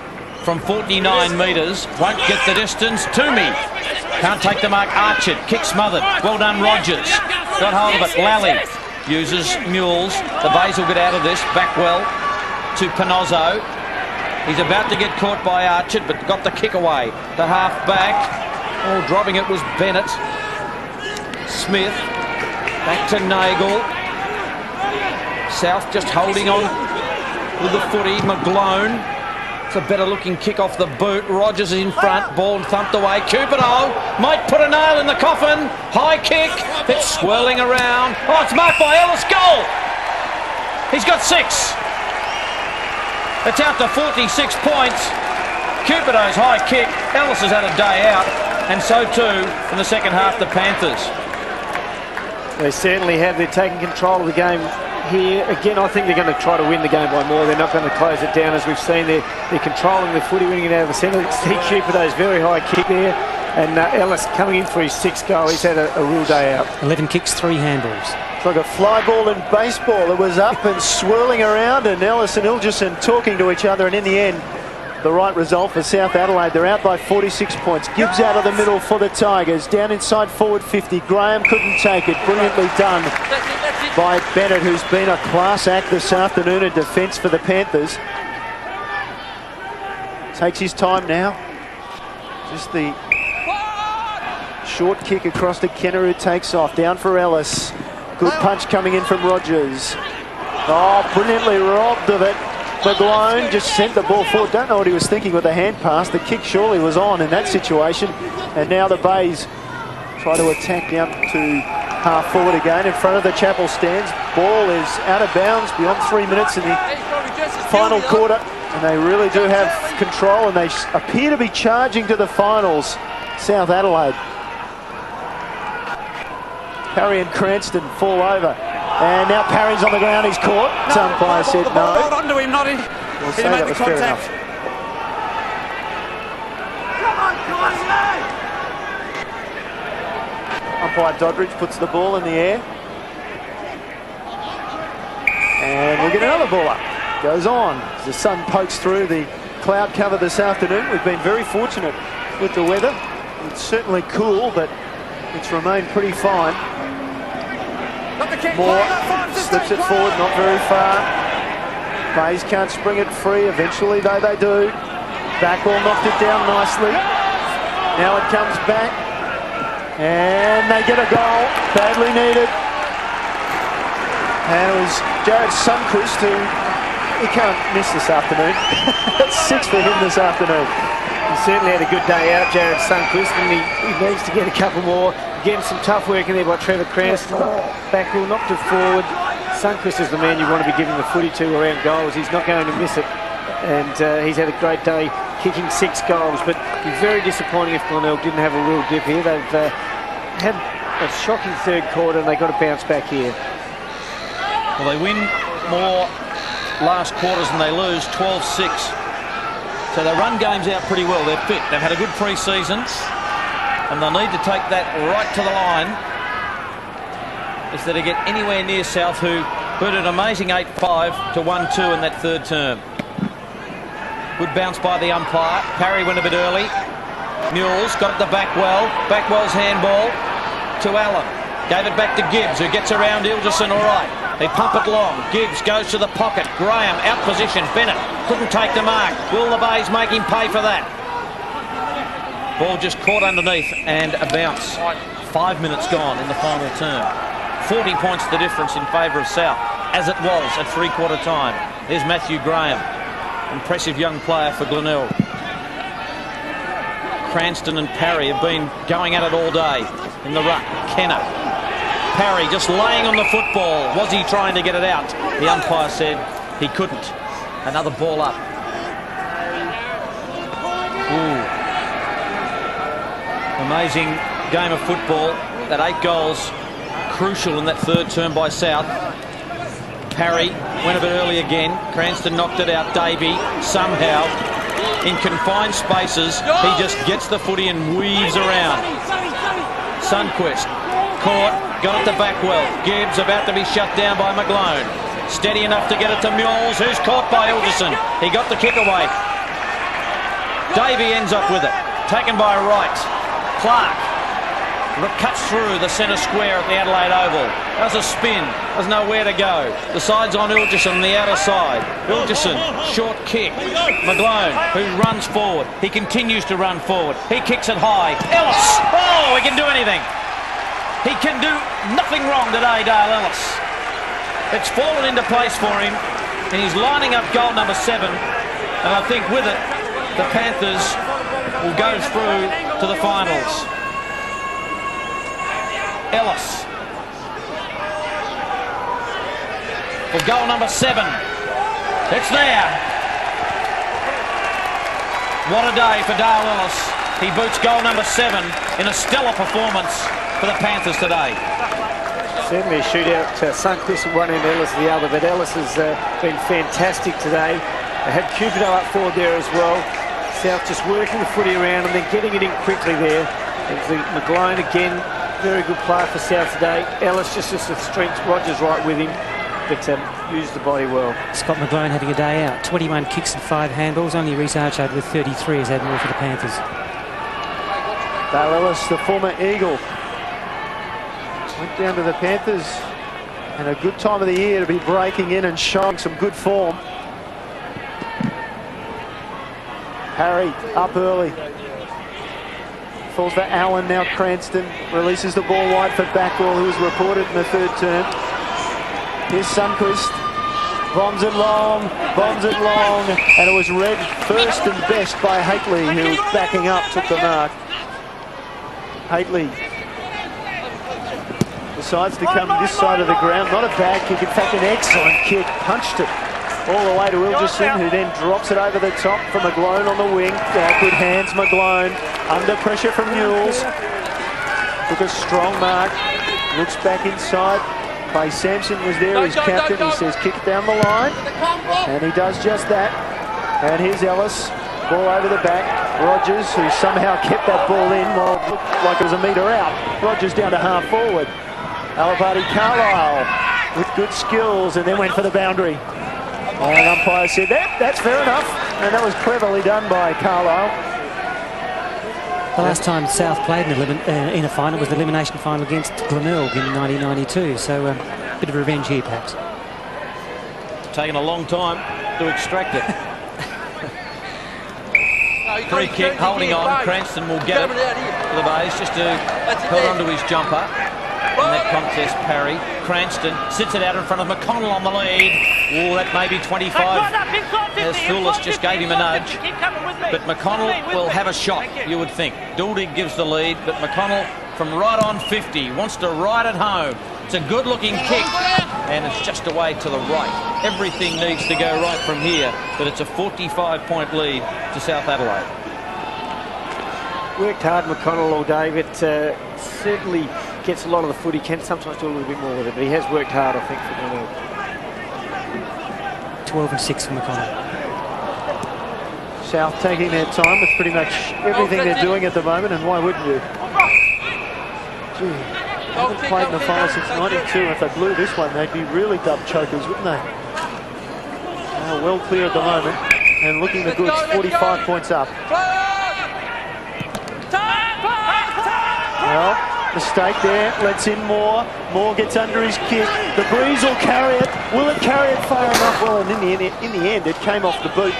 Speaker 6: from 49 metres, won't get the distance. Toomey can't take the mark. Archard, kick smothered. Well done, Rogers. Got hold of it. Lally uses Mules. The Bays will get out of this. Back well to Panozzo. He's about to get caught by Archard, but got the kick away. The half back. Oh, dropping it was Bennett. Smith. Back to Nagel. South just holding on with the footy. McGlone. It's a better looking kick off the boot. Rogers is in front. Ball thumped away. Cupido might put a nail in the coffin. High kick. It's swirling around. Oh, it's marked by Ellis. Goal! He's got 6. It's out to 46 points. Cupido's high kick. Ellis has had a day out. And so too, in the second half, the Panthers.
Speaker 2: They certainly have. They're taking control of the game here. Again, I think they're going to try to win the game by more. They're not going to close it down, as we've seen. They're controlling the footy, winning it out of the centre. See Cupido's very high kick there. And Ellis coming in for his 6th goal. He's had a real day out.
Speaker 8: 11 kicks, 3 handballs.
Speaker 1: It's like a fly ball in baseball. It was up and swirling around, and Ellis and Ilgerson talking to each other, and in the end, the right result for South Adelaide. They're out by 46 points. Gibbs out of the middle for the Tigers. Down inside forward 50. Graham couldn't take it. Brilliantly done by Bennett, who's been a class act this afternoon in defence for the Panthers. Takes his time now. Just the short kick across to Kenner, who takes off. Down for Ellis. Good punch coming in from Rogers. Oh, brilliantly robbed of it. McGlone just sent the ball forward. Don't know what he was thinking with the hand pass. The kick surely was on in that situation. And now the Bays try to attack down to half forward again in front of the Chapel stands. Ball is out of bounds beyond 3 minutes in the final quarter. And they really do have control, and they appear to be charging to the finals, South Adelaide. Parry and Cranston fall over. And now Parry's on the ground, he's caught. Some umpire said no.
Speaker 7: Hold on to him, not in.
Speaker 1: We'll say that was fair enough. Umpire Doddridge puts the ball in the air. And we get another ball up. Goes on. As the sun pokes through the cloud cover this afternoon. We've been very fortunate with the weather. It's certainly cool, but it's remained pretty fine. Moore slips it forward, not very far. Bays can't spring it free. Eventually, though, they do. Backwell knocked it down nicely. Now it comes back. And they get a goal. Badly needed. And it was Jared Sundquist, who he can't miss this afternoon. That's 6 for him this afternoon.
Speaker 2: He certainly had a good day out, Jared Sundquist, and he needs to get a couple more. Again, some tough work in there by Trevor Cranston. Backwell knocked it forward. Sundquist is the man you want to be giving the footy to around goals. He's not going to miss it. And he's had a great day kicking 6 goals. But it'd be very disappointing if Glenelg didn't have a real dip here. They've had a shocking 3rd quarter, and they've got to bounce back here.
Speaker 6: Well, they win more last quarters than they lose, 12-6. So they run games out pretty well. They're fit. They've had a good pre-season. And they'll need to take that right to the line if they're to get anywhere near South, who put an amazing 8-5 to 1-2 in that 3rd term. Good bounce by the umpire. Parry went a bit early. Mules got it to Backwell. Backwell's handball to Allen. Gave it back to Gibbs, who gets around Ilderson all right. They pump it long. Gibbs goes to the pocket. Graham out position. Bennett couldn't take the mark. Will the Bays make him pay for that? Ball just caught underneath and a bounce. 5 minutes gone in the final term. 40 points the difference in favour of South, as it was at 3/4 time. There's Matthew Graham. Impressive young player for Glenelg. Cranston and Parry have been going at it all day in the ruck. Kenner Parry just laying on the football. Was he trying to get it out? The umpire said he couldn't. Another ball up. Ooh. Amazing game of football. That 8 goals, crucial in that third term by South. Parry went a bit early again. Cranston knocked it out. Davey somehow in confined spaces, he just gets the footy and weaves around. Sunquist caught, got it to Backwell. Gibbs about to be shut down by McGlone. Steady enough to get it to Mules, who's caught by Ilderson. He got the kick away. Davey ends up with it. Taken by Wright. Clark cuts through the centre square at the Adelaide Oval. Does a spin. There's nowhere to go. The side's on Ilderson on the outer side. Ilderson, short kick. McGlone, who runs forward. He continues to run forward. He kicks it high. Ellis! Oh, he can do anything. He can do nothing wrong today, Dale Ellis. It's fallen into place for him, and he's lining up goal number 7. And I think with it, the Panthers will go through to the finals. Ellis for goal number 7. It's there. What a day for Dale Ellis. He boots goal number 7 in a stellar performance for the Panthers today.
Speaker 2: Certainly a shootout. Sunquist at one end, Ellis at the other, but Ellis has been fantastic today. They had Cupido up forward there as well. South just working the footy around and then getting it in quickly there. And McGlone again, very good player for South today. Ellis just a strength. Rogers right with him, but used the body well.
Speaker 8: Scott McGlone having a day out. 21 kicks and 5 handballs. Only Reece Archard with 33 has had more for the Panthers.
Speaker 1: Dale Ellis, the former Eagle, went down to the Panthers, and a good time of the year to be breaking in and showing some good form. Harry up early. Falls for Allen, now Cranston releases the ball wide for Backwell, who was reported in the third term. Here's Sunquist, bombs it long, and it was read first and best by Haitley, who was backing up, took the mark. Haitley decides to come this side of the ground, not a bad kick, in fact an excellent kick, punched it all the way to Ilderson, who then drops it over the top for McGlone on the wing. Good hands, McGlone. Under pressure from Mules. Took a strong mark. Looks back inside. Clay Sampson was there, his captain. He says, kick it down the line. And he does just that. And here's Ellis. Ball over the back. Rogers, who somehow kept that ball in while it looked like it was a metre out. Rogers down to half forward. Alipati Carlisle with good skills and then went for the boundary. And umpire said, that's fair enough. And that was cleverly done by Carlisle.
Speaker 8: The last time South played in a final was the elimination final against Glenelg in 1992. So a bit of revenge here, perhaps.
Speaker 6: Taking a long time to extract it. Free kick, holding on. Cranston will get it to the base just to hold onto his jumper. In that contest, Parry. Cranston sits it out in front of McConnell on the lead. Oh, that may be 25. As Thulis just gave him a nudge. But McConnell will have a shot, you would think. Duldig gives the lead, but McConnell from right on 50 wants to ride it home. It's a good-looking kick, and it's just away to the right. Everything needs to go right from here, but it's a 45-point lead to South Adelaide.
Speaker 2: Worked hard, McConnell, all day, but certainly gets a lot of the footy. Can sometimes do a little bit more with it, but he has worked hard, I think, for Glenelg.
Speaker 8: 12 and 6 for McConnell.
Speaker 1: South taking their time with pretty much everything they're doing at the moment, and why wouldn't you? Gee, they haven't played in the final since 92. If they blew this one, they'd be really dub chokers, wouldn't they? Well clear at the moment, and looking the goods, 45 points up. Well, mistake there, lets in Moore. Moore gets under his kick. The breeze will carry it. Will it carry it far enough? Well, and in the end, it came off the boot.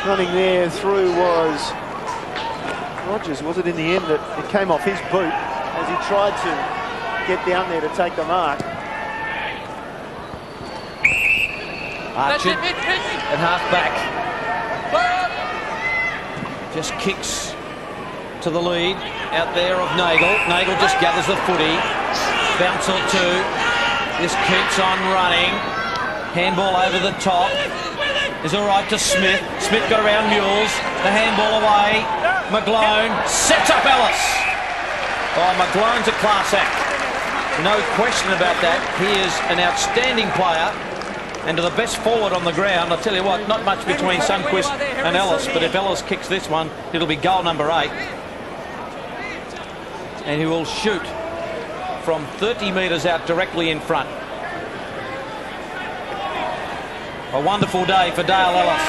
Speaker 1: Running there through was Rogers, was it in the end that it came off his boot as he tried to get down there to take the mark?
Speaker 6: Archard at half back. Just kicks to the lead out there of Nagel. Nagel just gathers the footy. bounce or two. This keeps on running. Handball over the top. Is all right to Smith. Smith got around Mules. The handball away. McGlone sets up Ellis. Oh, McGlone's a class act. No question about that. He is an outstanding player. And to the best forward on the ground, I'll tell you what, not much between Sundquist and Ellis, but if Ellis kicks this one, it'll be goal number 8. And he will shoot from 30 metres out directly in front. A wonderful day for Dale Ellis.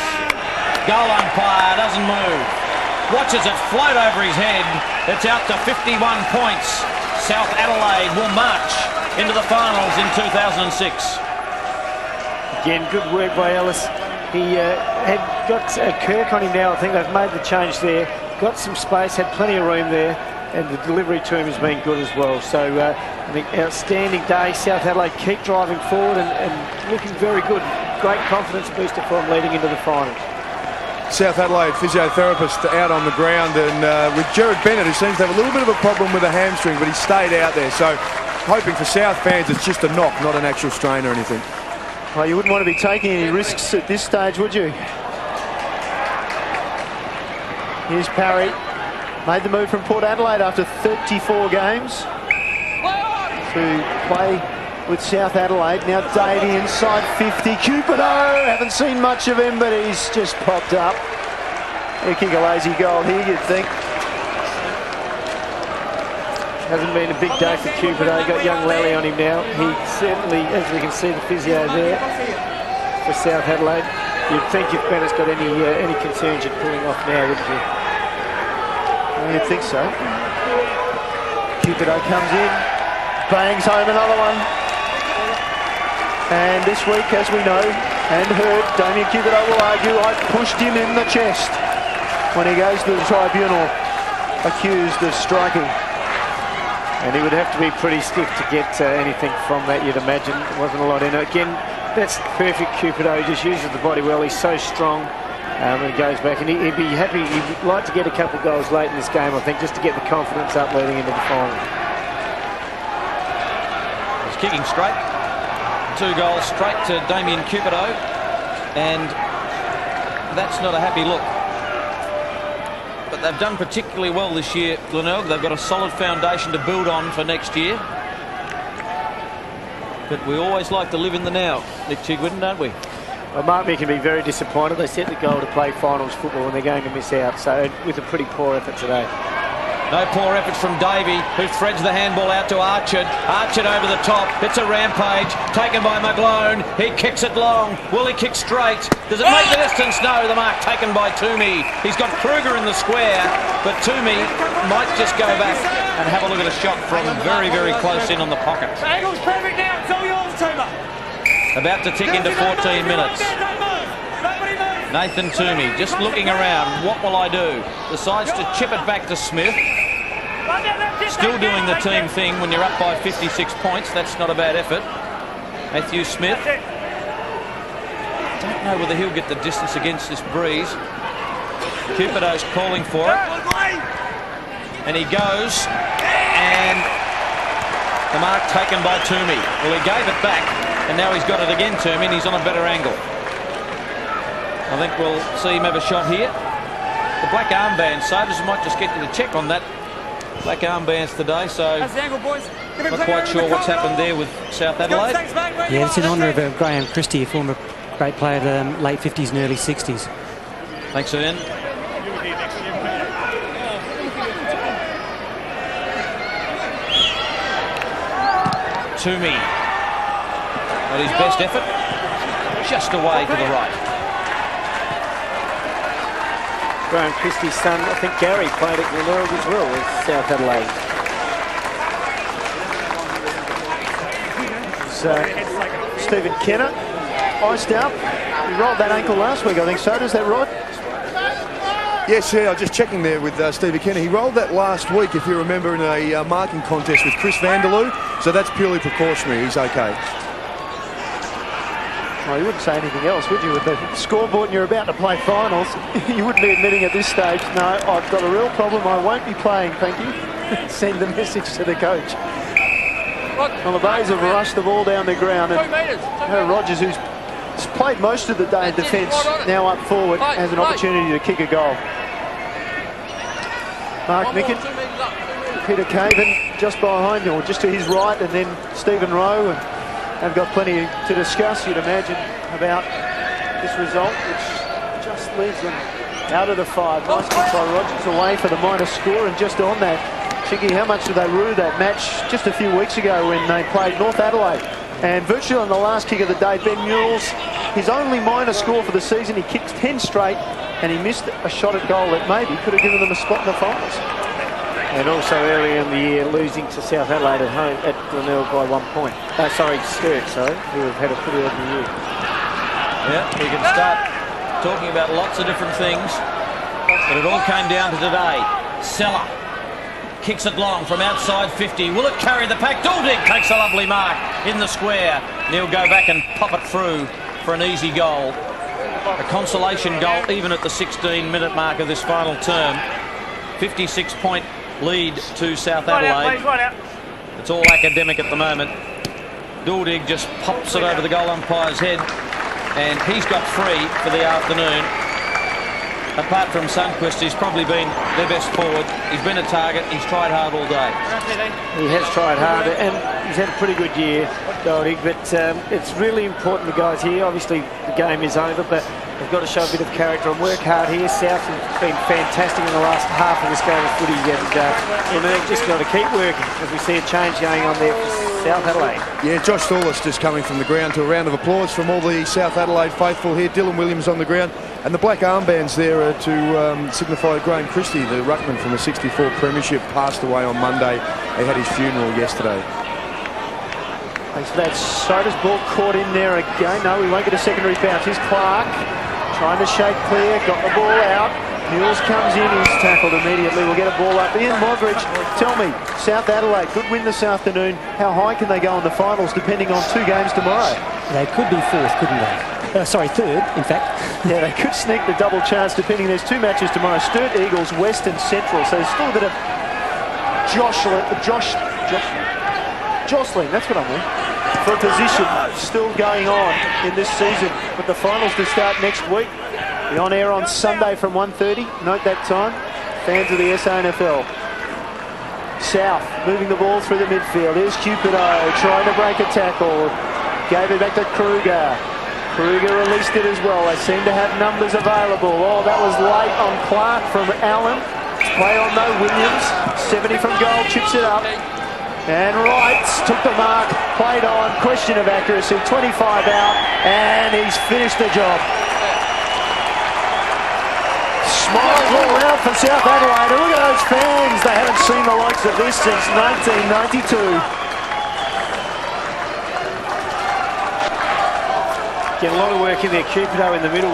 Speaker 6: Goal umpire doesn't move. Watches it float over his head. It's out to 51 points. South Adelaide will march into the finals in 2006.
Speaker 2: Again, good work by Ellis. He had got Kirk on him now. I think they've made the change there. Got some space, had plenty of room there, and the delivery to him has been good as well. So I think outstanding day. South Adelaide keep driving forward and looking very good. Great confidence booster for them leading into the finals.
Speaker 3: South Adelaide physiotherapist out on the ground, and with Jared Bennett, who seems to have a little bit of a problem with a hamstring, but he stayed out there. So hoping for South fans it's just a knock, not an actual strain or anything.
Speaker 1: Well, you wouldn't want to be taking any risks at this stage, would you? Here's Parry. Made the move from Port Adelaide after 34 games to play with South Adelaide. Now Davey inside 50. Cupido, haven't seen much of him, but he's just popped up. He'll kick a lazy goal here, you'd think. Hasn't been a big day for Cupido. Got young Lally on him now. He certainly, as we can see the physio there for South Adelaide. You'd think if Bennett's got any concerns you'd pulling off now, wouldn't you? Well, you'd think so. Cupido comes in, bangs home another one. And this week, as we know and heard, Damien Cupido will argue, I pushed him in the chest when he goes to the tribunal accused of striking.
Speaker 2: And he would have to be pretty stiff to get anything from that, you'd imagine. There wasn't a lot in it. Again, that's perfect Cupido. He just uses the body well. He's so strong. And he goes back, and he'd be happy. He'd like to get a couple of goals late in this game, I think, just to get the confidence up leading into the final.
Speaker 6: He's kicking straight. 2 goals straight to Damien Cupido. And that's not a happy look. But they've done particularly well this year, Glenelg. They've got a solid foundation to build on for next year. But we always like to live in the now, Nick Chigwin, don't we?
Speaker 2: Well, Mark can be very disappointed. They set the goal to play finals football and they're going to miss out. So with a pretty poor effort today.
Speaker 6: No poor efforts from Davey, who threads the handball out to Archard. Archard over the top. It's a rampage. Taken by McGlone. He kicks it long. Will he kick straight? Does it make the distance? No. The mark taken by Toomey. He's got Kruger in the square, but Toomey might just go back and have a look at a shot from very, very close in on the pocket.
Speaker 7: The angle's perfect now. It's all yours, Toomer.
Speaker 6: About to tick into 14 minutes. Nathan Toomey just looking around. What will I do? Decides to chip it back to Smith. Still doing the team thing when you're up by 56 points. That's not a bad effort. Matthew Smith. Don't know whether he'll get the distance against this breeze. Cupido's calling for it. And he goes. And the mark taken by Toomey. Well, he gave it back. And now he's got it again, Toomey, and he's on a better angle. I think we'll see him have a shot here. The black armband, Sabres might just get you to check on that. Black armbands today, so
Speaker 7: That's the angle, boys.
Speaker 6: not quite sure what's happened there with South Adelaide.
Speaker 8: Yeah, it's in honour of Graham Christie, a former great player of the late 50s and early 60s.
Speaker 6: Thanks, Ian. Toomey. Not his best effort. Just away to the right.
Speaker 2: Graham Christie's son, I think Gary, played at Glenelg as well with South Adelaide.
Speaker 1: So, Stephen Kenner, iced out. He rolled that ankle last week, I think so. Does that right?
Speaker 3: Yes, yeah, I was just checking there with Stevie Kenner. He rolled that last week, if you remember, in a marking contest with Chris Vanderloo. So that's purely precautionary. He's okay.
Speaker 1: Well, you wouldn't say anything else, would you? With the scoreboard and you're about to play finals, you wouldn't be admitting at this stage, no, I've got a real problem, I won't be playing, thank you. Send the message to the coach. Well, the Bays have rushed the ball down the ground, and Rogers, who's played most of the day in defence, now up forward, has an opportunity to kick a goal. Mark Micken, Peter Caven just behind him, or just to his right, and then Stephen Rowe, and they've got plenty to discuss, you'd imagine, about this result, which just leaves them out of the 5. Nice kick by Rogers away for the minus score, and just on that, Chicky, how much did they rue that match just a few weeks ago when they played North Adelaide? And virtually on the last kick of the day, Ben Mules, his only minor score for the season, he kicked 10 straight, and he missed a shot at goal that maybe could have given them a spot in the finals.
Speaker 2: And also earlier in the year, losing to South Adelaide at home at Glenelg by 1 point. Sturt, who have had a pretty ordinary year.
Speaker 6: Yeah, we can start talking about lots of different things, but it all came down to today. Seller kicks it long from outside 50. Will it carry the pack? Duldig takes a lovely mark in the square. And he'll go back and pop it through for an easy goal. A consolation goal even at the 16-minute mark of this final term. 56-point lead to South Adelaide. It's all academic at the moment. Duldig just pops it over the goal umpire's head, and he's got 3 for the afternoon. Apart from Sundquist, he's probably been their best forward. He's been a target. He's tried hard all day.
Speaker 2: He has tried hard, and he's had a pretty good year, Duldig, but it's really important the guys here. Obviously, the game is over, but they've got to show a bit of character and work hard here. South has been fantastic in the last half of this game of footy, and they've just got to keep working as we see a change going on there for South Adelaide.
Speaker 3: Yeah, Josh Thorless just coming from the ground to a round of applause from all the South Adelaide faithful here. Dylan Williams on the ground, and the black armbands there are to signify Graham Christie, the ruckman from the 64 Premiership, passed away on Monday. He had his funeral yesterday.
Speaker 1: Thanks for that. Soda's ball caught in there again. No, we won't get a secondary bounce. Here's Clark trying to shake clear, got the ball out. Mules comes in, he's tackled immediately. We'll get a ball up. Ian Modridge, tell me, South Adelaide, good win this afternoon. How high can they go in the finals depending on 2 games tomorrow?
Speaker 8: They could be 4th, couldn't they? Third, in fact.
Speaker 1: Yeah, they could sneak the double chance depending. There's 2 matches tomorrow. Sturt Eagles, Western Central. So there's still a bit of jostling, that's what I mean, for a position still going on in this season. But the finals to start next week. Be on air on Sunday from 1:30. Note that time. Fans of the SANFL. South moving the ball through the midfield. Here's Cupido trying to break a tackle. Gave it back to Kruger. Kruger released it as well. They seem to have numbers available. Oh, that was late on Clark from Allen. Play on though, Williams. 70 from goal, chips it up. And Wright took the mark, played on, question of accuracy, 25 out, and he's finished the job. Smiles all around for South Adelaide. And look at those fans. They haven't seen the likes of this since 1992.
Speaker 2: Get a lot of work in there. Cupido in the middle,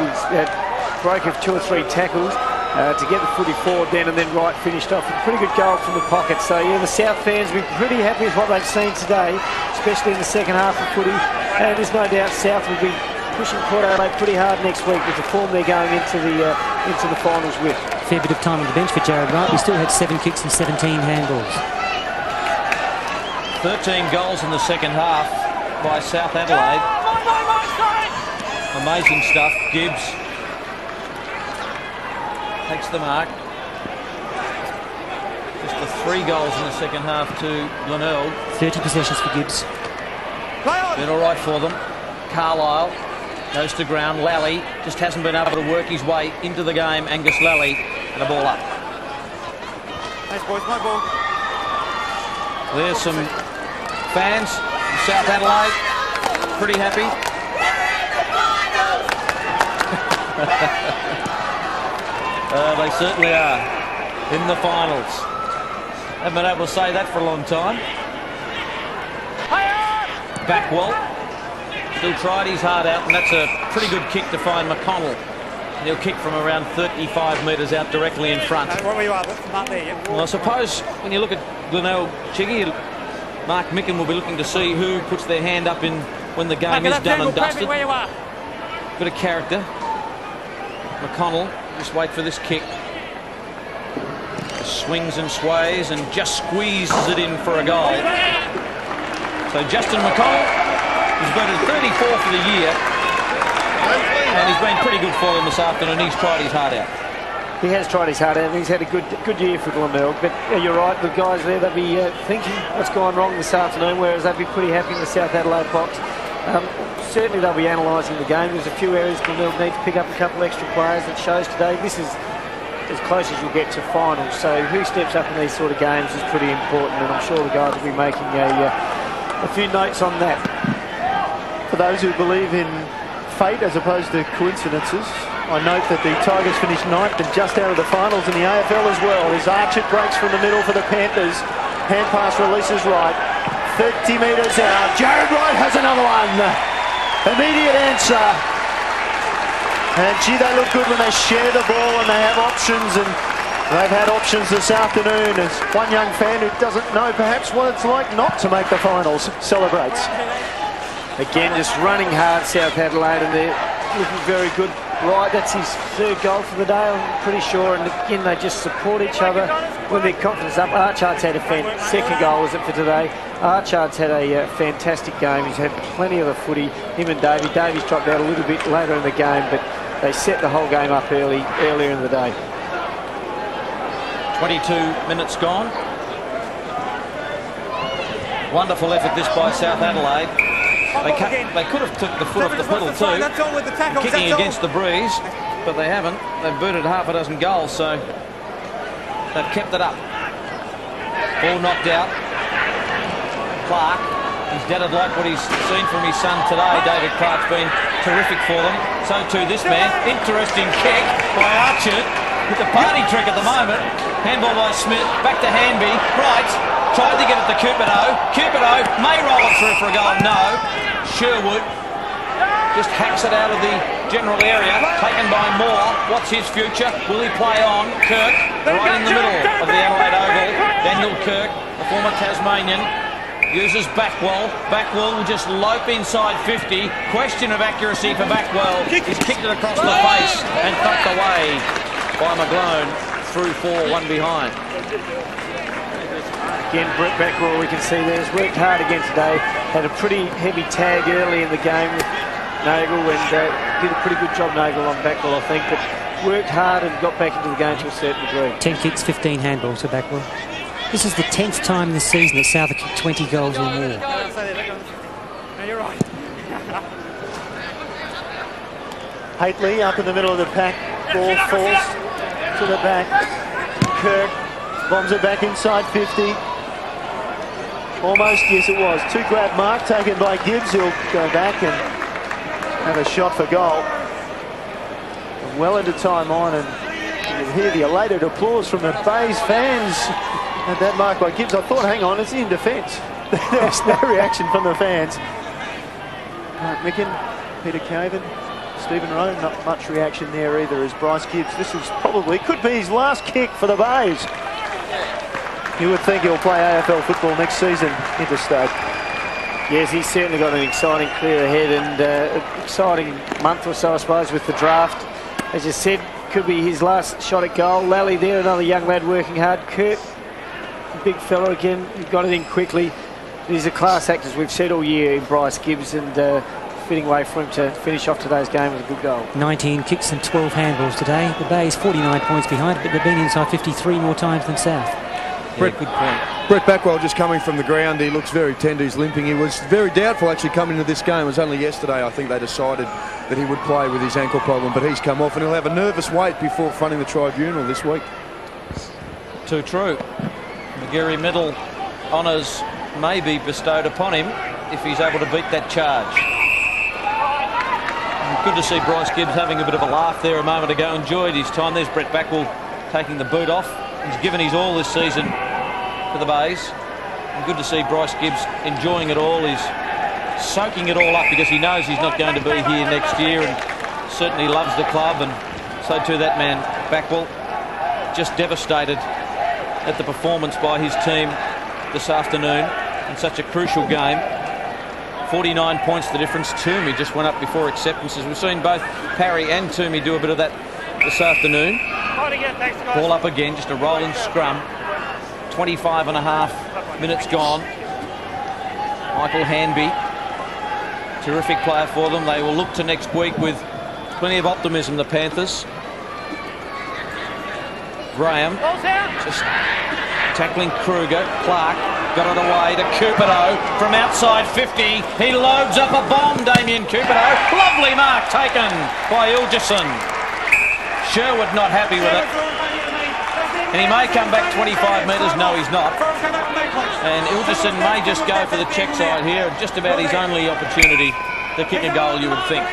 Speaker 2: break of 2 or 3 tackles to get the footy forward then, and then Wright finished off with a pretty good goal from the pocket. So yeah, the South fans will be pretty happy with what they've seen today, especially in the second half of footy. And there's no doubt South will be pushing Port Adelaide pretty hard next week with the form they're going into the finals with.
Speaker 8: Fair bit of time on the bench for Jared Wright. He still had 7 kicks and 17 handballs.
Speaker 6: 13 goals in the second half by South Adelaide. Amazing stuff. Gibbs takes the mark. Just the 3 goals in the second half to Glenelg.
Speaker 8: 30 possessions for Gibbs.
Speaker 6: Been all right for them. Carlisle goes to ground. Lally just hasn't been able to work his way into the game. Angus Lally, and a ball up.
Speaker 7: Nice boys, my ball.
Speaker 6: There's some fans from South Adelaide. Pretty happy. They certainly are in the finals. Haven't been able to say that for a long time. Backwell still tried his heart out, and that's a pretty good kick to find McConnell. He'll kick from around 35 metres out directly in front. Well, I suppose when you look at Glenelg, Chiggy, Mark Micken will be looking to see who puts their hand up in when the game is done and dusted. Bit of character. McConnell, just wait for this kick. Swings and sways and just squeezes it in for a goal. So Justin McConnell is voted 34 for the year, and he's been pretty good for them this afternoon. He's tried his heart out.
Speaker 2: He has tried his heart out, and he's had a good year for Glenelg. But you're right, the guys there, they'll be thinking what's gone wrong this afternoon, whereas they'll be pretty happy in the South Adelaide box. Certainly they'll be analysing the game. There's a few areas Glenelg need to pick up a couple extra players. That shows today this is as close as you'll get to finals. So who steps up in these sort of games is pretty important, and I'm sure the guys will be making a few notes on that.
Speaker 1: For those who believe in fate as opposed to coincidences, I note that the Tigers finished 9th and just out of the finals in the AFL as well. As Archett breaks from the middle for the Panthers. Hand pass releases right. 30 metres out. Jared Wright has another one. Immediate answer. And gee, they look good when they share the ball and they have options, and they've had options this afternoon. As one young fan who doesn't know perhaps what it's like not to make the finals celebrates.
Speaker 2: Again, just running hard, South Adelaide, and they're looking very good. Right, that's his 3rd goal for the day, I'm pretty sure. And again, they just support each other when their confidence up. Archard's had a 2nd goal, was it, for today? Archard's had a fantastic game. He's had plenty of the footy. Him and Davey. Davey's dropped out a little bit later in the game, but they set the whole game up earlier in the day.
Speaker 6: 22 minutes gone. Wonderful effort this by South Adelaide. They could have took the foot off the pedal too, kicking against the breeze, but they haven't. They've booted half a dozen goals, so they've kept it up. Ball knocked out. Clark, his dad would like what he's seen from his son today. David Clark's been terrific for them. So too this man. Interesting kick by Archett with the party trick at the moment. Handball by Smith, back to Handby, right. Tried to get it to Cupido. Cupido may roll it through for a goal. No. Sherwood just hacks it out of the general area. Taken by Moore. What's his future? Will he play on? Kirk, right in the middle of the Adelaide Oval. Daniel Kirk, the former Tasmanian, uses Backwell. Backwell will just lope inside 50. Question of accuracy for Backwell. He's kicked it across the face and tucked away by McGlone. Through 4-1 behind.
Speaker 2: Again, Brett Backwell, we can see there, has worked hard again today. Had a pretty heavy tag early in the game with Nagel, and did a pretty good job, Nagel, on Backwell, I think, but worked hard and got back into the game to a certain degree.
Speaker 8: 10 kicks, 15 handballs for Backwell. This is the 10th time this season that South have kicked 20 goals or more.
Speaker 7: No, you're right.
Speaker 1: Haitley up in the middle of the pack. Ball forced to the back. Kirk bombs it back inside 50. Almost, yes it was. 2 grab mark taken by Gibbs. He'll go back and have a shot for goal. And well into time on, and you hear the elated applause from the Bays fans at that mark by Gibbs. I thought, hang on, it's in defence. There's no reaction from the fans. Mark Micken, Peter Caven, Stephen Rowe, not much reaction there either as Bryce Gibbs. This is probably, could be his last kick for the Bays. You would think he'll play AFL football next season interstate.
Speaker 2: Yes, he's certainly got an exciting career ahead, and an exciting month or so, I suppose, with the draft. As you said, could be his last shot at goal. Lally there, another young lad working hard. Kurt, a big fellow again, he got it in quickly. He's a class act, as we've said all year, in Bryce Gibbs, and fitting way for him to finish off today's game with a good goal.
Speaker 8: 19 kicks and 12 handballs today. The Bays 49 points behind, but they've been inside 53 more times than South.
Speaker 3: Brett, good point. Brett Backwell just coming from the ground. He looks very tender. He's limping. He was very doubtful actually coming into this game. It was only yesterday I think they decided that he would play with his ankle problem, but he's come off and he'll have a nervous wait before fronting the tribunal this week.
Speaker 6: Too true. McGarry Middle honours may be bestowed upon him if he's able to beat that charge. Good to see Bryce Gibbs having a bit of a laugh there a moment ago. Enjoyed his time. There's Brett Backwell taking the boot off. He's given his all this season for the Bays. And good to see Bryce Gibbs enjoying it all. He's soaking it all up because he knows he's not going to be here next year, and certainly loves the club, and so too that man Backwell. Just devastated at the performance by his team this afternoon in such a crucial game. 49 points the difference. Toomey just went up before acceptances. We've seen both Parry and Toomey do a bit of that this afternoon. Ball up again, just a rolling scrum. 25 and a half minutes gone. Michael Handby, terrific player for them. They will look to next week with plenty of optimism, the Panthers. Graham just tackling Kruger. Clark got it away to Cupido from outside 50. He loads up a bomb, Damien Cupido. Lovely mark taken by Ilgerson. Sherwood not happy with it. And he may come back 25 metres. No, he's not. And Ilgerson may just go for the check side here. Just about his only opportunity to kick a goal, you would think.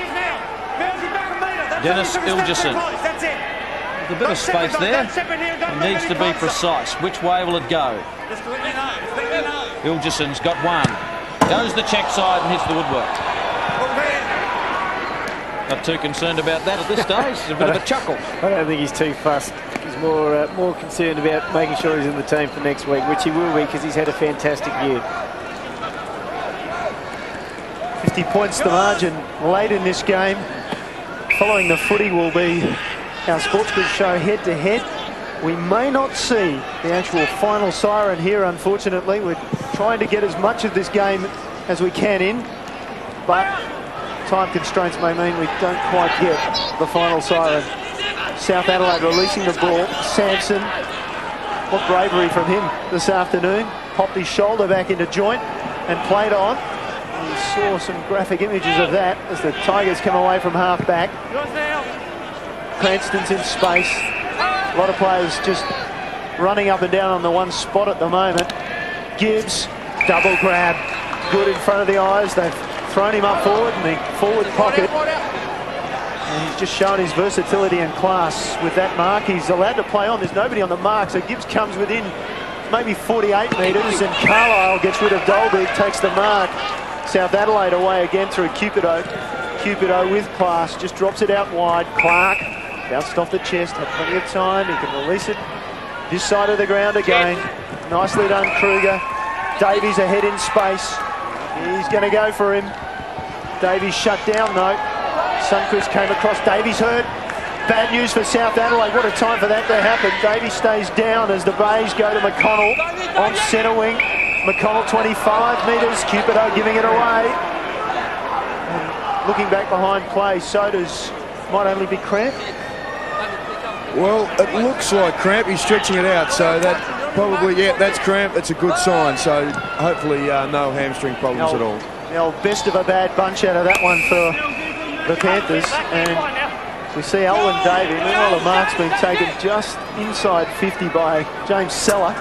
Speaker 6: Dennis Ilgerson. There's a bit of space there. It needs to be precise. Which way will it go? Ilgerson's got one. Goes the check side and hits the woodwork. Not too concerned about that at this stage. It's a bit of a chuckle.
Speaker 2: I don't think he's too fussed. He's more concerned about making sure he's in the team for next week, which he will be because he's had a fantastic year.
Speaker 1: 50 points the margin late in this game. Following the footy will be our Sports Grid show head-to-head. We may not see the actual final siren here, unfortunately. We're trying to get as much of this game as we can in, but time constraints may mean we don't quite get the final siren. South Adelaide releasing the ball. Sampson, what bravery from him this afternoon. Popped his shoulder back into joint and played on. We saw some graphic images of that as the Tigers come away from half-back. Cranston's in space. A lot of players just running up and down on the one spot at the moment. Gibbs, double grab, good in front of the eyes. They've thrown him up forward in the forward pocket. And he's just shown his versatility and class with that mark. He's allowed to play on. There's nobody on the mark, so Gibbs comes within maybe 48 metres, and Carlisle gets rid of Dolby, takes the mark. South Adelaide away again through Cupido. Cupido with class, just drops it out wide. Clark bounced off the chest, had plenty of time. He can release it this side of the ground again. Nicely done, Kruger. Davies ahead in space. He's going to go for him. Davies shut down though. Sunquist came across. Davies hurt. Bad news for South Adelaide. What a time for that to happen. Davies stays down as the Bays go to McConnell on centre wing. McConnell 25 metres. Cupido giving it away. And looking back behind play, so does might only be Cramp.
Speaker 3: Well, it looks like Cramp. He's stretching it out, so that probably, yeah, that's Cramp. That's a good sign. So hopefully no hamstring problems at all.
Speaker 1: Now, best of a bad bunch out of that one for the Panthers. And we see Alwyn Davey. Meanwhile, the mark's been taken just inside 50 by James Seller.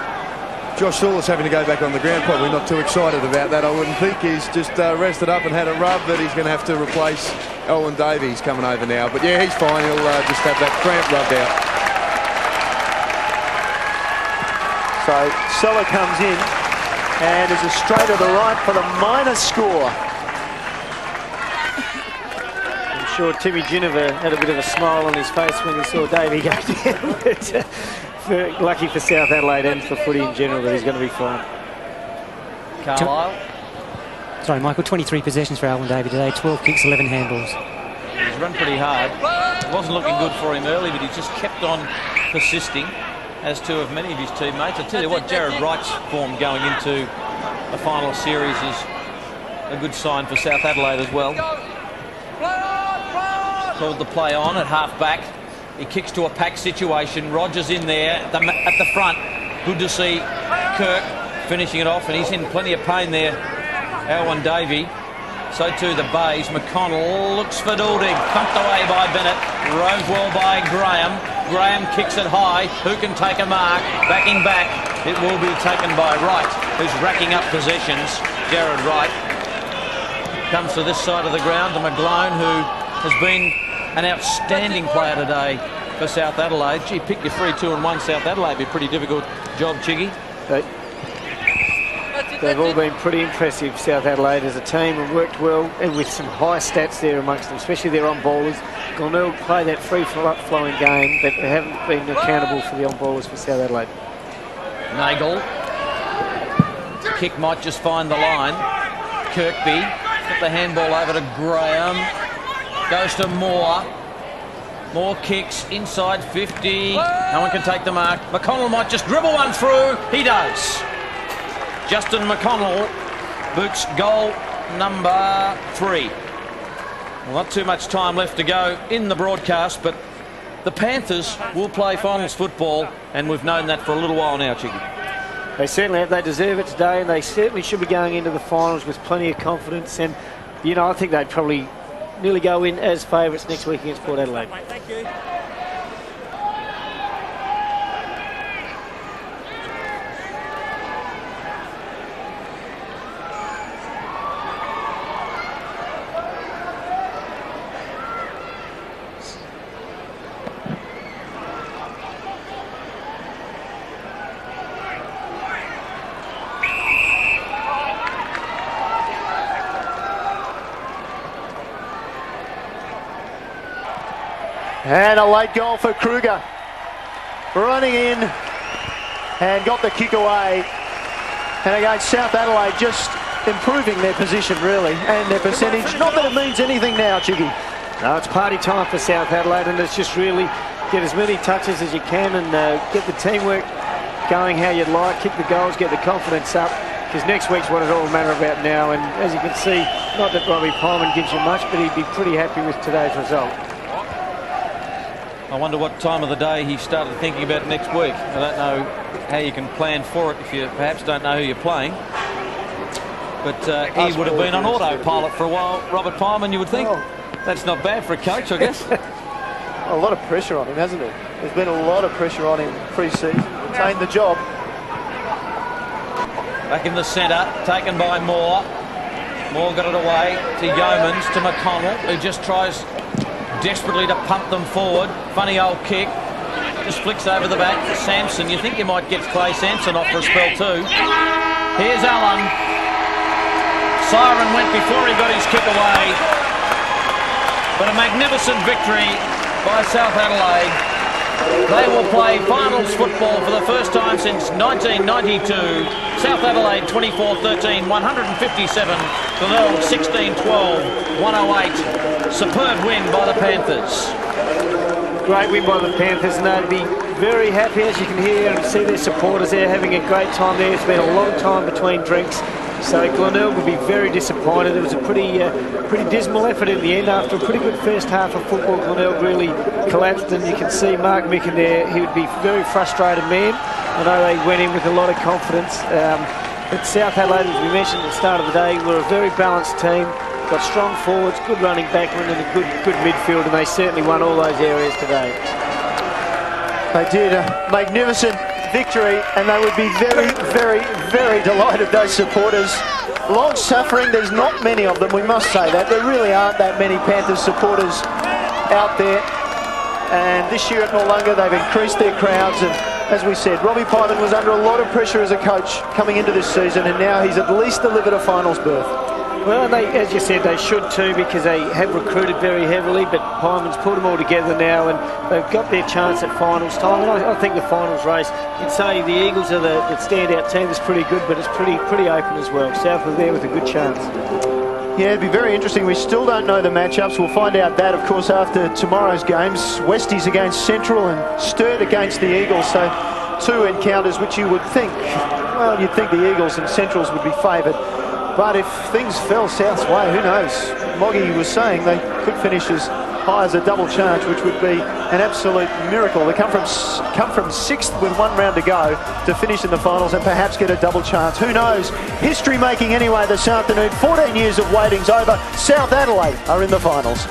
Speaker 3: Josh Saulis having to go back on the ground. Probably not too excited about that, I wouldn't think. He's just rested up and had a rub, but he's going to have to replace Alwyn Davies coming over now. But yeah, he's fine. He'll just have that cramp rubbed out.
Speaker 1: So Seller comes in and is a straight to the right for the minor score.
Speaker 2: I'm sure Timmy Ginniver had a bit of a smile on his face when he saw Davey go down. But, lucky for South Adelaide and for footy in general that he's going to be fine.
Speaker 6: Carlisle.
Speaker 8: Sorry, Michael, 23 possessions for Alwyn Davey today, 12 kicks, 11 handballs.
Speaker 6: He's run pretty hard. It wasn't looking good for him early, but he just kept on persisting, as to of many of his teammates. I tell you what, Jared Wright's form going into the final series is a good sign for South Adelaide as well. Called the play on at half-back. He kicks to a pack situation. Rogers in there at the front. Good to see Kirk finishing it off, and he's in plenty of pain there. Alwyn Davey. So too the Bays. McConnell looks for Duldig. Thumped away by Bennett. Rose well by Graham. Graham kicks it high. Who can take a mark? Backing back. It will be taken by Wright, who's racking up possessions. Jared Wright comes to this side of the ground to McGlone, who has been an outstanding player today for South Adelaide. Gee, pick your 3-2-1 South Adelaide. Be a pretty difficult job, Chiggy.
Speaker 2: They've all been pretty impressive, South Adelaide, as a team, and worked well, and with some high stats there amongst them, especially their on-ballers. Glenelg play that free-flowing game, but they haven't been accountable for the on-ballers for South Adelaide.
Speaker 6: Nagel. Kick might just find the line. Kirkby. Put the handball over to Graham. Goes to Moore. More kicks inside 50. No one can take the mark. McConnell might just dribble one through. He does. Justin McConnell Book's goal number 3. Well, not too much time left to go in the broadcast, but the Panthers will play finals football, and we've known that for a little while now, Chicky.
Speaker 2: They certainly have. They deserve it today, and they certainly should be going into the finals with plenty of confidence. And, you know, I think they'd probably nearly go in as favourites next week against Port Adelaide.
Speaker 7: Thank you.
Speaker 1: And a late goal for Kruger. Running in and got the kick away. And against South Adelaide, just improving their position really and their percentage. Not that it means anything now, Chiggy.
Speaker 2: No, it's party time for South Adelaide, and it's just really get as many touches as you can and get the teamwork going how you'd like, kick the goals, get the confidence up, because next week's what it's all a matter about now. And as you can see, not that Robbie Pyman gives you much, but he'd be pretty happy with today's result.
Speaker 6: I wonder what time of the day he started thinking about next week. I don't know how you can plan for it if you perhaps don't know who you're playing. But he would have been on autopilot for a while, Robert Pyman, you would think. That's not bad for a coach, I guess.
Speaker 1: A lot of pressure on him, hasn't there? There's been a lot of pressure on him pre-season. Retained the job.
Speaker 6: Back in the centre, taken by Moore. Moore got it away to Yeomans, to McConnell, who just tries desperately to pump them forward. Funny old kick. Just flicks over the back to Sampson. You think you might get Clay Sampson off for a spell too. Here's Allen. Siren went before he got his kick away. But a magnificent victory by South Adelaide. They will play finals football for the first time since 1992. South Adelaide 24-13, 157. Glenelg 16-12, 108. Superb win by the Panthers.
Speaker 2: Great win by the Panthers, and they'd be very happy, as you can hear and see their supporters there having a great time there. It's been a long time between drinks, so Glenelg would be very disappointed. It was a pretty dismal effort in the end. After a pretty good first half of football, Glenelg really collapsed, and you can see Mark Micken there. He would be a very frustrated man. I know they went in with a lot of confidence. But South Adelaide, as we mentioned at the start of the day, were a very balanced team. Got strong forwards, good running backmen, and a good midfield, and they certainly won all those areas today.
Speaker 1: They did a magnificent victory, and they would be very, very, very delighted, those supporters. Long-suffering, there's not many of them, we must say that. There really aren't that many Panthers supporters out there. And this year at Noarlunga, they've increased their crowds, and as we said, Robbie Pyman was under a lot of pressure as a coach coming into this season, and now he's at least delivered a finals berth.
Speaker 2: Well, they, as you said, they should too, because they have recruited very heavily, but Pyman's put them all together now, and they've got their chance at finals time. And I think the finals race, you'd say the Eagles are the standout team. That's pretty good, but it's pretty open as well. South are there with a good chance.
Speaker 1: Yeah, it'd be very interesting. We still don't know the matchups. We'll find out that, of course, after tomorrow's games. Westies against Central and Sturt against the Eagles. So two encounters which you would think, well, you'd think the Eagles and Centrals would be favoured. But if things fell South's way, who knows? Moggy was saying they could finish as high as a double charge, which would be an absolute miracle. They come from 6th with 1 round to go to finish in the finals and perhaps get a double chance. Who knows? History making anyway this afternoon. 14 years of waiting's over. South Adelaide are in the finals.